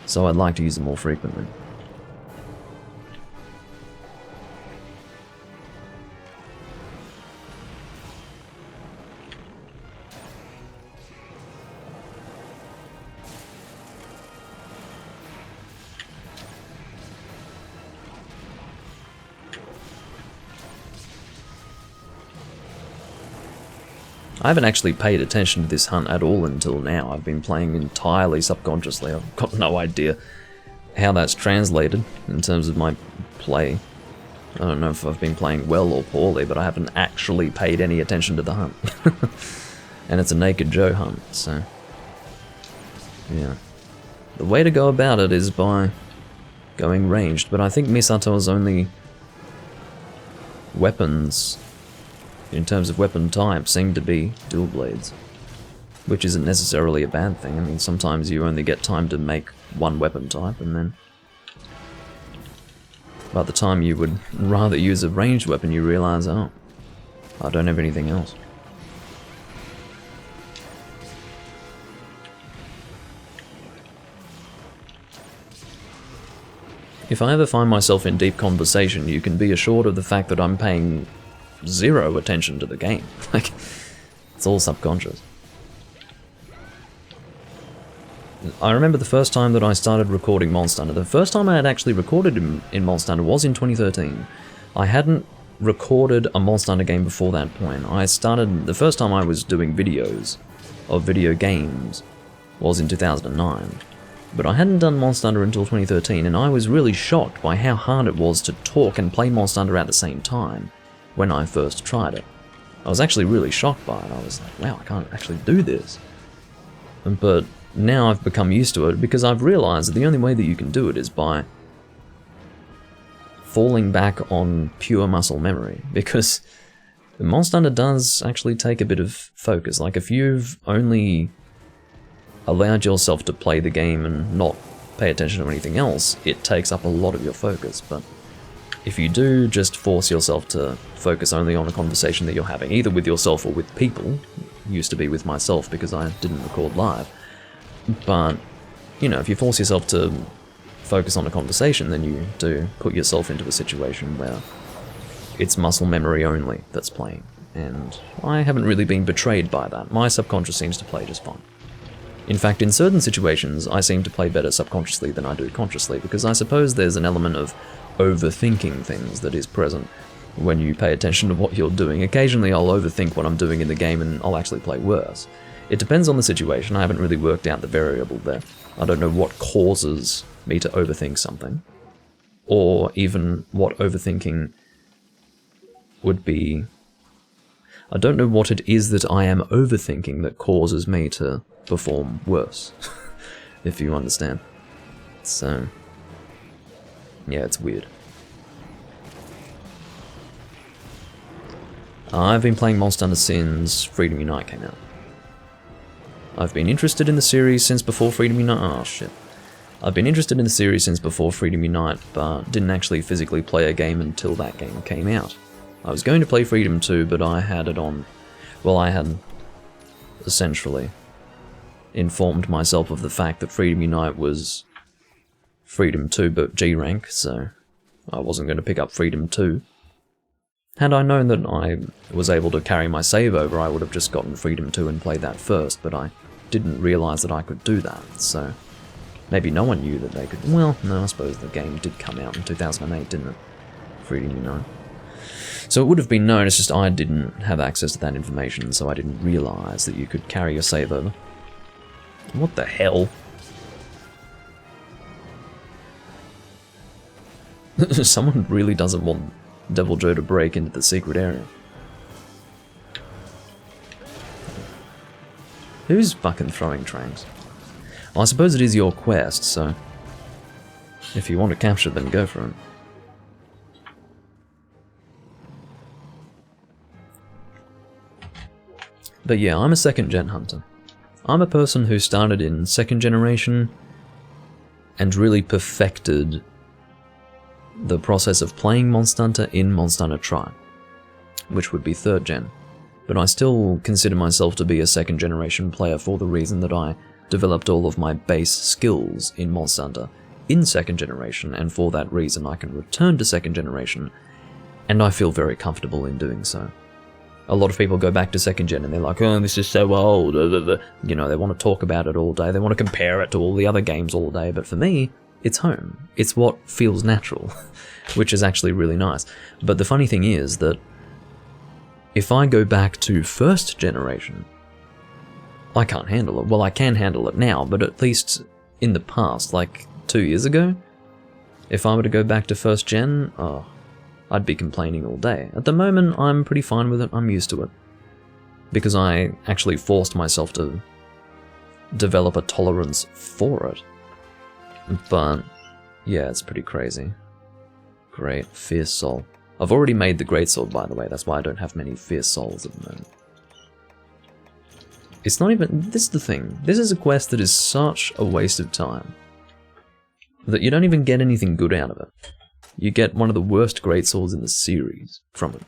so I'd like to use it more frequently. I haven't actually paid attention to this hunt at all until now. I've been playing entirely subconsciously. I've got no idea how that's translated in terms of my play. I don't know if I've been playing well or poorly, but I haven't actually paid any attention to the hunt. And it's a Naked Joe hunt, so... yeah. The way to go about it is by going ranged, but I think Misato's only weapons... in terms of weapon type, seem to be dual blades, which isn't necessarily a bad thing. I mean, sometimes you only get time to make one weapon type, and then by the time you would rather use a ranged weapon, you realize, oh, I don't have anything else. If I ever find myself in deep conversation, you can be assured of the fact that I'm paying zero attention to the game. Like, it's all subconscious. I remember the first time that I started recording Monster Hunter. The first time I had actually recorded in Monster Hunter was in 2013. I hadn't recorded a Monster Hunter game before that point. The first time I was doing videos of video games was in 2009. But I hadn't done Monster Hunter until 2013, and I was really shocked by how hard it was to talk and play Monster Hunter at the same time when I first tried it. I was actually really shocked by it. I was like, wow, I can't actually do this. But now I've become used to it because I've realized that the only way that you can do it is by falling back on pure muscle memory, because Monster Hunter does actually take a bit of focus. Like, if you've only allowed yourself to play the game and not pay attention to anything else, it takes up a lot of your focus. But if you do just force yourself to focus only on a conversation that you're having, either with yourself or with people, used to be with myself because I didn't record live, but, you know, if you force yourself to focus on a conversation, then you do put yourself into a situation where it's muscle memory only that's playing, and I haven't really been betrayed by that. My subconscious seems to play just fine. In fact, in certain situations, I seem to play better subconsciously than I do consciously, because I suppose there's an element of overthinking things that is present when you pay attention to what you're doing. Occasionally I'll overthink what I'm doing in the game and I'll actually play worse. It depends on the situation. I haven't really worked out the variable there. I don't know what causes me to overthink something, or even what overthinking would be. I don't know what it is that I am overthinking that causes me to perform worse, if you understand. So, yeah, it's weird. I've been playing Monster Hunter since Freedom Unite came out. I've been interested in the series since before Freedom Unite. Oh, shit. I've been interested in the series since before Freedom Unite, but didn't actually physically play a game until that game came out. I was going to play Freedom 2, but I had it on... Well, I had essentially informed myself of the fact that Freedom Unite was Freedom 2 but G rank, so I wasn't going to pick up Freedom 2. Had I known that I was able to carry my save over, I would have just gotten Freedom 2 and played that first, but I didn't realise that I could do that, so maybe no one knew that they could... Well, no, I suppose the game did come out in 2008, didn't it? Freedom Unite. So it would have been known, it's just I didn't have access to that information, so I didn't realise that you could carry your save over. What the hell? Someone really doesn't want Devil Joe to break into the secret area. Who's fucking throwing tranks? Well, I suppose it is your quest, so if you want to capture them, go for it. But yeah, I'm a second gen hunter. I'm a person who started in second generation and really perfected the process of playing Monster Hunter in Monster Hunter Tri, which would be third gen. But I still consider myself to be a second generation player for the reason that I developed all of my base skills in Monster Hunter in second generation, and for that reason I can return to second generation, and I feel very comfortable in doing so. A lot of people go back to second gen and they're like, oh, this is so old, you know, they want to talk about it all day, they want to compare it to all the other games all day, but for me, it's home. It's what feels natural, which is actually really nice. But the funny thing is that if I go back to first generation, I can't handle it. Well, I can handle it now, but at least in the past, like 2 years ago, if I were to go back to first gen, oh, I'd be complaining all day. At the moment, I'm pretty fine with it. I'm used to it. Because I actually forced myself to develop a tolerance for it. But, yeah, it's pretty crazy. Great, Fierce Soul. I've already made the Greatsword, by the way. That's why I don't have many Fierce Souls at the moment. It's not even... This is the thing. This is a quest that is such a waste of time that you don't even get anything good out of it. You get one of the worst Greatswords in the series from it.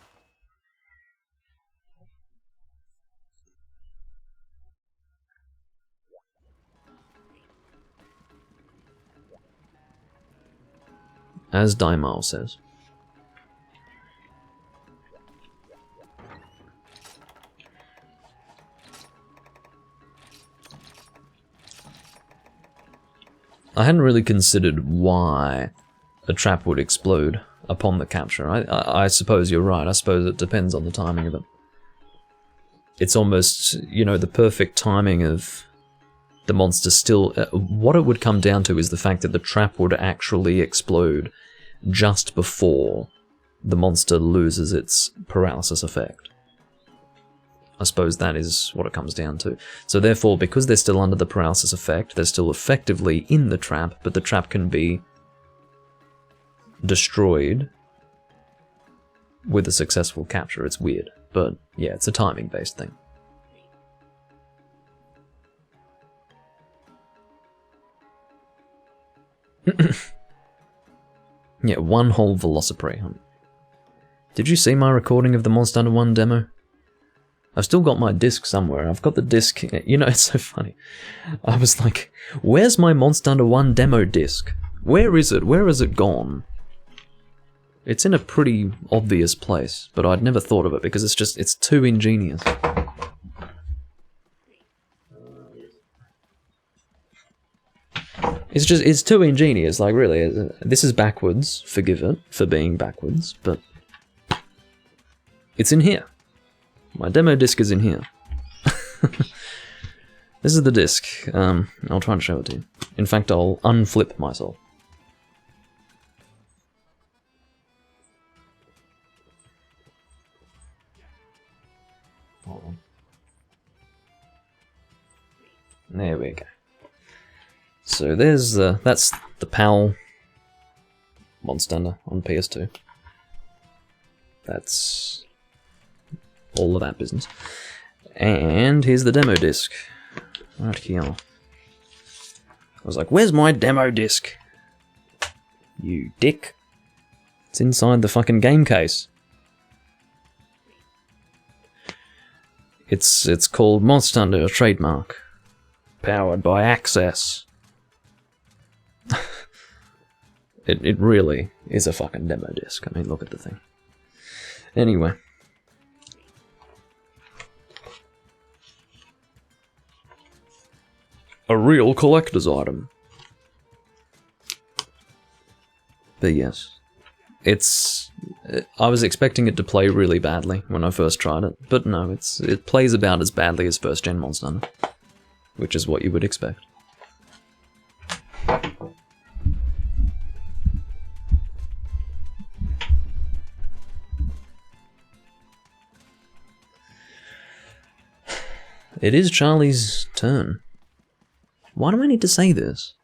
As Daimal says. I hadn't really considered why a trap would explode upon the capture. I suppose you're right. I suppose it depends on the timing of it. It's almost, you know, the perfect timing of the monster still... what it would come down to is the fact that the trap would actually explode just before the monster loses its paralysis effect. I suppose that is what it comes down to. So therefore, because they're still under the paralysis effect, they're still effectively in the trap, but the trap can be destroyed with a successful capture. It's weird, but yeah, it's a timing-based thing. Yeah, one whole Velociprey hunt. Did you see my recording of the Monster Hunter 1 demo? I've still got my disc somewhere. I've got the disc... You know, it's so funny. I was like, where's my Monster Hunter 1 demo disc? Where is it? Where has it gone? It's in a pretty obvious place, but I'd never thought of it because it's too ingenious. It's too ingenious, like really. This is backwards, forgive it for being backwards, but it's in here. My demo disc is in here. This is the disc. I'll try and show it to you. In fact, I'll unflip myself. Hold on. There we go. So there's that's the PAL Monster Hunter on PS2. That's all of that business. And here's the demo disc. Right here. I was like, where's my demo disc? You dick. It's inside the fucking game case. It's called Monster Hunter Trademark. Powered by Access. It really is a fucking demo disc. I mean, look at the thing. Anyway. A real collector's item. But yes. I was expecting it to play really badly when I first tried it, but no, it plays about as badly as first gen Monster Hunter, which is what you would expect. It is Charlie's turn. Why do I need to say this?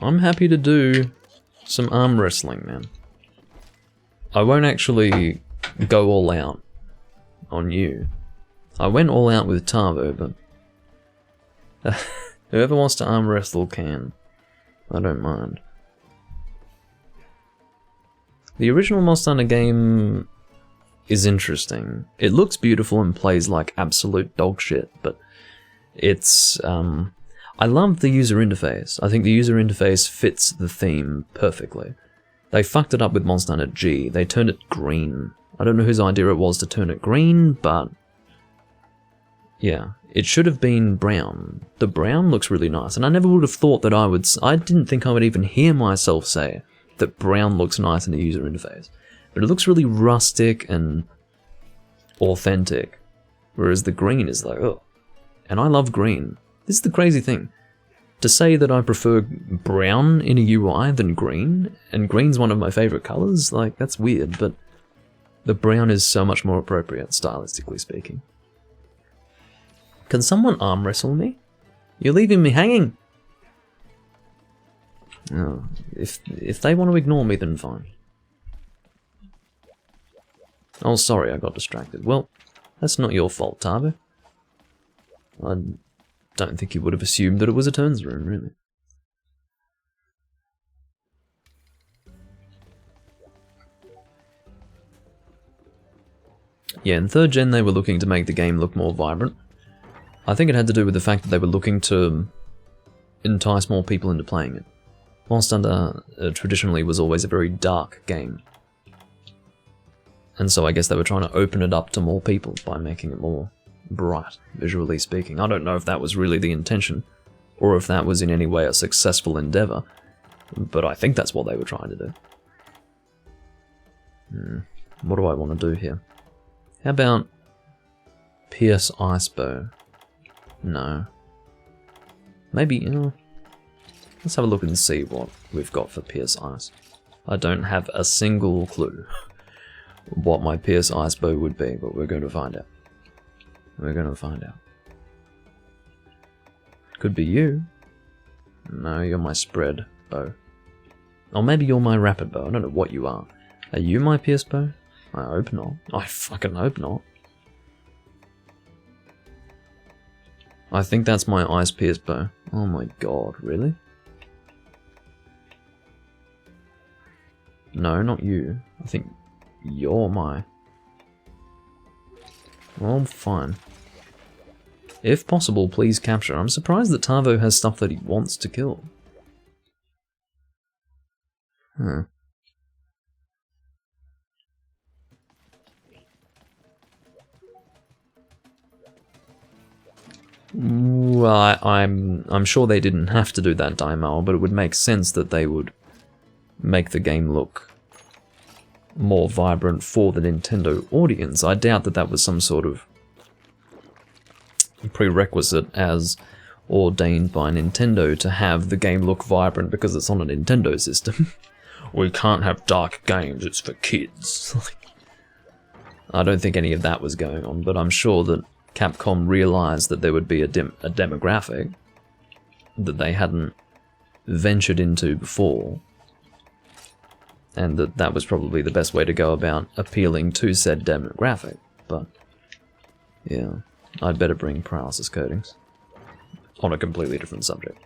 I'm happy to do some arm wrestling, man. I won't actually go all out on you. I went all out with Tavo, but whoever wants to arm wrestle can. I don't mind. The original Monster Hunter game is interesting. It looks beautiful and plays like absolute dog shit, but it's, I love the user interface. I think the user interface fits the theme perfectly. They fucked it up with Monster Hunter G. They turned it green. I don't know whose idea it was to turn it green, but yeah, it should have been brown. The brown looks really nice, and I never would have thought that I didn't think I would even hear myself say that brown looks nice in the user interface. But it looks really rustic and authentic, whereas the green is like, oh. And I love green. This is the crazy thing. To say that I prefer brown in a UI than green, and green's one of my favorite colors, like, that's weird, but the brown is so much more appropriate, stylistically speaking. Can someone arm wrestle me? You're leaving me hanging! Oh, if they want to ignore me, then fine. Oh, sorry, I got distracted. Well, that's not your fault, Tavo. I don't think you would have assumed that it was a turns room, really. Yeah, in 3rd gen they were looking to make the game look more vibrant. I think it had to do with the fact that they were looking to entice more people into playing it. Monster Hunter traditionally was always a very dark game. And so I guess they were trying to open it up to more people by making it more bright, visually speaking. I don't know if that was really the intention, or if that was in any way a successful endeavor, but I think that's what they were trying to do. What do I want to do here? How about Pierce Ice Bow? No. Maybe, you know, let's have a look and see what we've got for Pierce Ice. I don't have a single clue what my Pierce Ice Bow would be, but we're going to find out. We're going to find out. Could be you. No, you're my spread bow. Or maybe you're my rapid bow. I don't know what you are. Are you my Pierce Bow? I hope not. I fucking hope not. I think that's my Ice Pierce Bow. Oh my god, really? No, not you. I think you're my... Well, fine. If possible, please capture. I'm surprised that Tavo has stuff that he wants to kill. Huh. Well, I'm sure they didn't have to do that Daimao, but it would make sense that they would make the game look more vibrant for the Nintendo audience. I doubt that that was some sort of prerequisite as ordained by Nintendo to have the game look vibrant because it's on a Nintendo system. We can't have dark games, it's for kids. I don't think any of that was going on, but I'm sure that Capcom realized that there would be a demographic that they hadn't ventured into before, and that was probably the best way to go about appealing to said demographic. But yeah, I'd better bring paralysis coatings on a completely different subject.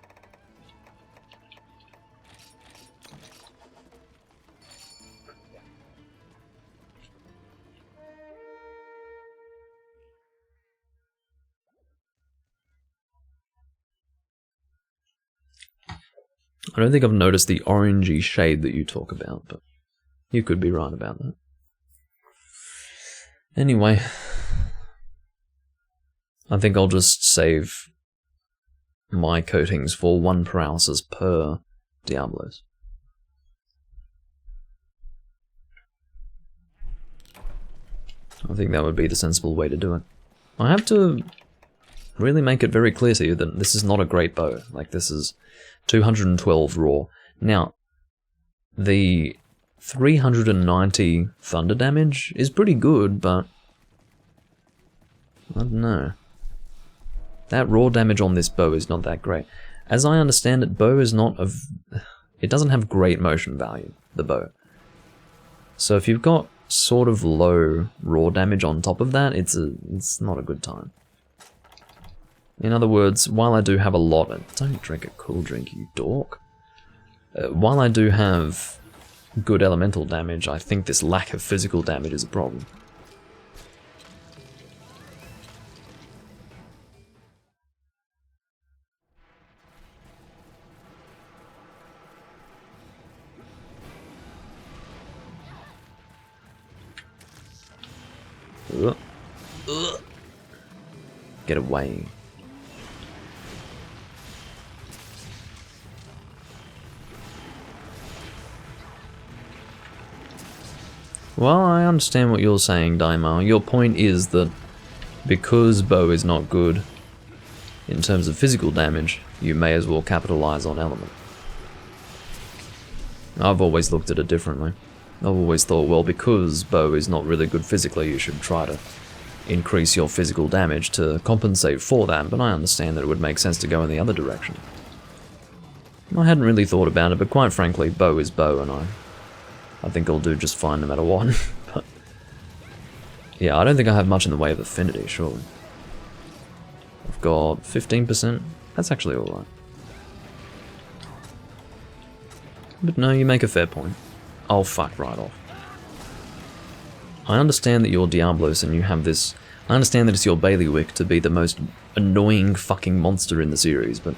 I don't think I've noticed the orangey shade that you talk about, but you could be right about that. Anyway, I think I'll just save my coatings for 1 paralysis per Diablos. I think that would be the sensible way to do it. I have to really make it very clear to you that this is not a great bow. Like, this is 212 raw. Now, the 390 thunder damage is pretty good, but I don't know. That raw damage on this bow is not that great. As I understand it, bow is not of... It doesn't have great motion value, the bow. So if you've got sort of low raw damage on top of that, it's not a good time. In other words, while I do have a lot of... Don't drink a cool drink, you dork. While I do have good elemental damage, I think this lack of physical damage is a problem. Get away. Well, I understand what you're saying, Daimar. Your point is that because bow is not good in terms of physical damage, you may as well capitalize on element. I've always looked at it differently. I've always thought, well, because bow is not really good physically, you should try to increase your physical damage to compensate for that, but I understand that it would make sense to go in the other direction. I hadn't really thought about it, but quite frankly, bow is bow, and I think I'll do just fine no matter what. But yeah, I don't think I have much in the way of affinity, surely. I've got 15%. That's actually alright. But no, you make a fair point. I'll fuck right off. I understand that you're Diablos and you have this... I understand that it's your bailiwick to be the most annoying fucking monster in the series, but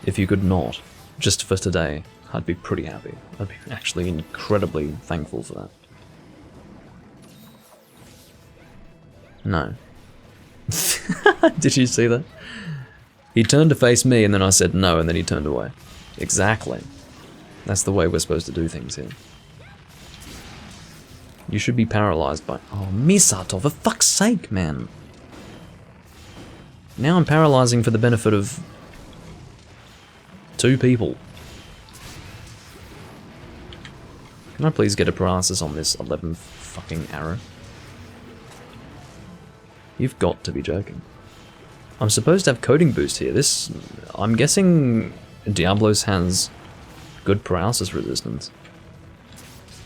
if you could not, just for today, I'd be pretty happy. I'd be actually incredibly thankful for that. No. Did you see that? He turned to face me and then I said no and then he turned away. Exactly. That's the way we're supposed to do things here. You should be paralyzed by... Oh, Misato, for fuck's sake, man. Now I'm paralyzing for the benefit of 2 people. Can I please get a paralysis on this 11 fucking arrow? You've got to be joking. I'm supposed to have coding boost here. This... I'm guessing Diablos has good paralysis resistance.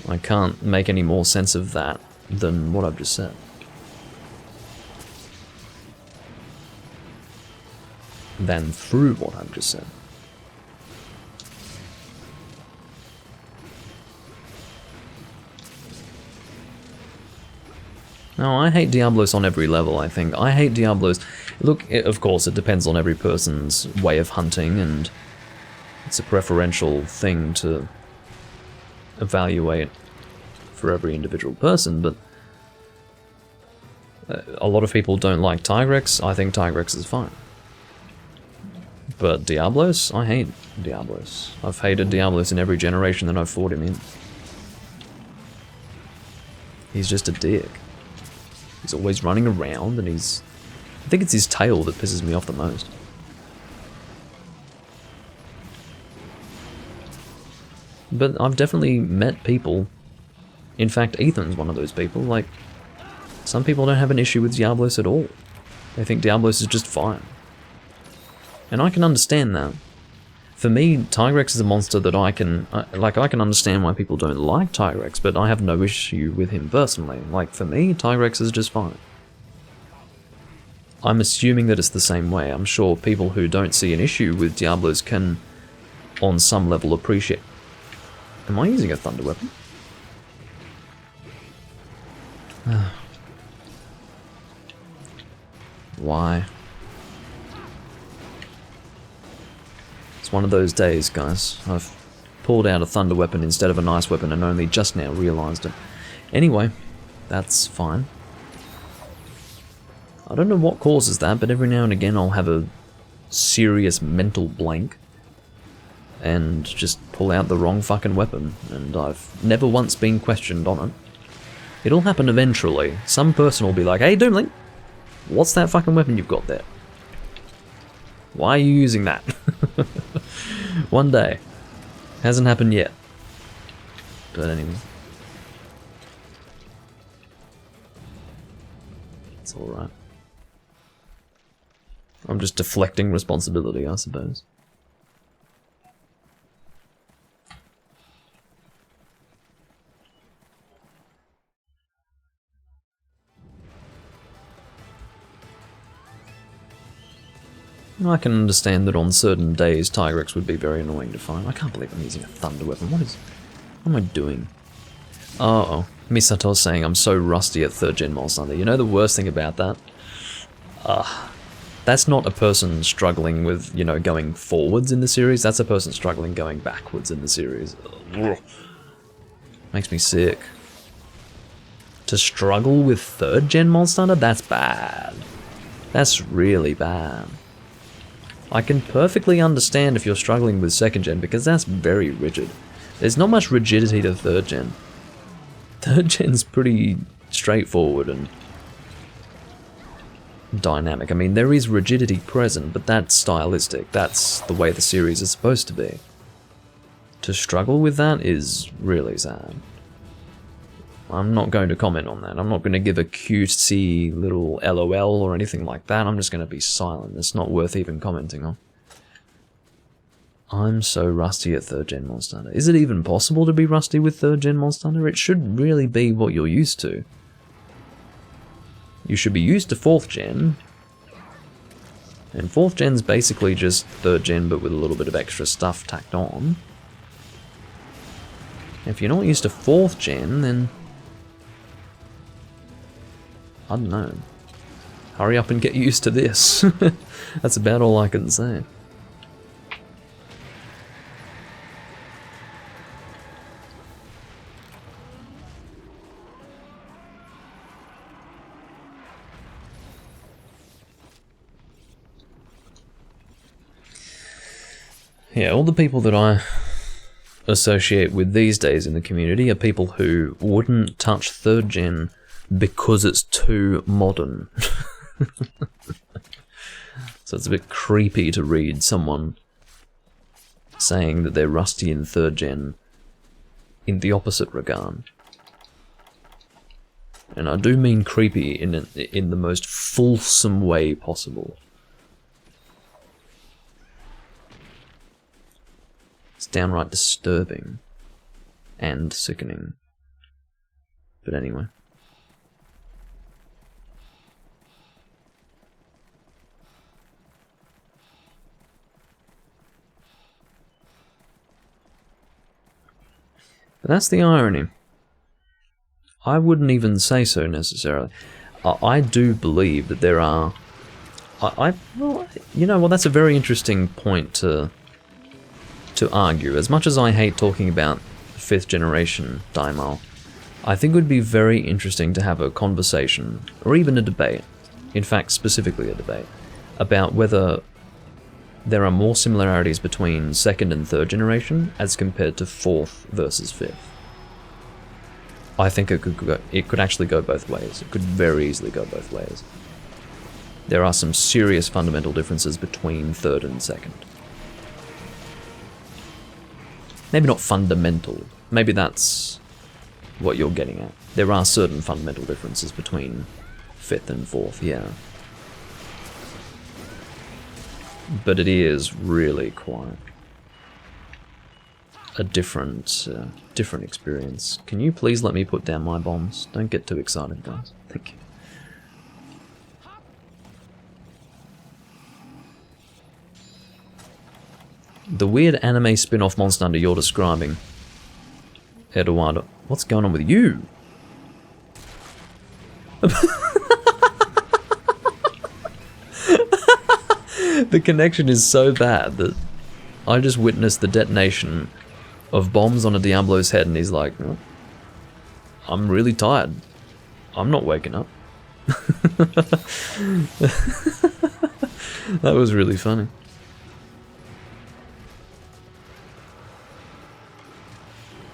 I can't make any more sense of that than what I've just said. Than through what I've just said. No, I hate Diablos on every level, I think. I hate Diablos... Look, of course, it depends on every person's way of hunting, and it's a preferential thing to evaluate for every individual person, but a lot of people don't like Tigrex. I think Tigrex is fine. But Diablos? I hate Diablos. I've hated Diablos in every generation that I've fought him in. He's just a dick. He's always running around and he's... I think it's his tail that pisses me off the most. But I've definitely met people, in fact Ethan's one of those people, like, some people don't have an issue with Diablos at all. They think Diablos is just fine. And I can understand that. For me, Tigrex is a monster that I can, I can understand why people don't like Tigrex, but I have no issue with him personally. Like, for me, Tigrex is just fine. I'm assuming that it's the same way. I'm sure people who don't see an issue with Diablos can, on some level, appreciate... Am I using a thunder weapon? Why? It's one of those days, guys. I've pulled out a thunder weapon instead of a nice weapon and only just now realized it. Anyway, that's fine. I don't know what causes that, but every now and again I'll have a serious mental blank and just pull out the wrong fucking weapon, and I've never once been questioned on it. It'll happen eventually. Some person will be like, "Hey Doomlink, what's that fucking weapon you've got there? Why are you using that?" One day. Hasn't happened yet. But anyway. It's alright. I'm just deflecting responsibility, I suppose. I can understand that on certain days Tigrex would be very annoying to find. I can't believe I'm using a thunder weapon. What am I doing? Uh-oh. Misato's saying I'm so rusty at 3rd gen Monster Hunter. You know the worst thing about that? That's not a person struggling with, you know, going forwards in the series. That's a person struggling going backwards in the series. Ugh. Makes me sick. To struggle with 3rd gen Monster Hunter? That's bad. That's really bad. I can perfectly understand if you're struggling with 2nd gen, because that's very rigid. There's not much rigidity to 3rd gen. 3rd gen's pretty straightforward and dynamic. I mean, there is rigidity present, but that's stylistic. That's the way the series is supposed to be. To struggle with that is really sad. I'm not going to comment on that. I'm not going to give a cutesy little LOL or anything like that. I'm just going to be silent. It's not worth even commenting on. I'm so rusty at 3rd gen Monster Hunter. Is it even possible to be rusty with 3rd gen Monster Hunter? It should really be what you're used to. You should be used to 4th gen. And 4th gen's basically just 3rd gen but with a little bit of extra stuff tacked on. If you're not used to 4th gen, then I don't know. Hurry up and get used to this. That's about all I can say. Yeah, all the people that I associate with these days in the community are people who wouldn't touch 3rd gen because it's too modern. So it's a bit creepy to read someone saying that they're rusty in 3rd gen in the opposite regard. And I do mean creepy in the most fulsome way possible. It's downright disturbing and sickening. But anyway. But that's the irony. I wouldn't even say so necessarily. I do believe that there are... well, you know, well, that's a very interesting point to argue. As much as I hate talking about 5th generation Daimao, I think it would be very interesting to have a conversation, or even a debate, in fact specifically a debate, about whether there are more similarities between 2nd and 3rd generation as compared to 4th versus 5th. I think it could actually go both ways. It could very easily go both ways. There are some serious fundamental differences between 3rd and 2nd. Maybe not fundamental. Maybe that's what you're getting at. There are certain fundamental differences between 5th and 4th, yeah. But it is really quite a different experience. Can you please let me put down my bombs? Don't get too excited, guys. Thank you. The weird anime spin-off Monster Hunter you're describing, Eduardo. What's going on with you? The connection is so bad that I just witnessed the detonation of bombs on a Diablo's head and he's like, oh, I'm really tired. I'm not waking up. That was really funny.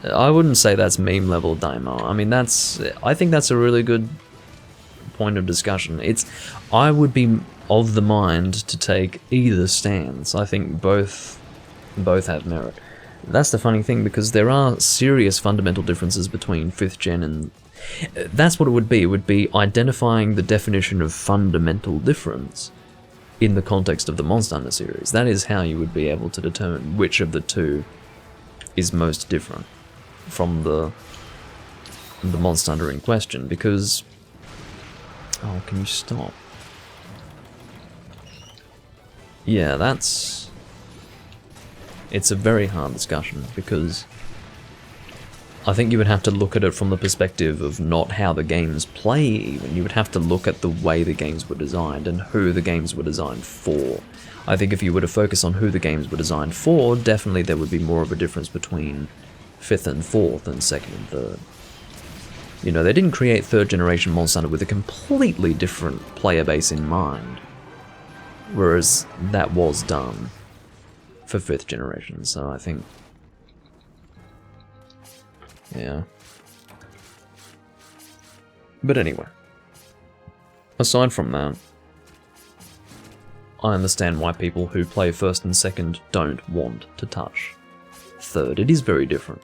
I wouldn't say that's meme level Daimao. I mean, I think that's a really good point of discussion. I would be of the mind to take either stance. I think both have merit. That's the funny thing, because there are serious fundamental differences between 5th gen and... That's what it would be. It would be identifying the definition of fundamental difference. in the context of the Monster Hunter series. That is how you would be able to determine which of the two is most different from the Monster Hunter in question, because... Oh, can you stop? Yeah, that's... It's a very hard discussion, because I think you would have to look at it from the perspective of not how the games play even. You would have to look at the way the games were designed and who the games were designed for. I think if you were to focus on who the games were designed for, definitely there would be more of a difference between 5th and 4th than 2nd and 3rd. You know, they didn't create 3rd generation Monster Hunter with a completely different player base in mind, whereas that was done for 5th generation, so I think... Yeah. But anyway, aside from that, I understand why people who play 1st and 2nd don't want to touch 3rd. It is very different.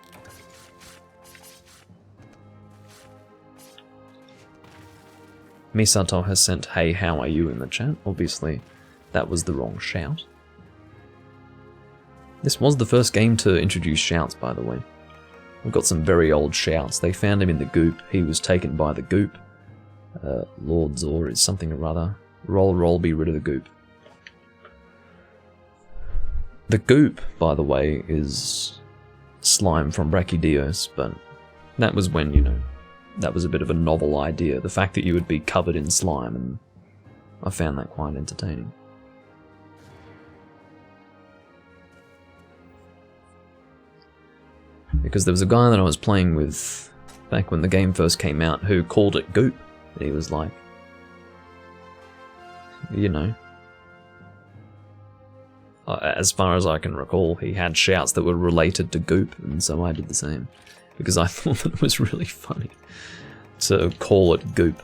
Misato has sent "Hey, how are you?" in the chat. Obviously, that was the wrong shout. This was the first game to introduce shouts, by the way. We've got some very old shouts. They found him in the goop. He was taken by the goop. Lord Zor is something or other. Roll, roll, be rid of the goop. The goop, by the way, is slime from Brachydios, but that was when, you know, that was a bit of a novel idea. The fact that you would be covered in slime, and I found that quite entertaining. Because there was a guy that I was playing with back when the game first came out who called it goop. He was like, you know, as far as I can recall, he had shouts that were related to goop, and so I did the same. Because I thought that it was really funny to call it goop.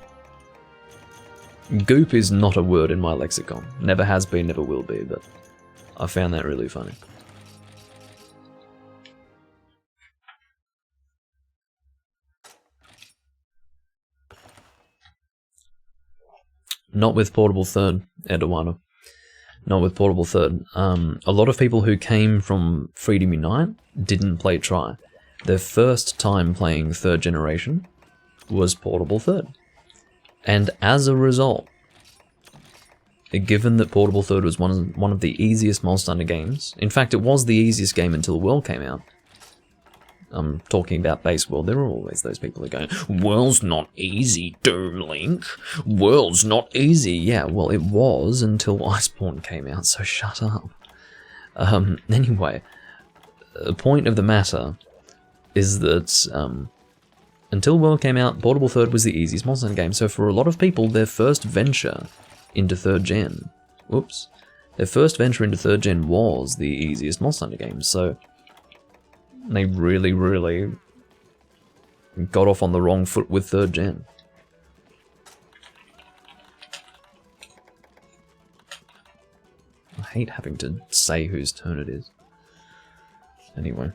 Goop is not a word in my lexicon. Never has been, never will be, but I found that really funny. Not with Portable Third, Eduardo. Not with Portable Third. A lot of people who came from Freedom Unite didn't play Tri. Their first time playing 3rd generation was Portable Third. And as a result, given that Portable Third was one of the easiest Monster Hunter games, in fact it was the easiest game until World came out. I'm talking about base World. There are always those people who go, "World's not easy, Doomlink. World's not easy." Yeah, well, it was until Iceborne came out, so shut up. Anyway, the point of the matter is that until World came out, Portable Third was the easiest Monster Hunter game. So for a lot of people, their first venture into 3rd gen, their first venture into 3rd gen was the easiest Monster Hunter game. So they really, really got off on the wrong foot with 3rd gen. I hate having to say whose turn it is. Anyway.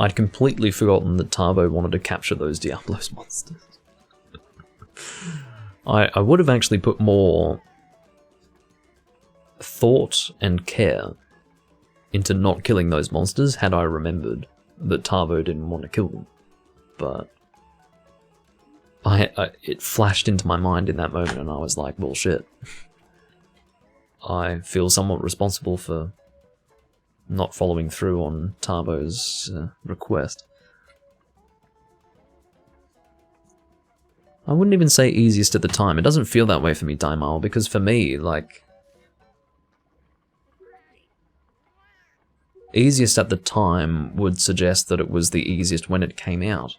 I'd completely forgotten that Tavo wanted to capture those Diablos monsters. I would have actually put more thought and care into not killing those monsters had I remembered that Tavo didn't want to kill them. But it flashed into my mind in that moment and I was like, well, shit. I feel somewhat responsible for not following through on Tavo's request. I wouldn't even say easiest at the time. It doesn't feel that way for me, Daimao, because for me, like, easiest at the time would suggest that it was the easiest when it came out.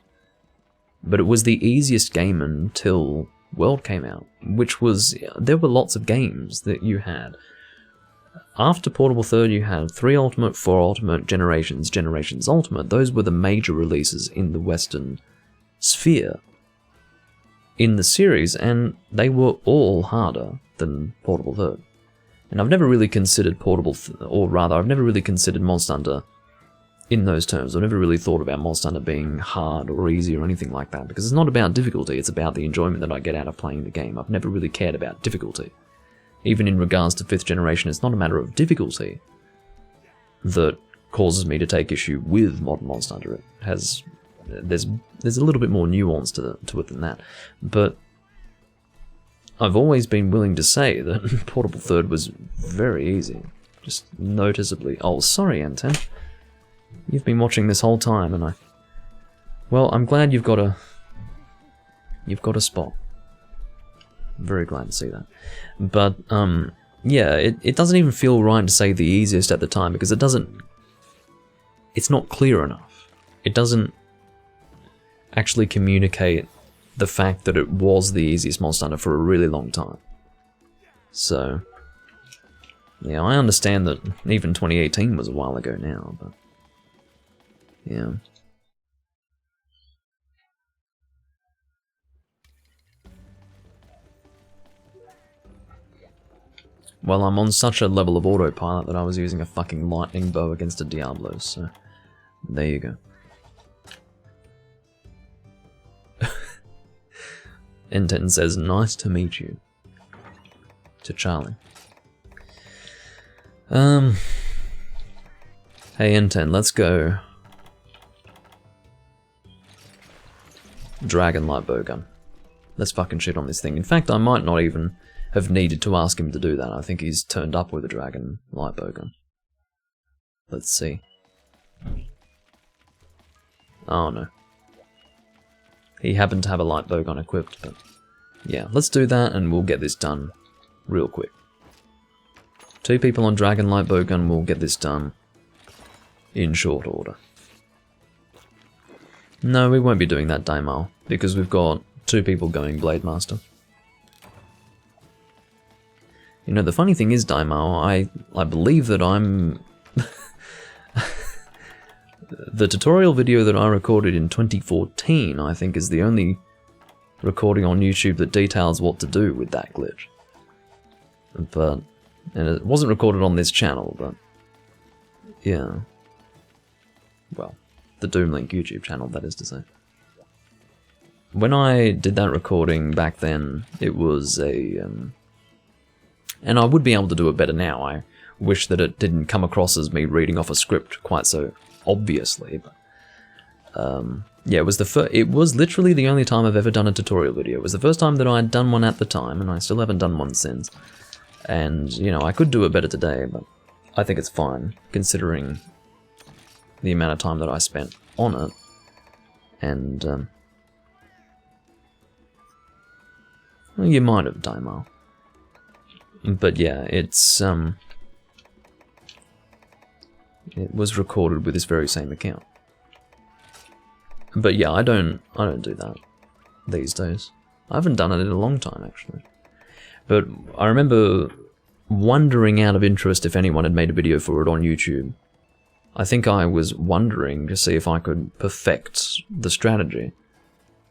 But it was the easiest game until World came out, which was, there were lots of games that you had. After Portable Third, you had 3 Ultimate, 4 Ultimate, Generations, Generations Ultimate. Those were the major releases in the Western sphere in the series, and they were all harder than Portable Third. And I've never really considered portable, or rather, I've never really considered Monster Hunter in those terms. I've never really thought about Monster Hunter being hard or easy or anything like that, because it's not about difficulty, it's about the enjoyment that I get out of playing the game. I've never really cared about difficulty. Even in regards to 5th generation, it's not a matter of difficulty that causes me to take issue with modern Monster Hunter. It has, there's a little bit more nuance to it than that. But I've always been willing to say that Portable Third was very easy. Just noticeably. Oh, sorry, N10. You've been watching this whole time, and well, I'm glad you've got a spot. I'm very glad to see that. But, yeah, it doesn't even feel right to say the easiest at the time, because it's not clear enough. It doesn't actually communicate the fact that it was the easiest Monster Hunter for a really long time. So, yeah, I understand that even 2018 was a while ago now, but yeah. Well, I'm on such a level of autopilot that I was using a fucking lightning bow against a Diablo, so there you go. N10 says, nice to meet you. To Charlie. Hey N10, let's go. Dragon light bowgun. Let's fucking shit on this thing. In fact, I might not even have needed to ask him to do that. I think he's turned up with a dragon light bowgun. Let's see. Oh no. He happened to have a light bowgun equipped, but yeah, let's do that and we'll get this done real quick. 2 people on dragon light bowgun will get this done in short order. No, we won't be doing that Daimao, because we've got 2 people going Blade Master. You know, the funny thing is, Daimao, I believe that I'm... The tutorial video that I recorded in 2014, I think, is the only recording on YouTube that details what to do with that glitch. But... and it wasn't recorded on this channel, but... yeah. Well, the Doomlink YouTube channel, that is to say. When I did that recording back then, it was a... and I would be able to do it better now. I wish that it didn't come across as me reading off a script quite so obviously, but... yeah, it was literally the only time I've ever done a tutorial video. It was the first time that I had done one at the time, and I still haven't done one since. And, you know, I could do it better today, but I think it's fine, considering the amount of time that I spent on it. And, well, you might have, Daimao. But yeah, it's, it was recorded with this very same account. But yeah, I don't do that these days. I haven't done it in a long time, actually. But I remember wondering out of interest if anyone had made a video for it on YouTube. I think I was wondering to see if I could perfect the strategy,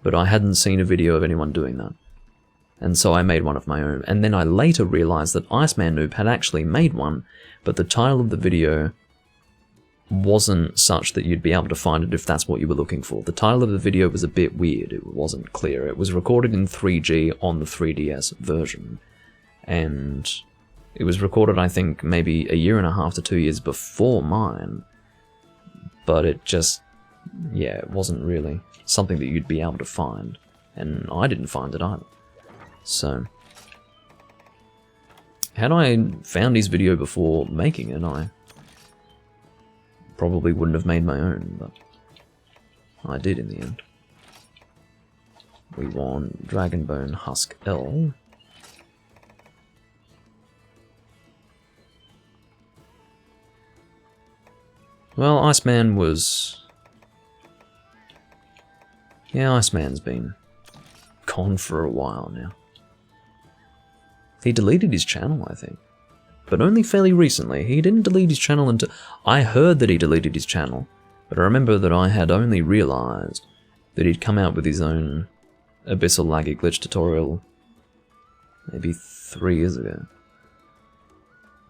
but I hadn't seen a video of anyone doing that. And so I made one of my own, and then I later realized that Iceman Noob had actually made one, but the title of the video wasn't such that you'd be able to find it if that's what you were looking for. The title of the video was a bit weird, it wasn't clear. It was recorded in 3G on the 3DS version, and it was recorded, I think, maybe 1.5 to 2 years before mine, but it just, yeah, it wasn't really something that you'd be able to find, and I didn't find it either. So, had I found his video before making it, I probably wouldn't have made my own, but I did in the end. We want Dragonbone Husk L. Well, Iceman was... yeah, Iceman's been gone for a while now. He deleted his channel, I think. But only fairly recently. He didn't delete his channel until... I heard that he deleted his channel, but I remember that I had only realized that he'd come out with his own Abyssal Laggy Glitch tutorial maybe 3 years ago.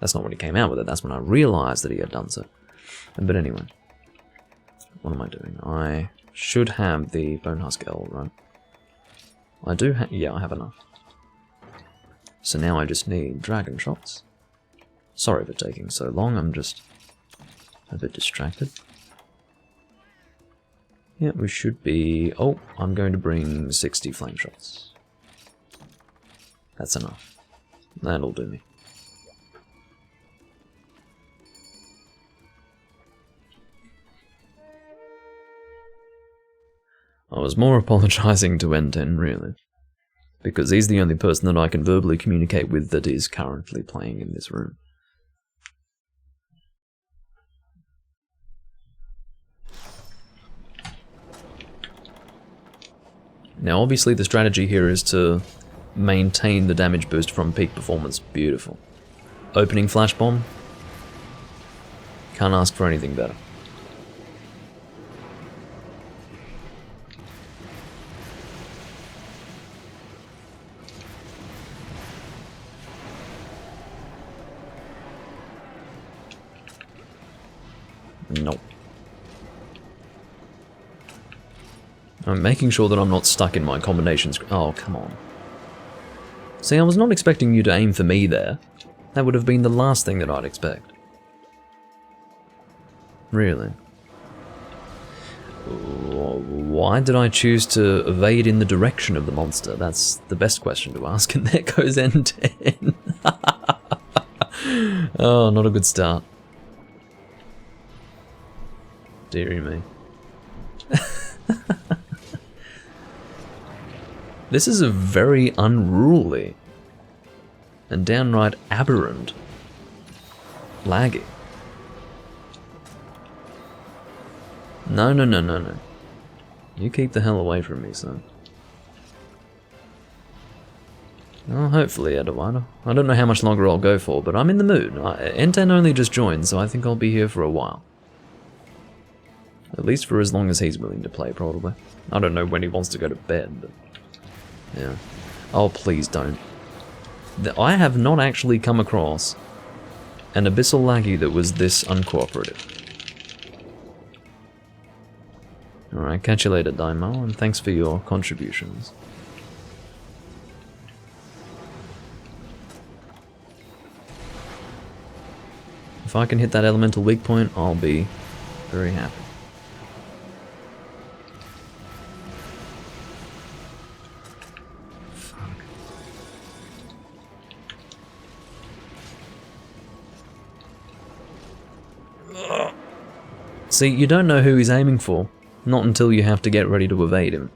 That's not when he came out with it, that's when I realised that he had done so. But anyway. What am I doing? I should have the Bone Husk L, right? I do have... yeah, I have enough. So now I just need dragon shots. Sorry for taking so long, I'm just a bit distracted. Yeah, we should be... oh, I'm going to bring 60 flame shots. That's enough. That'll do me. I was more apologising to N10, really. Because he's the only person that I can verbally communicate with that is currently playing in this room. Now obviously the strategy here is to maintain the damage boost from peak performance. Beautiful. Opening flash bomb. Can't ask for anything better. Nope. I'm making sure that I'm not stuck in my combinations. Oh, come on. See, I was not expecting you to aim for me there. That would have been the last thing that I'd expect. Really? Why did I choose to evade in the direction of the monster? That's the best question to ask, and there goes N10. Oh, not a good start. Deary me. This is a very unruly and downright aberrant laggy. No, no, no, no, no. You keep the hell away from me, son. Well, hopefully, Eduardo. I don't know how much longer I'll go for, but I'm in the mood. N10 only just joined, so I think I'll be here for a while. At least for as long as he's willing to play, probably. I don't know when he wants to go to bed, but... yeah. Oh, please don't. I have not actually come across an Abyssal Laggy that was this uncooperative. Alright, catch you later, Daimo, and thanks for your contributions. If I can hit that elemental weak point, I'll be very happy. See, you don't know who he's aiming for, not until you have to get ready to evade him.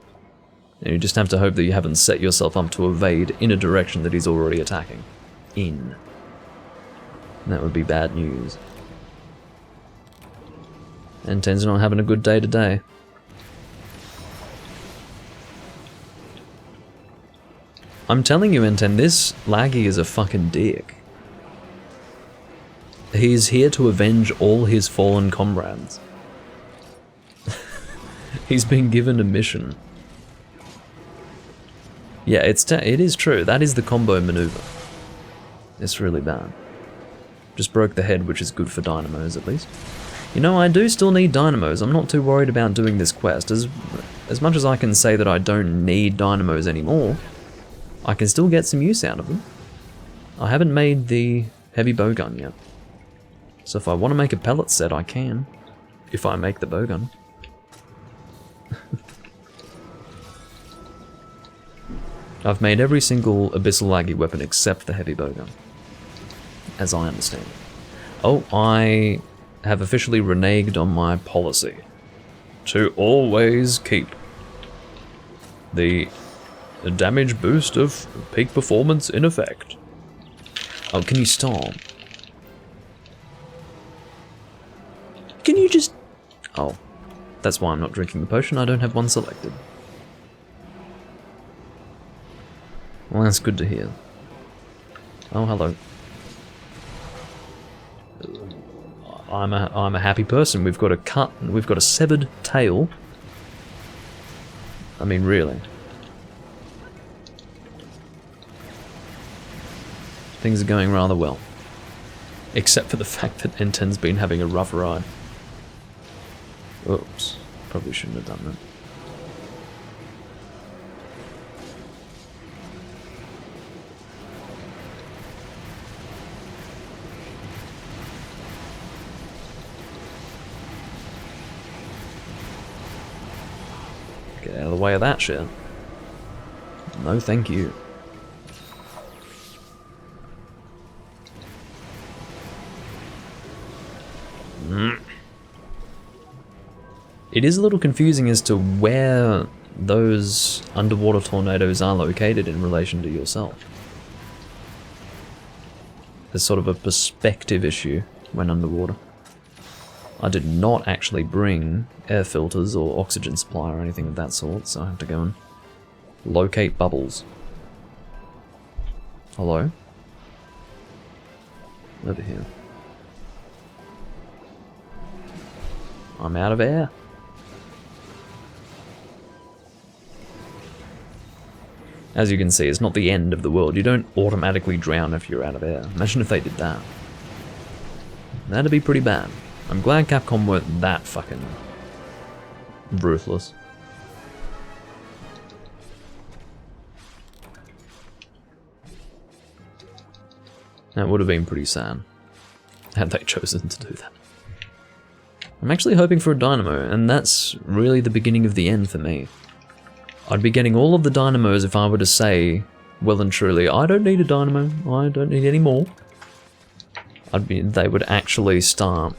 And you just have to hope that you haven't set yourself up to evade in a direction that he's already attacking. In. That would be bad news. N10's not having a good day today. I'm telling you, N10, this laggy is a fucking dick. He's here to avenge all his fallen comrades. He's been given a mission. Yeah, it is true. That is the combo maneuver. It's really bad. Just broke the head, which is good for dynamos, at least. You know, I do still need dynamos. I'm not too worried about doing this quest. As much as I can say that I don't need dynamos anymore, I can still get some use out of them. I haven't made the heavy bowgun yet. So if I want to make a pellet set, I can. If I make the bowgun. I've made every single Abyssal Laggy weapon except the heavy bowgun. As I understand it. Oh, I have officially reneged on my policy. To always keep the damage boost of peak performance in effect. Oh, can you stop? Can you just... oh. That's why I'm not drinking the potion, I don't have one selected. Well, that's good to hear. Oh, hello. I'm a happy person. We've got a cut, we've got a severed tail. I mean, really. Things are going rather well. Except for the fact that N10's been having a rough ride. Oops. Probably shouldn't have done that. Get out of the way of that shit. No thank you. It is a little confusing as to where those underwater tornadoes are located in relation to yourself. There's sort of a perspective issue when underwater. I did not actually bring air filters or oxygen supply or anything of that sort, so I have to go and locate bubbles. Hello? Over here. I'm out of air. As you can see, it's not the end of the world. You don't automatically drown if you're out of air. Imagine if they did that. That'd be pretty bad. I'm glad Capcom weren't that fucking ruthless. That would have been pretty sad had they chosen to do that. I'm actually hoping for a dynamo, and that's really the beginning of the end for me. I'd be getting all of the dynamos if I were to say, well and truly, I don't need a dynamo, I don't need any more. They would actually start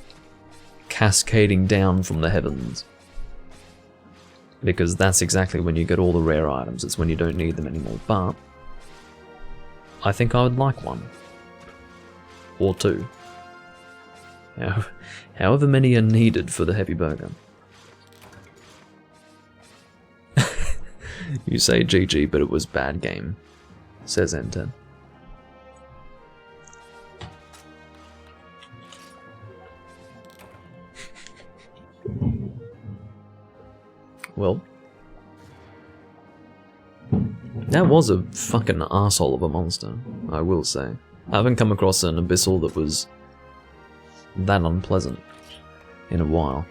cascading down from the heavens. Because that's exactly when you get all the rare items, it's when you don't need them anymore, but I think I would like one. Or two. However many are needed for the heavy burger. You say GG, but it was bad game, says N10. Well, that was a fucking arsehole of a monster, I will say. I haven't come across an abyssal that was that unpleasant in a while.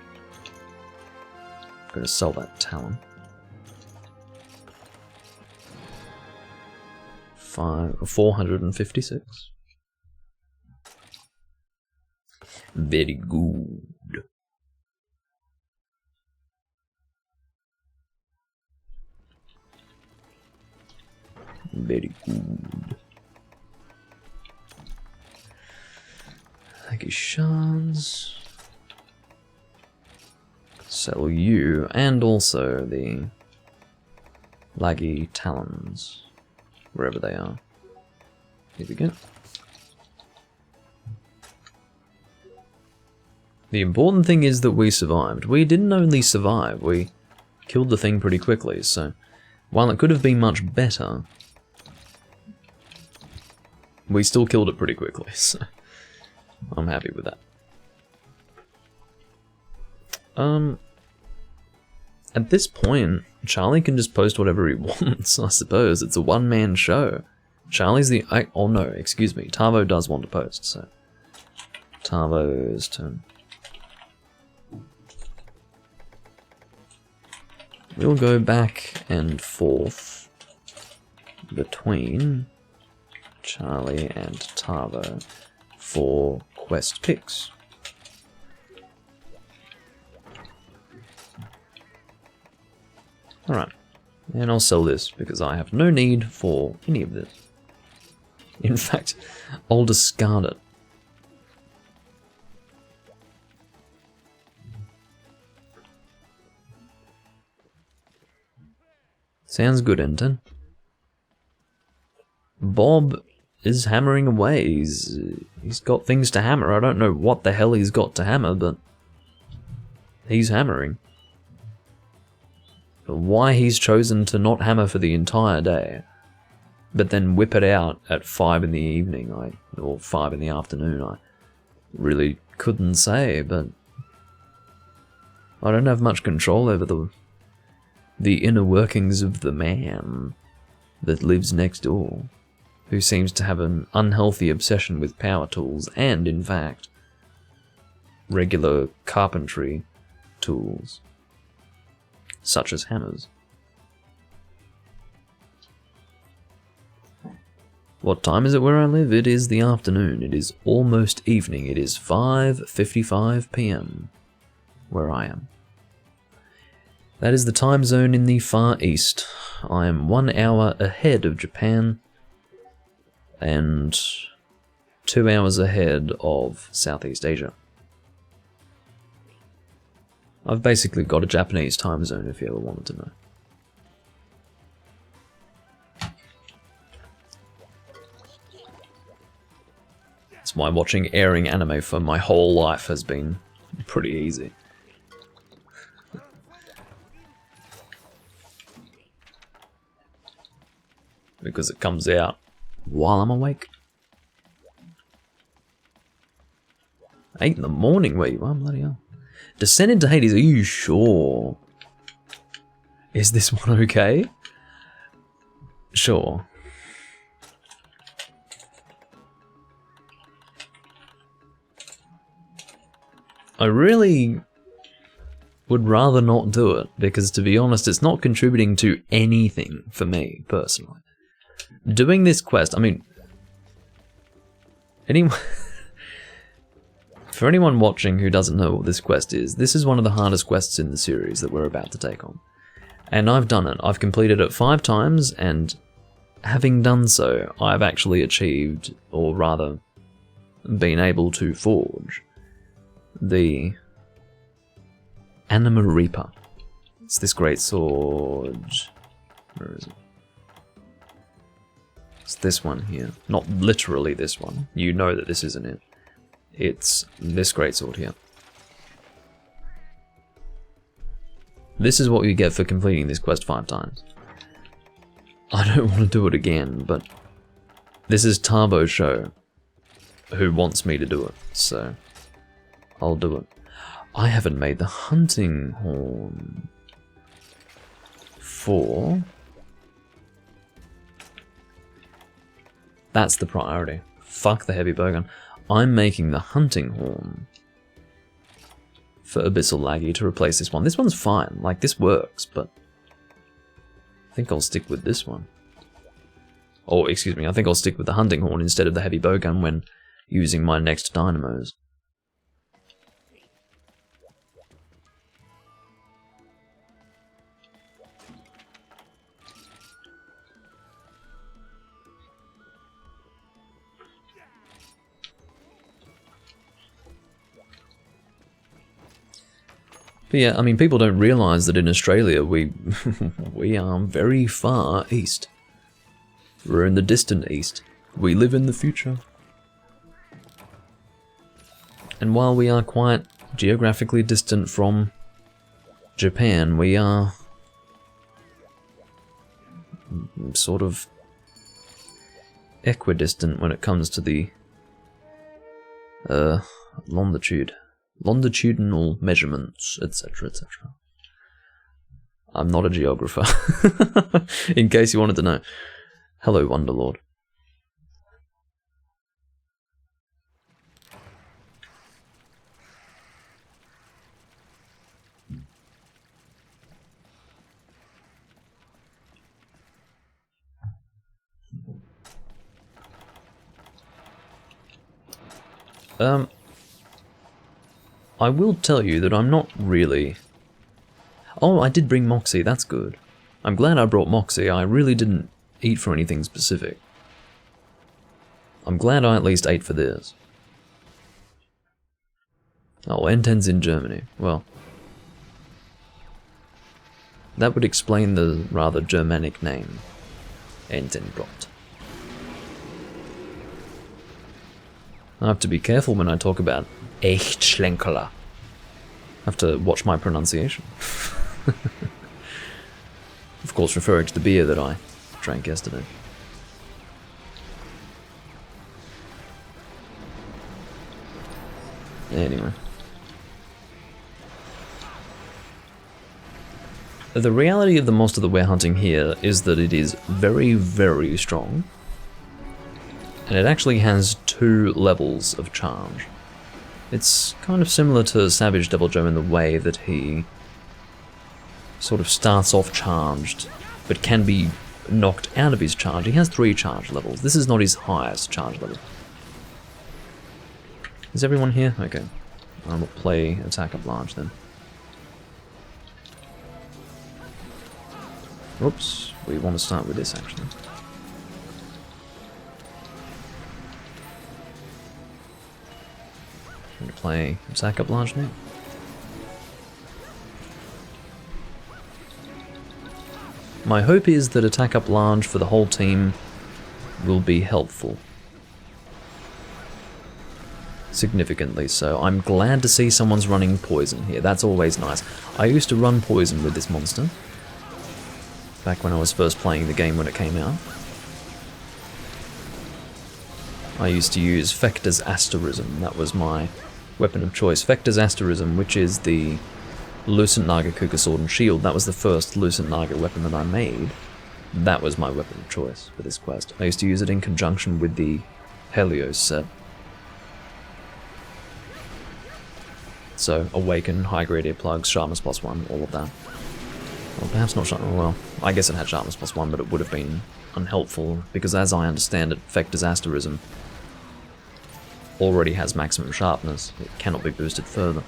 I'm gonna sell that talon. 456. Very good. Very good. Thank you, Shans. Sell you, and also the laggy talons. Wherever they are. Here we go. The important thing is that we survived. We didn't only survive, we killed the thing pretty quickly, so while it could have been much better, we still killed it pretty quickly, so I'm happy with that. At this point, Charlie can just post whatever he wants, I suppose. It's a one-man show. Charlie's the... oh no, excuse me. Tavo does want to post, so... Tavo's turn. We'll go back and forth between Charlie and Tavo for quest picks. Alright, and I'll sell this because I have no need for any of this. In fact, I'll discard it. Sounds good, N10. Bob is hammering away. He's got things to hammer. I don't know what the hell he's got to hammer, but he's hammering. Why he's chosen to not hammer for the entire day, but then whip it out at 5 in the evening, or 5 in the afternoon, I really couldn't say, but I don't have much control over the inner workings of the man that lives next door, who seems to have an unhealthy obsession with power tools and, in fact, regular carpentry tools, such as hammers. What time is it where I live? It is the afternoon. It is almost evening. It is 5:55 PM where I am. That is the time zone in the Far East. I am 1 hour ahead of Japan and 2 hours ahead of Southeast Asia. I've basically got a Japanese time zone if you ever wanted to know. That's why watching airing anime for my whole life has been pretty easy. Because it comes out while I'm awake. 8 in the morning where you are, bloody hell. Descent into Hades, are you sure? Is this one okay? Sure. I really would rather not do it, because to be honest, it's not contributing to anything for me, personally. Doing this quest, I mean... For anyone watching who doesn't know what this quest is, this is one of the hardest quests in the series that we're about to take on. And I've done it. I've completed it 5 times, and having done so, I've actually achieved, or rather, been able to forge the Anima Reaper. It's this great sword. Where is it? It's this one here. Not literally this one. You know that this isn't it. It's this great sword here. This is what you get for completing this quest 5 times. I don't want to do it again, but this is Tarbo Show who wants me to do it, so I'll do it. I haven't made the hunting horn for... That's the priority. Fuck the heavy bowgun. I'm making the hunting horn for Abyssal Laggy to replace this one. This one's fine, like this works, but I think I'll stick with this one. Oh, excuse me, I think I'll stick with the hunting horn instead of the heavy bowgun when using my next dynamos. But yeah, I mean, people don't realise that in Australia we are very far east. We're in the distant east. We live in the future. And while we are quite geographically distant from Japan, we are sort of equidistant when it comes to the longitudinal measurements, etc., etc. I'm not a geographer, in case you wanted to know. Hello, Wonderlord. I will tell you that I'm not really... Oh, I did bring Moxie, that's good. I'm glad I brought Moxie, I really didn't eat for anything specific. I'm glad I at least ate for this. Oh, N10's in Germany. Well, that would explain the rather Germanic name, N10-Brot. I have to be careful when I talk about Echtschlenkerler. I have to watch my pronunciation. Of course, referring to the beer that I drank yesterday. Anyway. The reality of the monster that we're hunting here is that it is very, very strong. And it actually has 2 levels of charge. It's kind of similar to Savage Devil Joe in the way that he sort of starts off charged, but can be knocked out of his charge. He has 3 charge levels. This is not his highest charge level. Is everyone here? Okay. I'll play Attack Up Large then. Oops, we want to start with this actually. I'm going to play Attack Up Large now. My hope is that Attack Up Large for the whole team will be helpful. Significantly so. I'm glad to see someone's running poison here. That's always nice. I used to run poison with this monster back when I was first playing the game when it came out. I used to use Fector's Asterism. That was my weapon of choice. Fector's Asterism, which is the Lucent Naga Kuka Sword and Shield. That was the first Lucent Naga weapon that I made. That was my weapon of choice for this quest. I used to use it in conjunction with the Helios set. So, Awaken, High Grade Earplugs, Sharpness +1, all of that. Well, perhaps not Sharpness, well, I guess it had Sharpness +1, but it would have been unhelpful, because as I understand it, Fector's Asterism already has maximum sharpness. It cannot be boosted further.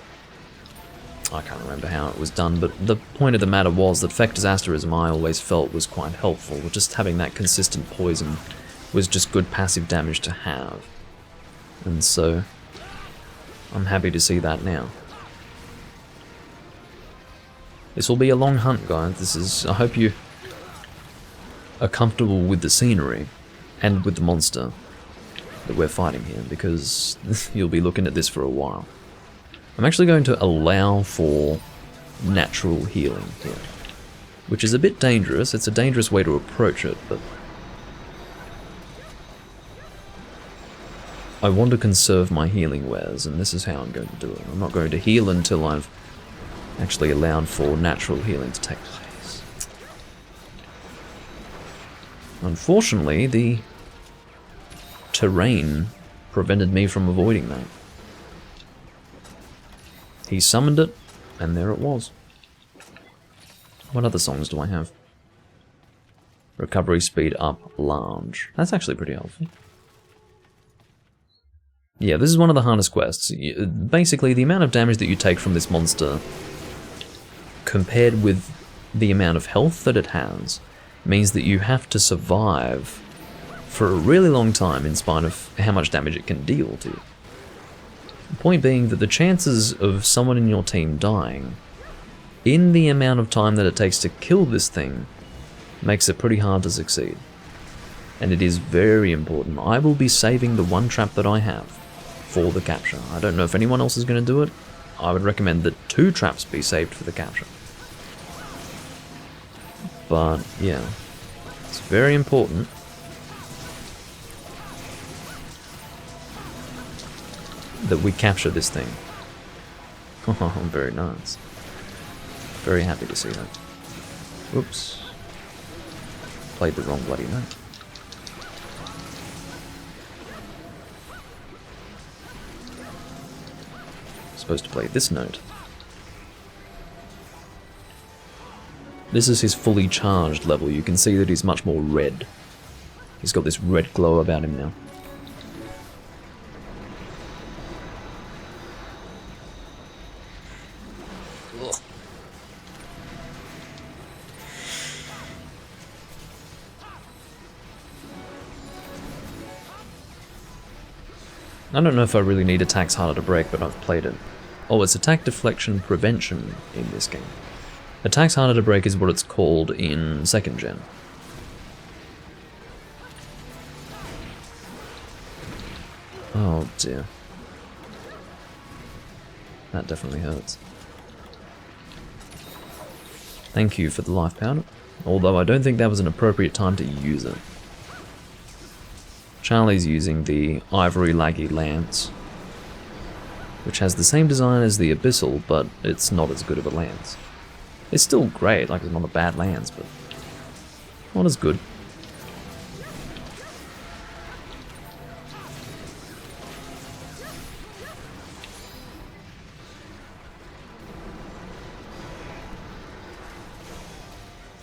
I can't remember how it was done, but the point of the matter was that Fector's Asterism I always felt was quite helpful. Just having that consistent poison was just good passive damage to have. And so, I'm happy to see that now. This will be a long hunt, guys. I hope you are comfortable with the scenery and with the monster that we're fighting here, because you'll be looking at this for a while. I'm actually going to allow for natural healing here, which is a bit dangerous. It's a dangerous way to approach it, but I want to conserve my healing wares, and this is how I'm going to do it. I'm not going to heal until I've actually allowed for natural healing to take place. Unfortunately, the terrain prevented me from avoiding that. He summoned it, and there it was. What other songs do I have? Recovery speed up large. That's actually pretty helpful. Yeah, this is one of the hardest quests. Basically, the amount of damage that you take from this monster, compared with the amount of health that it has, means that you have to survive for a really long time in spite of how much damage it can deal to you. The point being that the chances of someone in your team dying in the amount of time that it takes to kill this thing makes it pretty hard to succeed. And it is very important. I will be saving the one trap that I have for the capture. I don't know if anyone else is going to do it. I would recommend that 2 traps be saved for the capture. But yeah, it's very important that we capture this thing. Oh, very nice. Very happy to see that. Oops. Played the wrong bloody note. Supposed to play this note. This is his fully charged level. You can see that he's much more red. He's got this red glow about him now. I don't know if I really need attacks harder to break, but I've played it. Oh, it's attack deflection prevention in this game. Attacks harder to break is what it's called in 2nd gen. Oh dear. That definitely hurts. Thank you for the life powder, although I don't think that was an appropriate time to use it. Charlie's using the Ivory Laggy Lance, which has the same design as the Abyssal, but it's not as good of a lance. It's still great, like it's not a bad lance, but not as good.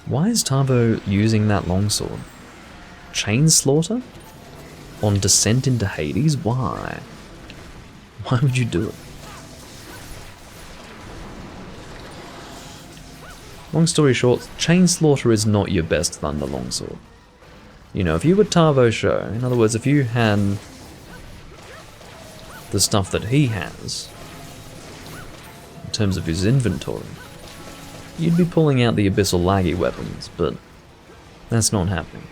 Why is Tavo using that longsword? Chain slaughter? On descent into Hades? Why? Why would you do it? Long story short, chain slaughter is not your best thunder longsword. You know, if you were Tavo Show, in other words, if you had the stuff that he has, in terms of his inventory, you'd be pulling out the abyssal laggy weapons, but that's not happening.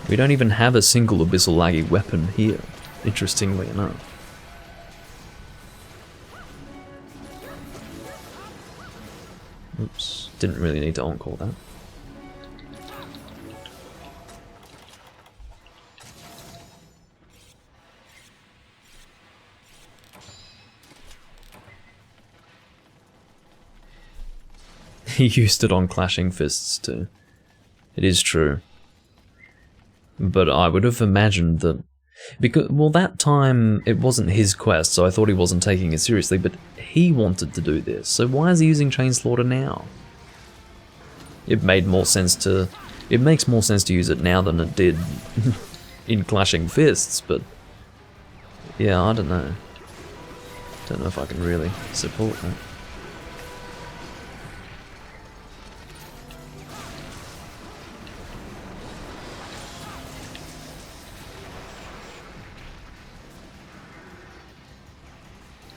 We don't even have a single abyssal laggy weapon here, interestingly enough. Oops, didn't really need to encore that. He used it on Clashing Fists too. It is true. But I would have imagined that... Because, well, that time it wasn't his quest, so I thought he wasn't taking it seriously, but he wanted to do this, so why is he using Chain Slaughter now? It made more sense to... It makes more sense to use it now than it did in Clashing Fists, but... Yeah, I don't know. Don't know if I can really support that.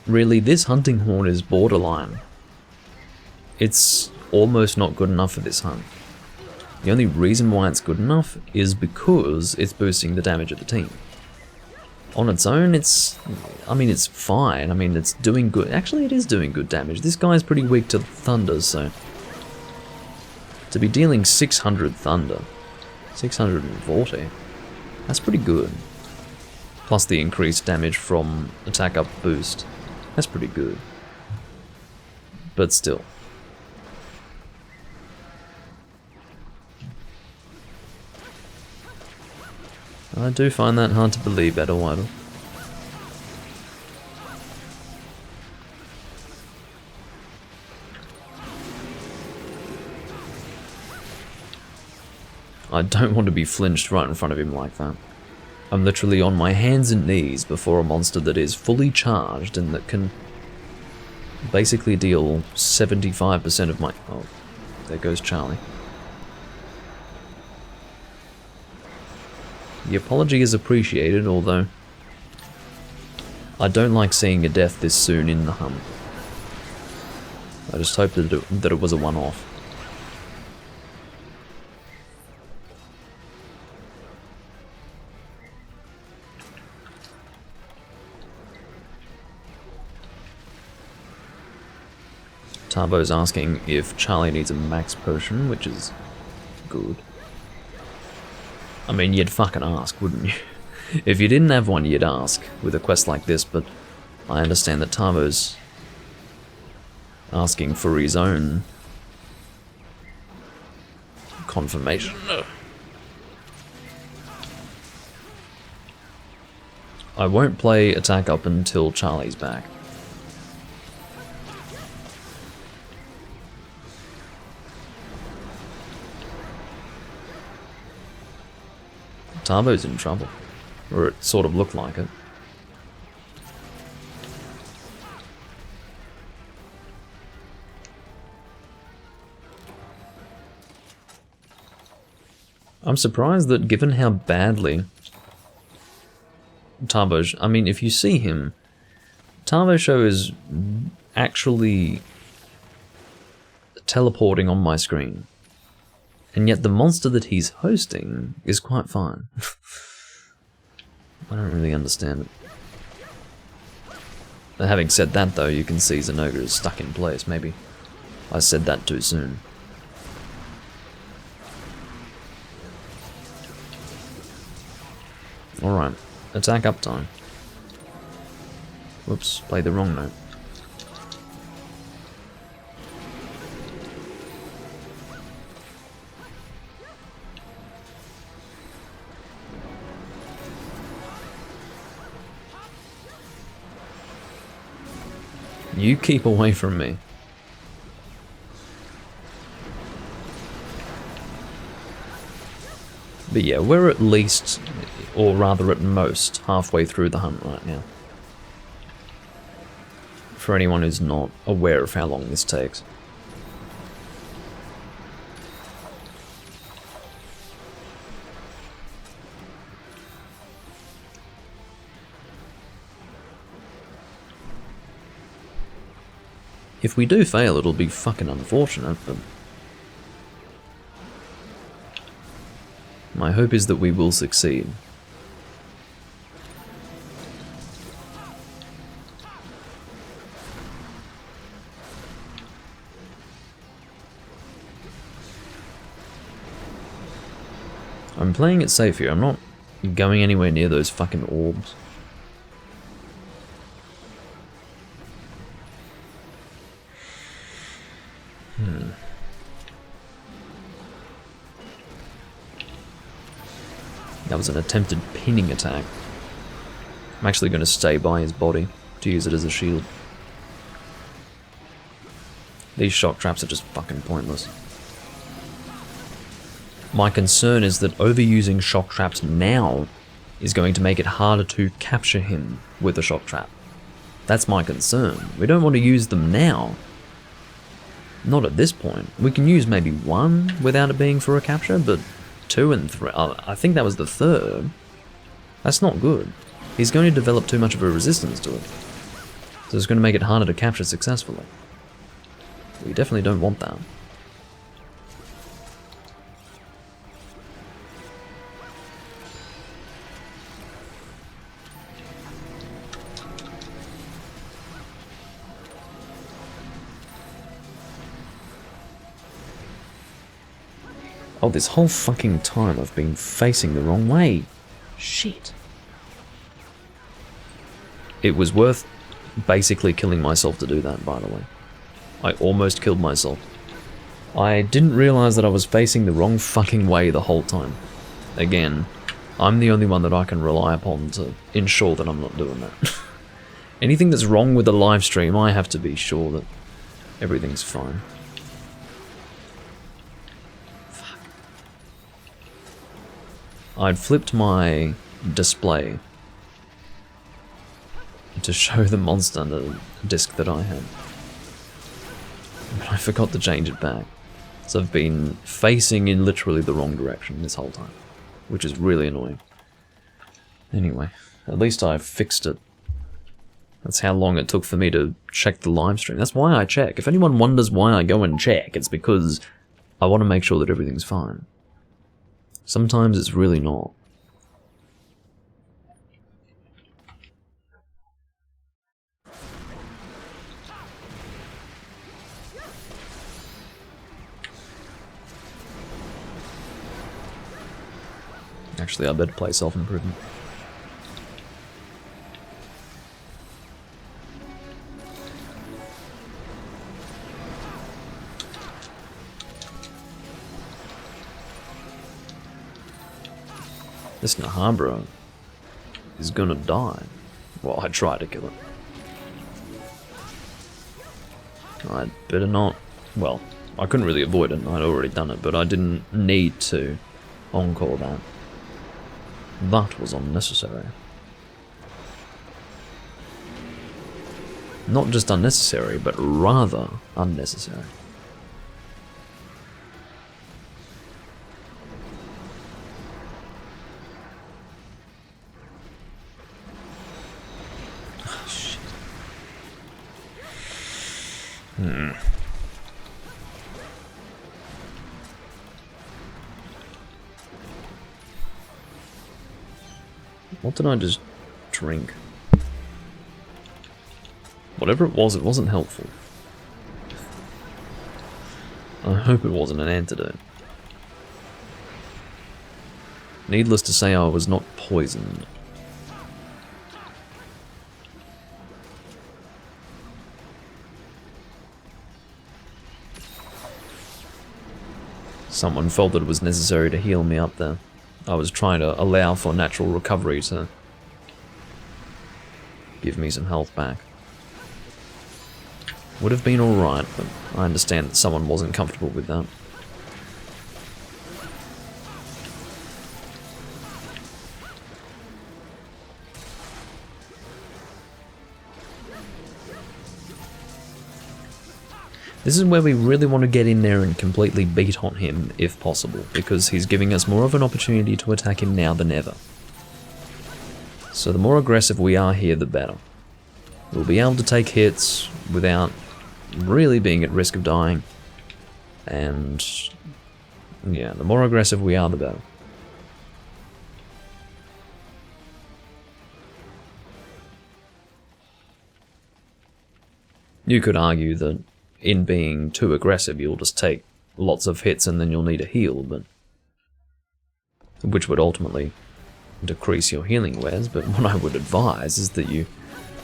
Really, this hunting horn is borderline. It's almost not good enough for this hunt. The only reason why it's good enough is because it's boosting the damage of the team. On its own, it's... I mean, it's fine. I mean, it's doing good. Actually, it is doing good damage. This guy's pretty weak to thunder, so... To be dealing 600 thunder, 640, that's pretty good. Plus the increased damage from attack up boost. That's pretty good. But still. I do find that hard to believe, Edelweiler. I don't want to be flinched right in front of him like that. I'm literally on my hands and knees before a monster that is fully charged and that can basically deal 75% of my... Oh, there goes Charlie. The apology is appreciated, although I don't like seeing a death this soon in the hunt. I just hope that it was a one-off. Tarbo's asking if Charlie needs a max potion, which is good. I mean, you'd fucking ask, wouldn't you? If you didn't have one, you'd ask, with a quest like this, but I understand that Tarbo's asking for his own confirmation. I won't play attack up until Charlie's back. Tarbo's in trouble. Or it sort of looked like it. I'm surprised that given how badly Tarbo... I mean, if you see him, Tarbo Show is actually teleporting on my screen. And yet the monster that he's hosting is quite fine. I don't really understand it. But having said that though, you can see Zenogre is stuck in place. Maybe I said that too soon. Alright, attack up time. Whoops, played the wrong note. You keep away from me. But yeah, we're at least, or rather at most, halfway through the hunt right now. For anyone who's not aware of how long this takes. If we do fail, it'll be fucking unfortunate, but my hope is that we will succeed. I'm playing it safe here. I'm not going anywhere near those fucking orbs. That was an attempted pinning attack. I'm actually going to stay by his body to use it as a shield. These shock traps are just fucking pointless. My concern is that overusing shock traps now is going to make it harder to capture him with a shock trap. That's my concern. We don't want to use them now. Not at this point. We can use maybe one without it being for a capture, but 2 and 3, I think that was the 3rd. That's not good. He's going to develop too much of a resistance to it. So it's going to make it harder to capture successfully. We definitely don't want that. Oh, this whole fucking time I've been facing the wrong way. Shit. It was worth basically killing myself to do that, by the way. I almost killed myself. I didn't realize that I was facing the wrong fucking way the whole time. Again, I'm the only one that I can rely upon to ensure that I'm not doing that. Anything that's wrong with the live stream, I have to be sure that everything's fine. I'd flipped my display to show the monster the disc that I had, but I forgot to change it back. So I've been facing in literally the wrong direction this whole time, which is really annoying. Anyway, at least I fixed it. That's how long it took for me to check the live stream. That's why I check. If anyone wonders why I go and check, it's because I want to make sure that everything's fine. Sometimes it's really not. Actually, I better play self-improvement. This Nahabra is gonna die. Well, I tried to kill it. I'd better not. Well, I couldn't really avoid it, I'd already done it, but I didn't need to encore that. That was unnecessary. Not just unnecessary, but rather unnecessary. What did I just drink? Whatever it wasn't helpful. I hope it wasn't an antidote. Needless to say, I was not poisoned. Someone felt that it was necessary to heal me up there. I was trying to allow for natural recovery to give me some health back. Would have been alright, but I understand that someone wasn't comfortable with that. This is where we really want to get in there and completely beat on him if possible, because he's giving us more of an opportunity to attack him now than ever. So the more aggressive we are here, the better. We'll be able to take hits without really being at risk of dying. And yeah, the more aggressive we are, the better. You could argue that in being too aggressive, you'll just take lots of hits and then you'll need a heal, but which would ultimately decrease your healing wares. But what I would advise is that you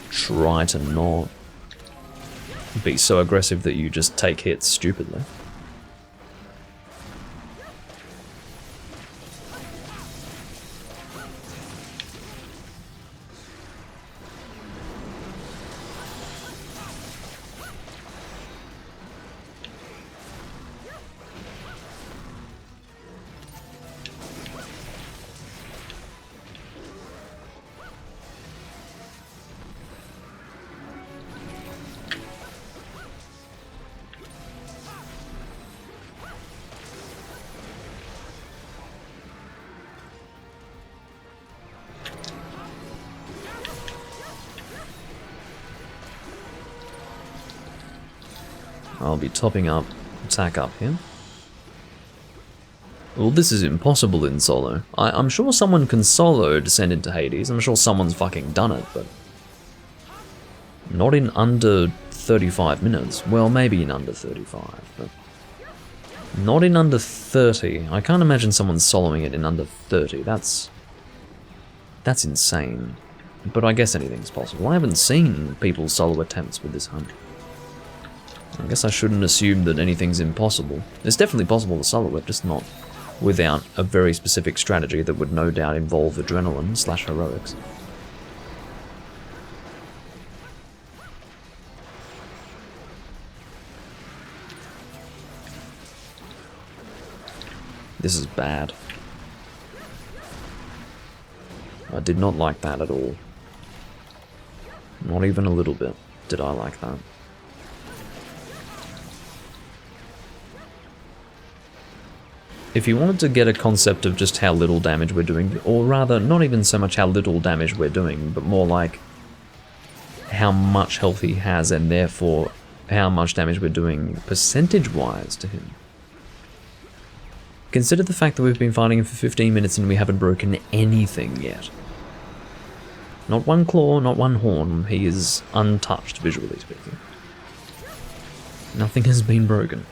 try to not be so aggressive that you just take hits stupidly. I'll be topping up attack up here. Well, this is impossible in solo. I'm sure someone can solo descend into Hades. I'm sure someone's fucking done it, but not in under 35 minutes. Well, maybe in under 35, but not in under 30. I can't imagine someone soloing it in under 30. That's insane. But I guess anything's possible. I haven't seen people's solo attempts with this hunt. I guess I shouldn't assume that anything's impossible. It's definitely possible to solo it, just not without a very specific strategy that would no doubt involve adrenaline / heroics. This is bad. I did not like that at all. Not even a little bit did I like that. If you wanted to get a concept of just how little damage we're doing, or rather, not even so much how little damage we're doing, but more like how much health he has and therefore how much damage we're doing percentage-wise to him. Consider the fact that we've been fighting him for 15 minutes and we haven't broken anything yet. Not one claw, not one horn, he is untouched, visually speaking. Nothing has been broken.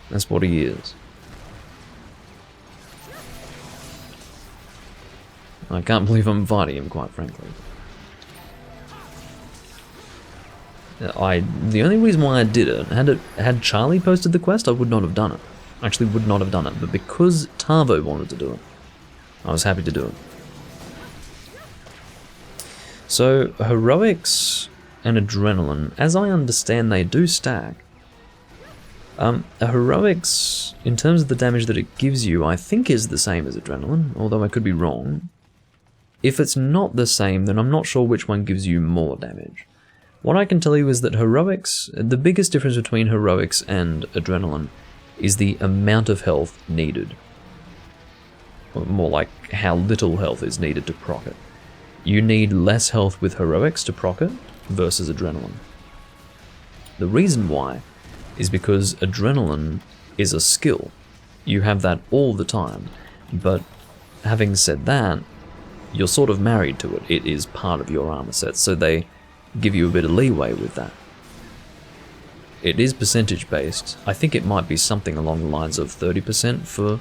That's what he is. I can't believe I'm fighting him, quite frankly. The only reason why I did it, had Charlie posted the quest, I would not have done it. Actually, would not have done it, but because Tavo wanted to do it, I was happy to do it. So, heroics and adrenaline, as I understand, they do stack. A heroics, in terms of the damage that it gives you, I think is the same as adrenaline, although I could be wrong. If it's not the same, then I'm not sure which one gives you more damage. What I can tell you is that heroics, the biggest difference between heroics and adrenaline is the amount of health needed. Or more like how little health is needed to proc it. You need less health with heroics to proc it versus adrenaline. The reason why is because adrenaline is a skill. You have that all the time, but having said that, you're sort of married to it. It is part of your armor set, so they give you a bit of leeway with that. It is percentage based. I think it might be something along the lines of 30% for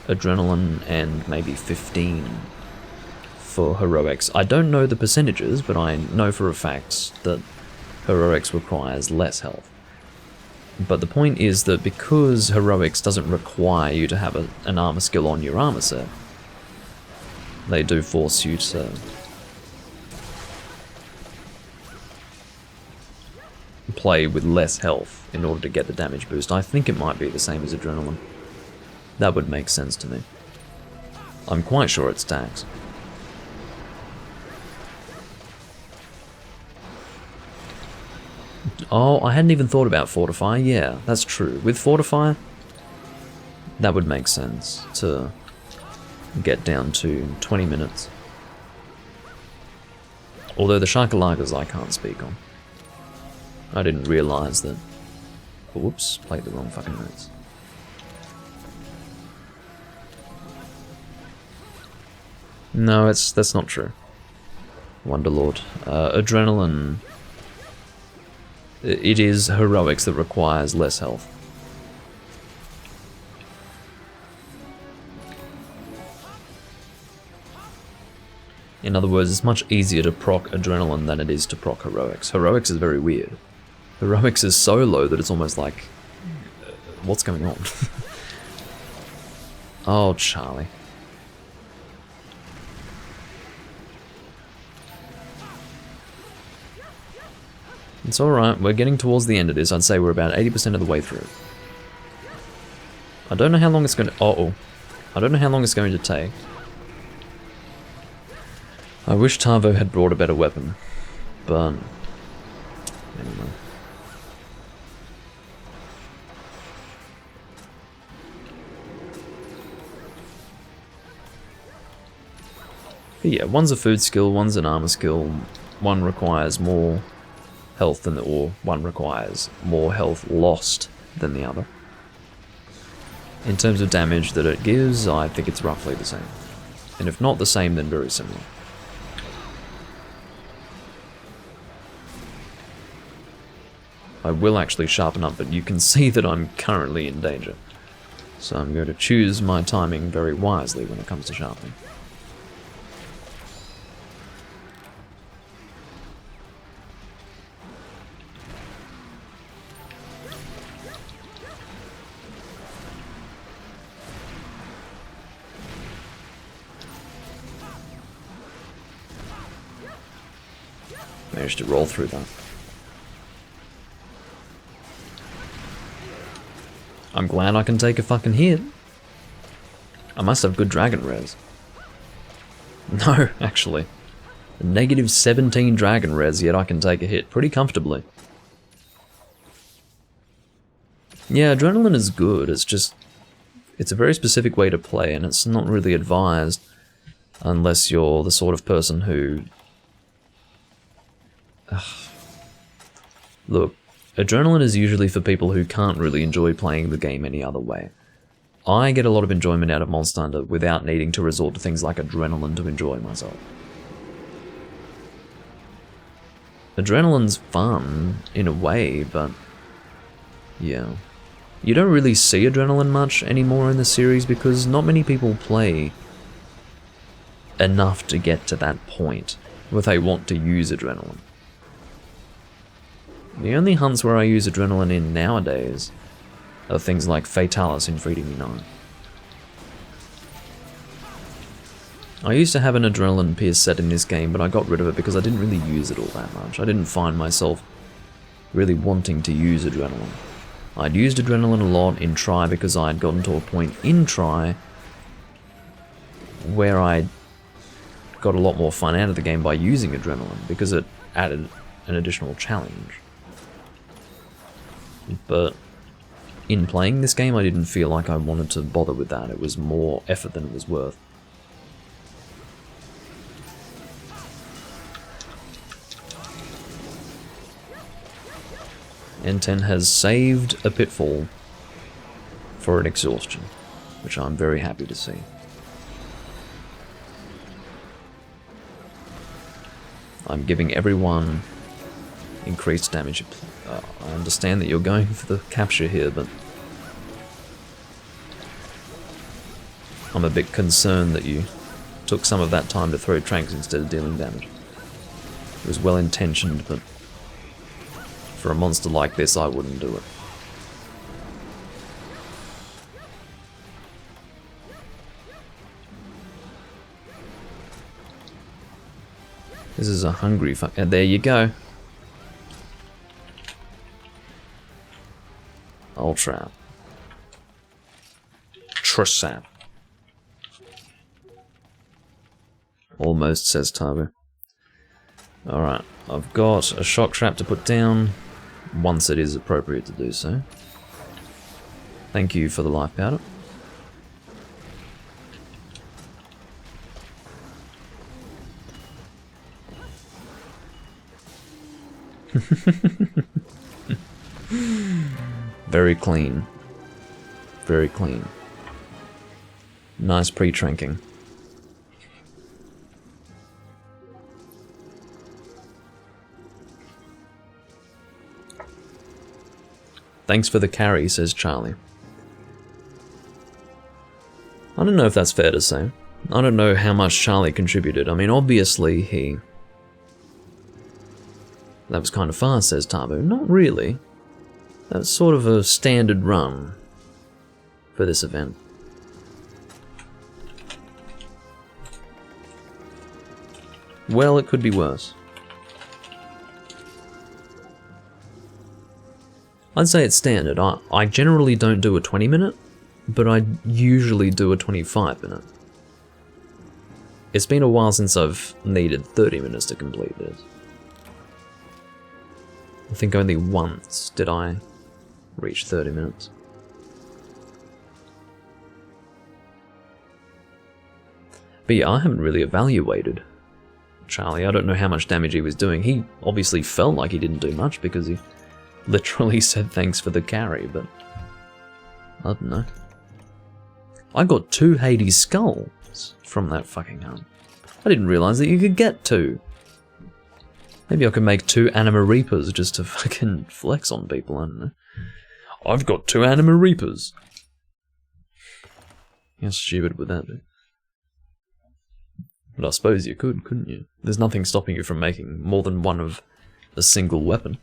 adrenaline and maybe 15 for heroics. I don't know the percentages, but I know for a fact that heroics requires less health. But the point is that because heroics doesn't require you to have an armor skill on your armor set, they do force you to play with less health in order to get the damage boost. I think it might be the same as adrenaline. That would make sense to me. I'm quite sure it stacks. Oh, I hadn't even thought about Fortify. Yeah, that's true. With Fortify, that would make sense to get down to 20 minutes. Although the Shakalagas I can't speak on. I didn't realise that... Whoops, played the wrong fucking notes. No, that's not true. Wonderlord. Adrenaline... It is heroics that requires less health. In other words, it's much easier to proc adrenaline than it is to proc heroics. Heroics is very weird. Heroics is so low that it's almost like... what's going on? Oh, Charlie. It's alright, we're getting towards the end of this. I'd say we're about 80% of the way through. I don't know how long it's going to... Uh-oh. I don't know how long it's going to take. I wish Tavo had brought a better weapon, but... anyway. But yeah, one's a food skill, one's an armor skill, one requires more health than the, or one requires more health lost than the other. In terms of damage that it gives, I think it's roughly the same. And if not the same, then very similar. I will actually sharpen up, but you can see that I'm currently in danger. So I'm going to choose my timing very wisely when it comes to sharpening. Managed to roll through that. I'm glad I can take a fucking hit. I must have good dragon res. No, actually. Negative 17 dragon res, yet I can take a hit pretty comfortably. Yeah, adrenaline is good, it's just... it's a very specific way to play, and it's not really advised unless you're the sort of person who... Look, adrenaline is usually for people who can't really enjoy playing the game any other way. I get a lot of enjoyment out of Monster Hunter without needing to resort to things like adrenaline to enjoy myself. Adrenaline's fun, in a way, but... yeah. You don't really see adrenaline much anymore in the series because not many people play enough to get to that point where they want to use adrenaline. The only hunts where I use adrenaline in nowadays are things like Fatalis in Freedom Unite. I used to have an adrenaline pierce set in this game, but I got rid of it because I didn't really use it all that much. I didn't find myself really wanting to use adrenaline. I'd used adrenaline a lot in Try because I had gotten to a point in Try where I got a lot more fun out of the game by using adrenaline because it added an additional challenge. But in playing this game, I didn't feel like I wanted to bother with that. It was more effort than it was worth. N10 has saved a pitfall for an exhaustion, which I'm very happy to see. I'm giving everyone increased damage. I understand that you're going for the capture here, but I'm a bit concerned that you took some of that time to throw tranks instead of dealing damage. It was well intentioned, but for a monster like this, I wouldn't do it. This is a hungry fuck. And there you go. Ultra. Trusap. Almost, says Tabo. Alright, I've got a shock trap to put down. once it is appropriate to do so. Thank you for the life powder. Very clean. Very clean. Nice pre-tranking. Thanks for the carry, says Charlie. I don't know if that's fair to say. I don't know how much Charlie contributed. I mean, obviously he... That was kind of fast, says Tabu. Not really. That's sort of a standard run for this event. Well, it could be worse. I'd say it's standard. I generally don't do a 20-minute, but I usually do a 25-minute. It's been a while since I've needed 30 minutes to complete this. I think only once did I reach 30 minutes. But yeah, I haven't really evaluated Charlie. I don't know how much damage he was doing. He obviously felt like he didn't do much because he literally said thanks for the carry, but I don't know. I got 2 Hades skulls from that fucking hunt. I didn't realise that you could get 2. Maybe I could make 2 Anima Reapers just to fucking flex on people, I don't know. I've got 2 Anima Reapers. How stupid would that be? But I suppose you could, couldn't you? There's nothing stopping you from making more than one of a single weapon.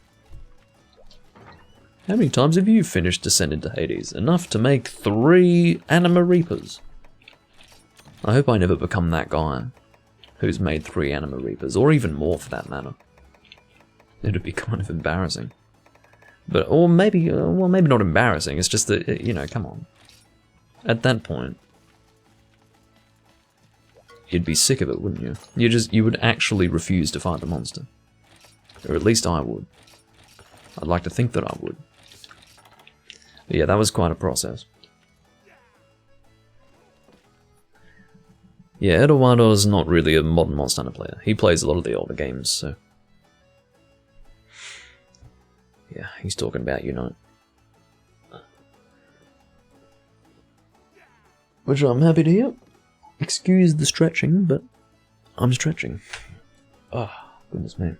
How many times have you finished Descent into Hades? Enough to make 3 Anima Reapers. I hope I never become that guy who's made 3 Anima Reapers, or even more for that matter. It'd be kind of embarrassing. But, or maybe, well, maybe not embarrassing, it's just that, you know, come on. At that point, you'd be sick of it, wouldn't you? You would actually refuse to fight the monster. Or at least I would. I'd like to think that I would. But yeah, that was quite a process. Yeah, Eduardo's not really a modern Monster Hunter player. He plays a lot of the older games, so... Yeah, he's talking about Unite. Which I'm happy to hear. Excuse the stretching, but I'm stretching. Oh, goodness me.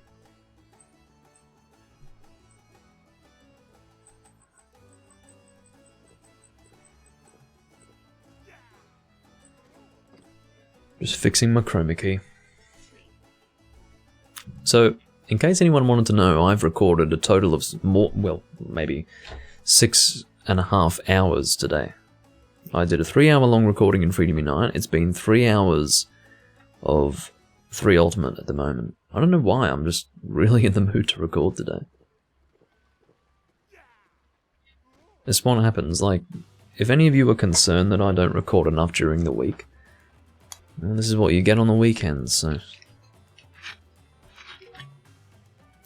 Just fixing my chroma key. So, in case anyone wanted to know, I've recorded a total of more, well, maybe 6.5 hours today. I did a 3-hour-long recording in Freedom Unite. It's been 3 hours of 3 Ultimate at the moment. I don't know why, I'm just really in the mood to record today. It's what happens, like, if any of you are concerned that I don't record enough during the week, well, this is what you get on the weekends, so...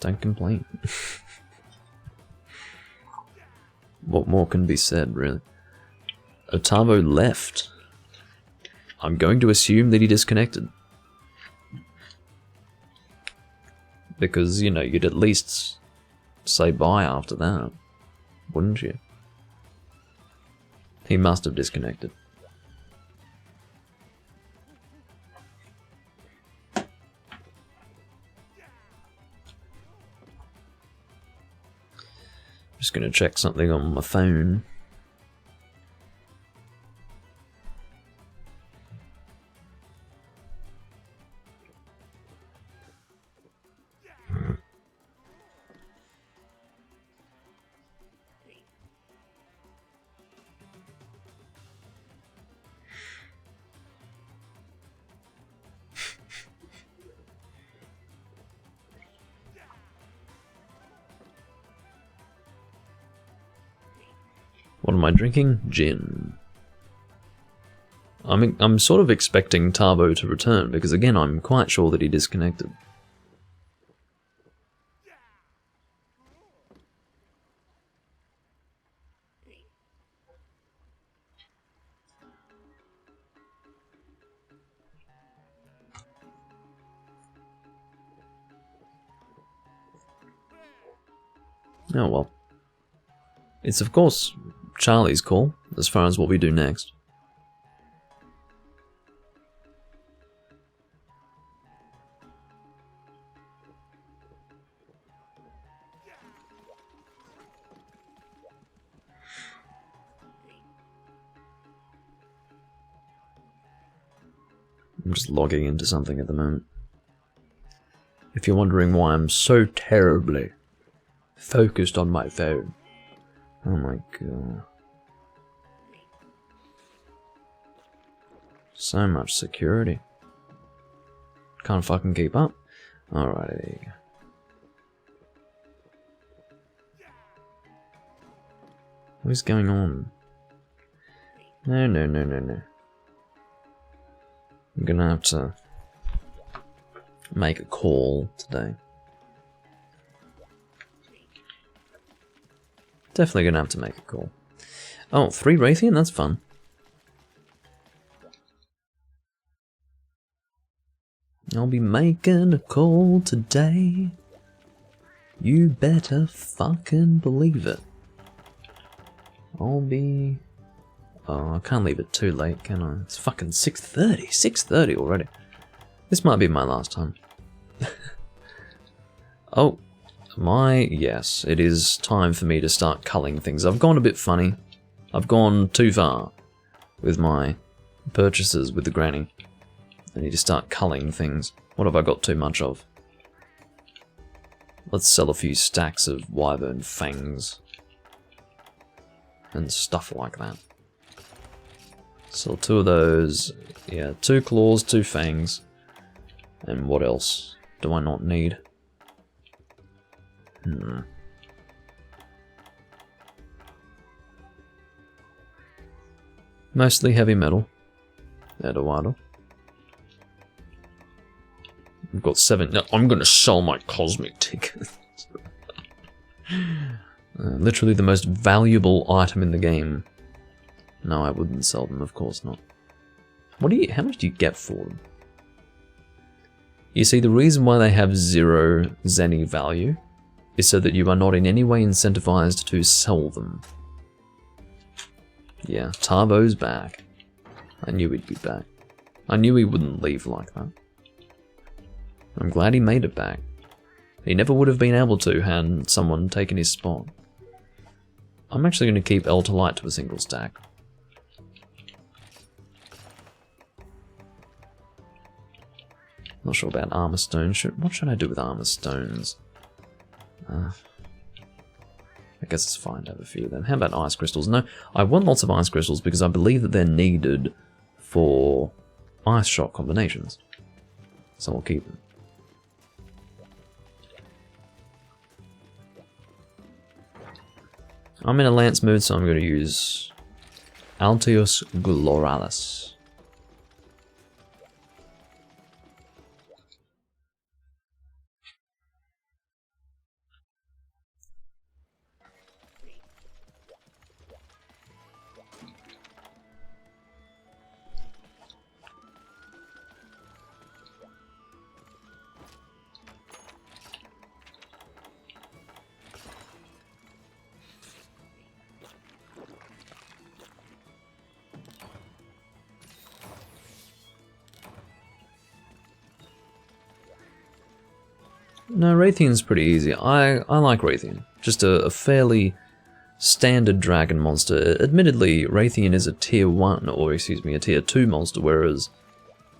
Don't complain. What more can be said, really? Otavo left. I'm going to assume that he disconnected. Because, you know, you'd at least say bye after that, wouldn't you? He must have disconnected. Just gonna check something on my phone. What am I drinking? Gin. I'm sort of expecting Tabo to return, because again, I'm quite sure that he disconnected. Oh well. It's of course Charlie's call, as far as what we do next. I'm just logging into something at the moment. If you're wondering why I'm so terribly focused on my phone. Oh my god. So much security. Can't fucking keep up. Alright, there you go. What is going on? No, no, no, no, no. I'm gonna have to make a call today. Definitely gonna have to make a call. Oh, 3 Raytheon? That's fun. I'll be making a call today. You better fucking believe it. I'll be... Oh, I can't leave it too late, can I? It's fucking 6:30. 6:30 already. This might be my last time. Oh, yes, it is time for me to start culling things. I've gone a bit funny. I've gone too far with my purchases with the granny. I need to start culling things. What have I got too much of? Let's sell a few stacks of wyvern fangs and stuff like that. Sell 2 of those. Yeah, 2 claws, 2 fangs. And what else do I not need? Mostly heavy metal. Eduardo. I've got 7. No, I'm gonna sell my cosmic tickets. Literally the most valuable item in the game. No, I wouldn't sell them, of course not. How much do you get for them? You see, the reason why they have 0 Zenny value is so that you are not in any way incentivized to sell them. Yeah, Tarbo's back. I knew he'd be back. I knew he wouldn't leave like that. I'm glad he made it back. He never would have been able to had someone taken his spot. I'm actually going to keep Elder Light to a single stack. Not sure about armor stones. What should I do with armor stones? I guess it's fine to have a few of them. How about ice crystals? No, I want lots of ice crystals because I believe that they're needed for ice shot combinations. So I'll keep them. I'm in a lance mood, so I'm going to use Altius Gloralis. No, Raytheon's pretty easy. I like Raytheon. Just a fairly standard dragon monster. Admittedly, Raytheon is a tier 1, or excuse me, a tier 2 monster, whereas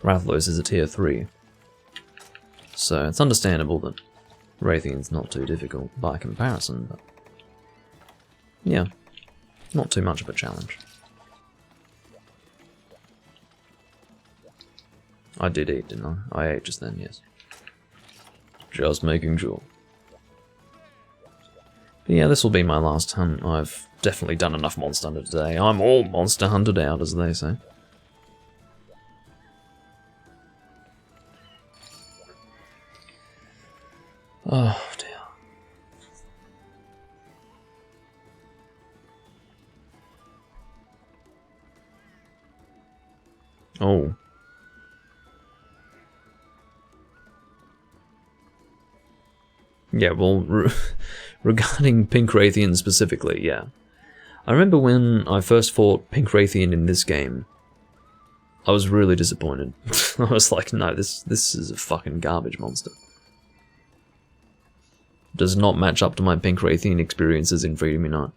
Rathalos is a tier 3. So it's understandable that Raytheon's not too difficult by comparison, but yeah, not too much of a challenge. I did eat, didn't I? I ate just then, yes. Just making sure. But yeah, this will be my last hunt. I've definitely done enough monster hunter today. I'm all monster hunted out, as they say. Oh dear. Oh. Yeah, well, Regarding Pink Raytheon specifically, yeah. I remember when I first fought Pink Raytheon in this game, I was really disappointed. I was like, no, this is a fucking garbage monster. Does not match up to my Pink Raytheon experiences in Freedom Unite.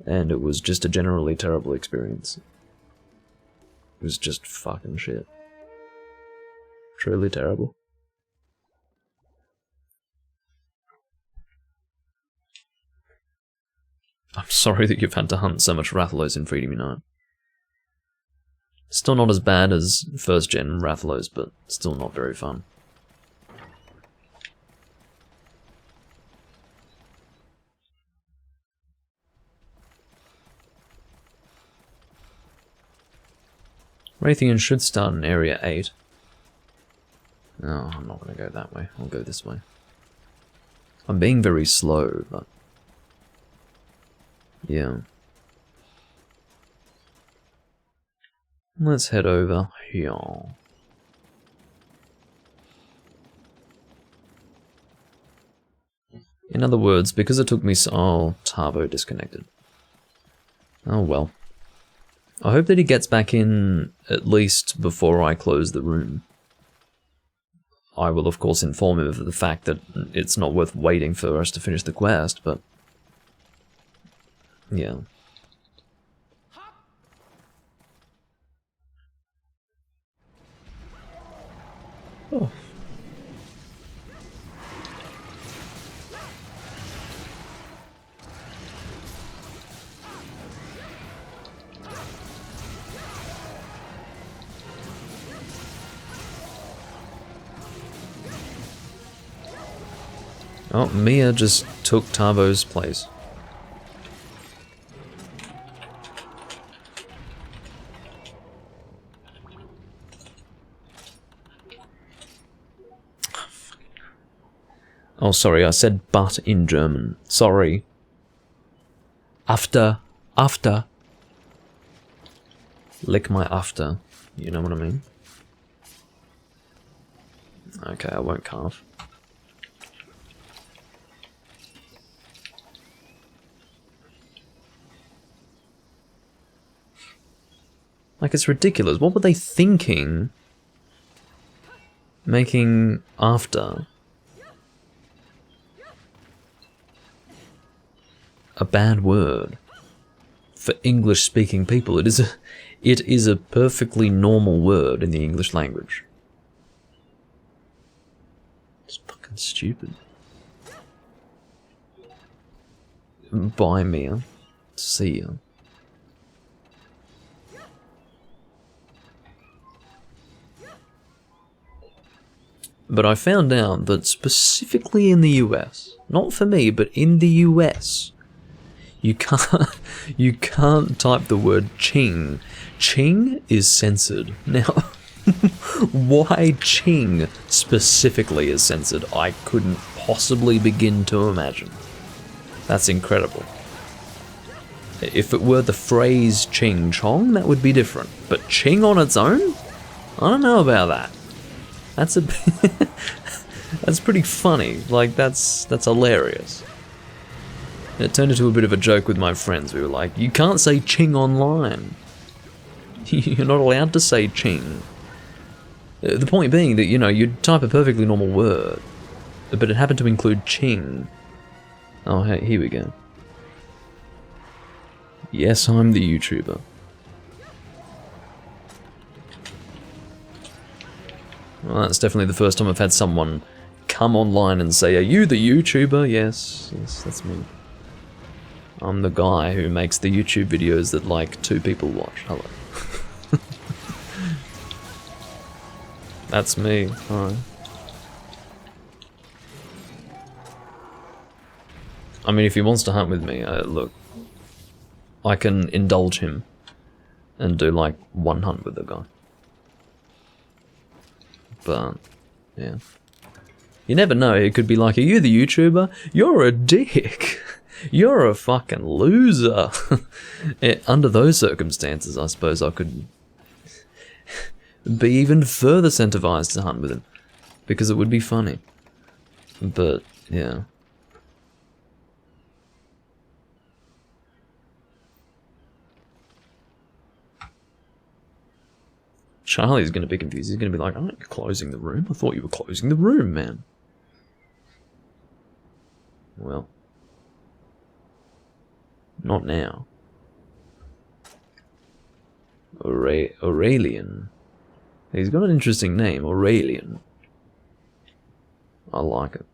And it was just a generally terrible experience. It was just fucking shit. Truly terrible. I'm sorry that you've had to hunt so much Rathalos in Freedom Unite. Still not as bad as first gen Rathalos, but still not very fun. Raytheon should start in Area 8. No, I'm not going to go that way. I'll go this way. I'm being very slow, but... yeah. Let's head over here. In other words, because it took me so... oh, Tavo disconnected. Oh well. I hope that he gets back in at least before I close the room. I will of course inform him of the fact that it's not worth waiting for us to finish the quest, but... yeah. Oh. Oh, Mia just took Tavo's place. Oh, sorry, I said but in German. Sorry. After. Lick my after. You know what I mean? Okay, I won't carve. Like, it's ridiculous. What were they thinking? Making after a bad word for English-speaking people. It is a perfectly normal word in the English language. It's fucking stupid. Bye, Mia. See ya. But I found out that specifically in the US, not for me, but in the US, you can't type the word ching. Ching is censored. Now, why ching specifically is censored, I couldn't possibly begin to imagine. That's incredible. If it were the phrase ching chong, that would be different. But ching on its own? I don't know about that. That's that's pretty funny. Like, that's hilarious. It turned into a bit of a joke with my friends. We were like, you can't say ching online. You're not allowed to say ching. The point being that, you know, you'd type a perfectly normal word, but it happened to include ching. Oh, hey, here we go. Yes, I'm the YouTuber. Well, that's definitely the first time I've had someone come online and say, are you the YouTuber? Yes, that's me. I'm the guy who makes the YouTube videos that like 2 people watch. Hello. That's me. Alright. I mean, if he wants to hunt with me, look, I can indulge him and do like 1 hunt with the guy. But, yeah. You never know, it could be like, are you the YouTuber? You're a dick! You're a fucking loser! Under those circumstances, I suppose I could be even further incentivized to hunt with him. Because it would be funny. But, yeah. Charlie's going to be confused. He's going to be like, aren't you closing the room? I thought you were closing the room, man. Well. Not now. Aurelian. He's got an interesting name, Aurelian. I like it.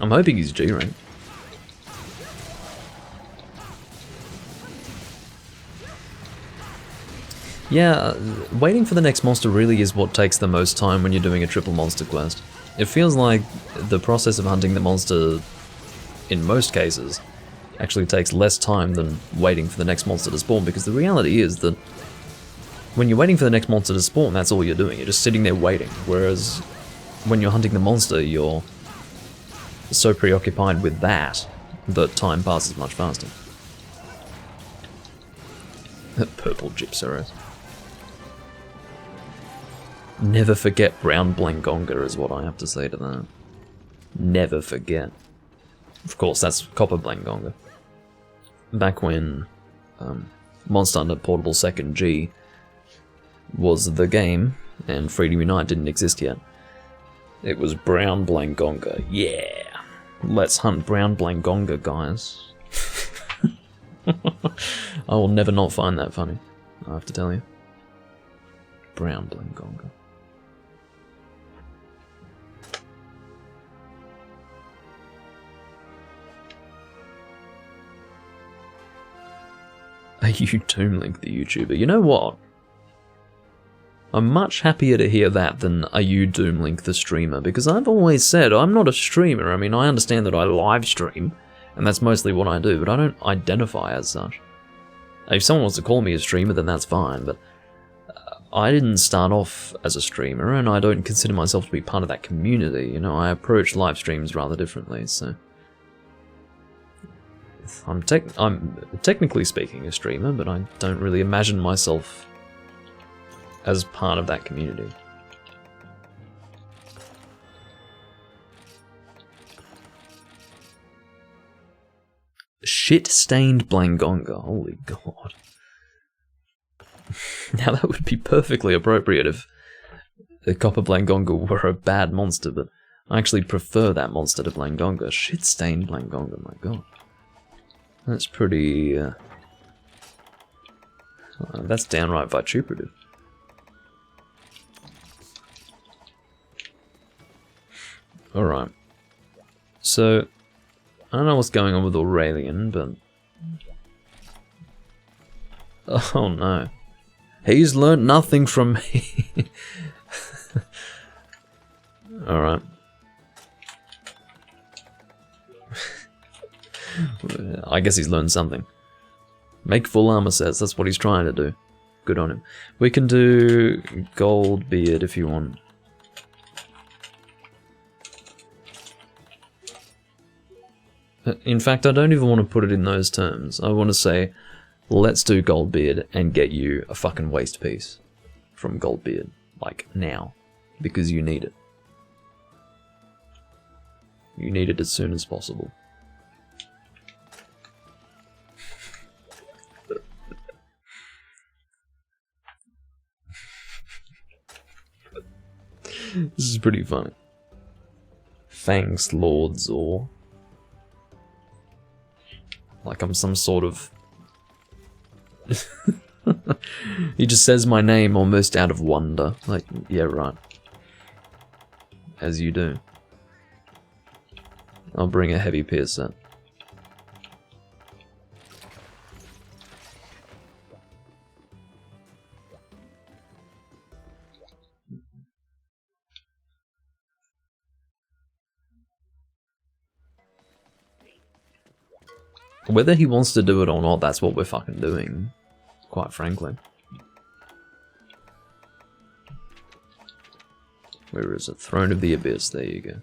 I'm hoping he's G-rank. Yeah, waiting for the next monster really is what takes the most time when you're doing a triple monster quest. It feels like the process of hunting the monster, in most cases, actually takes less time than waiting for the next monster to spawn, because the reality is that when you're waiting for the next monster to spawn, that's all you're doing. You're just sitting there waiting, whereas when you're hunting the monster, you're so preoccupied with that time passes much faster. Purple Gypsaros. Never forget brown Blangonga is what I have to say to that. Never forget. Of course, that's copper Blangonga. Back when Monster Hunter Portable 2nd G was the game, and Freedom Unite didn't exist yet, it was brown Blangonga. Yeah! Let's hunt brown Blangonga, guys. I will never not find that funny, I have to tell you. Brown Blangonga. Are you Doomlink the YouTuber? You know what? I'm much happier to hear that than are you Doomlink the streamer, because I've always said I'm not a streamer. I mean, I understand that I live stream, and that's mostly what I do, but I don't identify as such. If someone wants to call me a streamer, then that's fine, but I didn't start off as a streamer, and I don't consider myself to be part of that community. You know, I approach live streams rather differently, so I'm technically speaking a streamer, but I don't really imagine myself as part of that community. Shit-stained Blangonga, holy god. Now that would be perfectly appropriate if the Copper Blangonga were a bad monster, but I actually prefer that monster to Blangonga. Shit-stained Blangonga, my god. That's pretty, that's downright vituperative. Alright. So, I don't know what's going on with Aurelian, but... Oh no. He's learnt nothing from me. Alright. I guess he's learned something. Make full armor sets, that's what he's trying to do. Good on him. We can do gold beard if you want. In fact, I don't even want to put it in those terms. I want to say, let's do Goldbeard and get you a fucking waist piece from Goldbeard. Like, now. Because you need it. You need it as soon as possible. This is pretty funny. Thanks, Lord Zor. Like I'm some sort of... He just says my name almost out of wonder. Like, yeah, right. As you do. I'll bring a heavy pierce set. Whether he wants to do it or not, that's what we're fucking doing. Quite frankly. Where is it? Throne of the Abyss, there you go.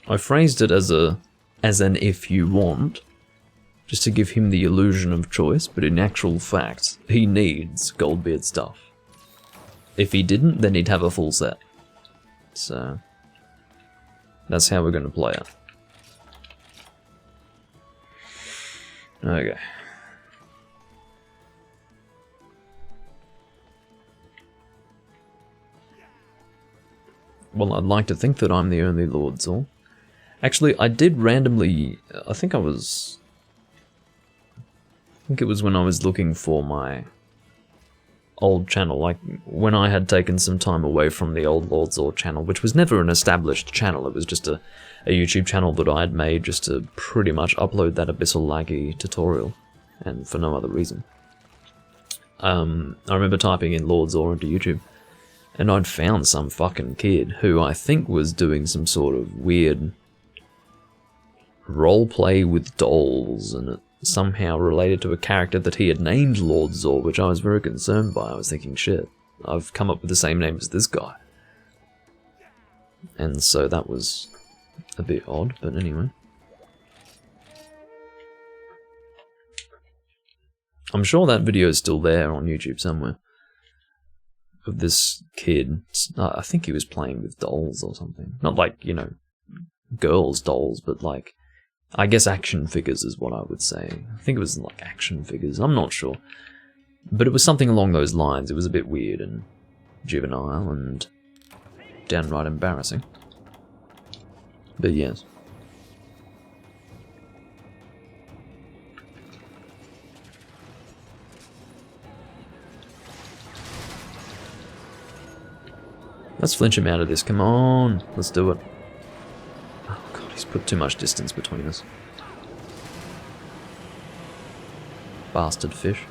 I phrased it as an if you want, just to give him the illusion of choice, but in actual fact, he needs Goldbeard stuff. If he didn't, then he'd have a full set. So, that's how we're going to play it. Okay. Well, I'd like to think that I'm the only Lord Zor. Actually, I did randomly... I think it was when I was looking for my old channel, like when I had taken some time away from the old Lord Zor channel, which was never an established channel. It was just a YouTube channel that I had made just to pretty much upload that Abyssal Laggy tutorial, and for no other reason. I remember typing in Lord Zor into YouTube, and I'd found some fucking kid who I think was doing some sort of weird roleplay with dolls, and it somehow related to a character that he had named Lord Zor, which I was very concerned by. I was thinking, shit, I've come up with the same name as this guy. And so that was a bit odd, but anyway. I'm sure that video is still there on YouTube somewhere. Of this kid, I think he was playing with dolls or something. Not like, you know, girls' dolls, but like, I guess action figures is what I would say. I think it was like action figures, I'm not sure. But it was something along those lines. It was a bit weird and juvenile and downright embarrassing. But yes. Let's flinch him out of this, come on, let's do it. Oh god, he's put too much distance between us. Bastard fish.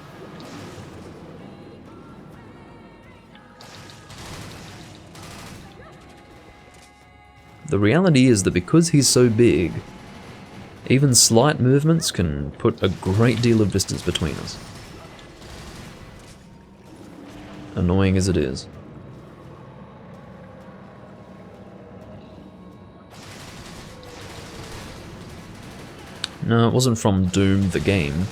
The reality is that because he's so big, even slight movements can put a great deal of distance between us. Annoying as it is. No, it wasn't from Doom the game.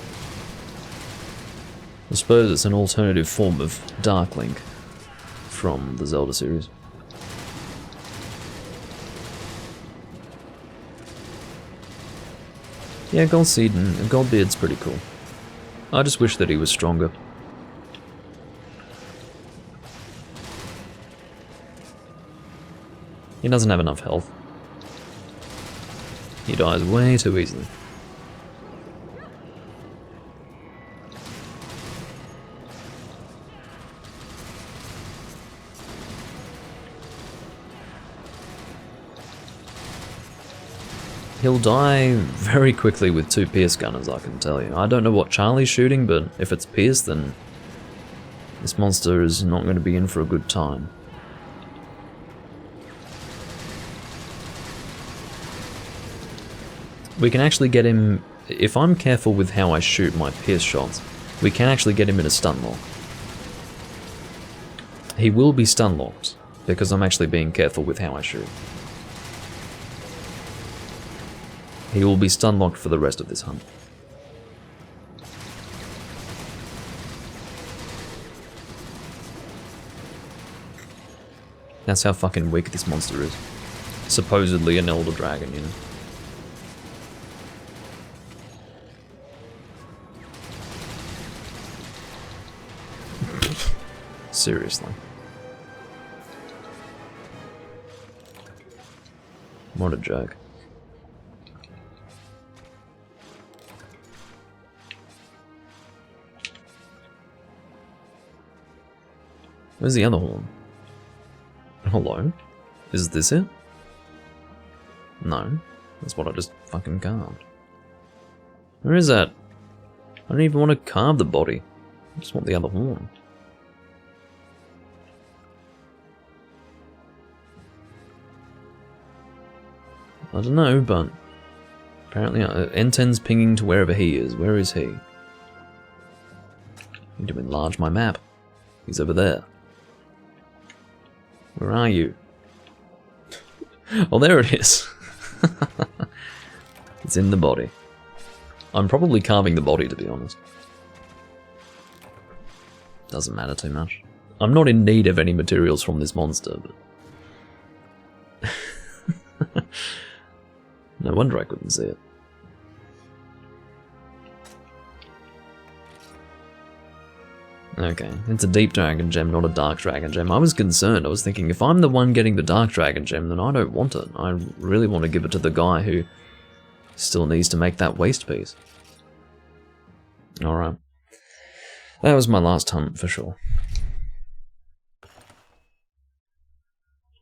I suppose it's an alternative form of Darklink from the Zelda series. Yeah, Goldseed and Goldbeard's pretty cool. I just wish that he was stronger. He doesn't have enough health. He dies way too easily. He'll die very quickly with 2 Pierce Gunners, I can tell you. I don't know what Charlie's shooting, but if it's Pierce, then this monster is not going to be in for a good time. We can actually get him, if I'm careful with how I shoot my Pierce shots, we can actually get him in a stun lock. He will be stun locked, because I'm actually being careful with how I shoot. He will be stun locked for the rest of this hunt. That's how fucking weak this monster is. Supposedly an Elder Dragon, you know. Seriously. What a joke. Where's the other horn? Hello? Is this it? No. That's what I just fucking carved. Where is that? I don't even want to carve the body. I just want the other horn. I don't know, but apparently N10's pinging to wherever he is. Where is he? I need to enlarge my map. He's over there. Where are you? Oh, there it is. It's in the body. I'm probably carving the body, to be honest. Doesn't matter too much. I'm not in need of any materials from this monster, but... No wonder I couldn't see it. Okay, it's a deep dragon gem, not a dark dragon gem. I was concerned. I was thinking, if I'm the one getting the dark dragon gem, then I don't want it. I really want to give it to the guy who still needs to make that waste piece. Alright. That was my last hunt, for sure.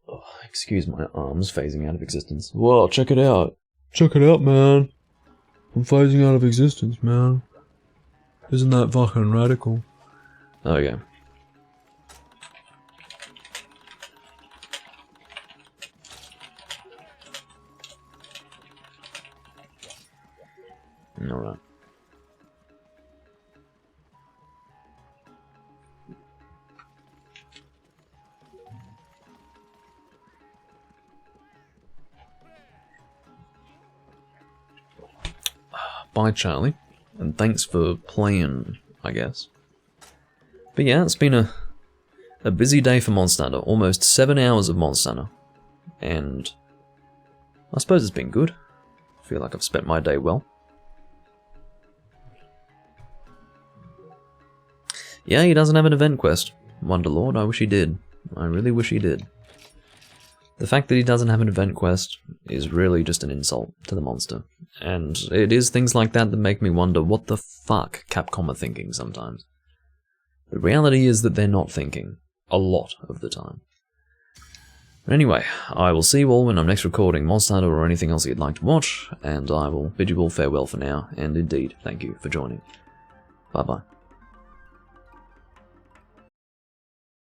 Oh, excuse my arms phasing out of existence. Whoa, check it out. Check it out, man. I'm phasing out of existence, man. Isn't that fucking radical? Okay. Alright. Bye, Charlie. And thanks for playing, I guess. But yeah, it's been a busy day for Monster Hunter. Almost 7 hours of Monster Hunter. And I suppose it's been good. I feel like I've spent my day well. Yeah, he doesn't have an event quest. Wonderlord, I wish he did. I really wish he did. The fact that he doesn't have an event quest is really just an insult to the monster. And it is things like that that make me wonder what the fuck Capcom are thinking sometimes. The reality is that they're not thinking. A lot of the time. But anyway, I will see you all when I'm next recording Monster Hunter or anything else you'd like to watch, and I will bid you all farewell for now, and indeed, thank you for joining. Bye bye.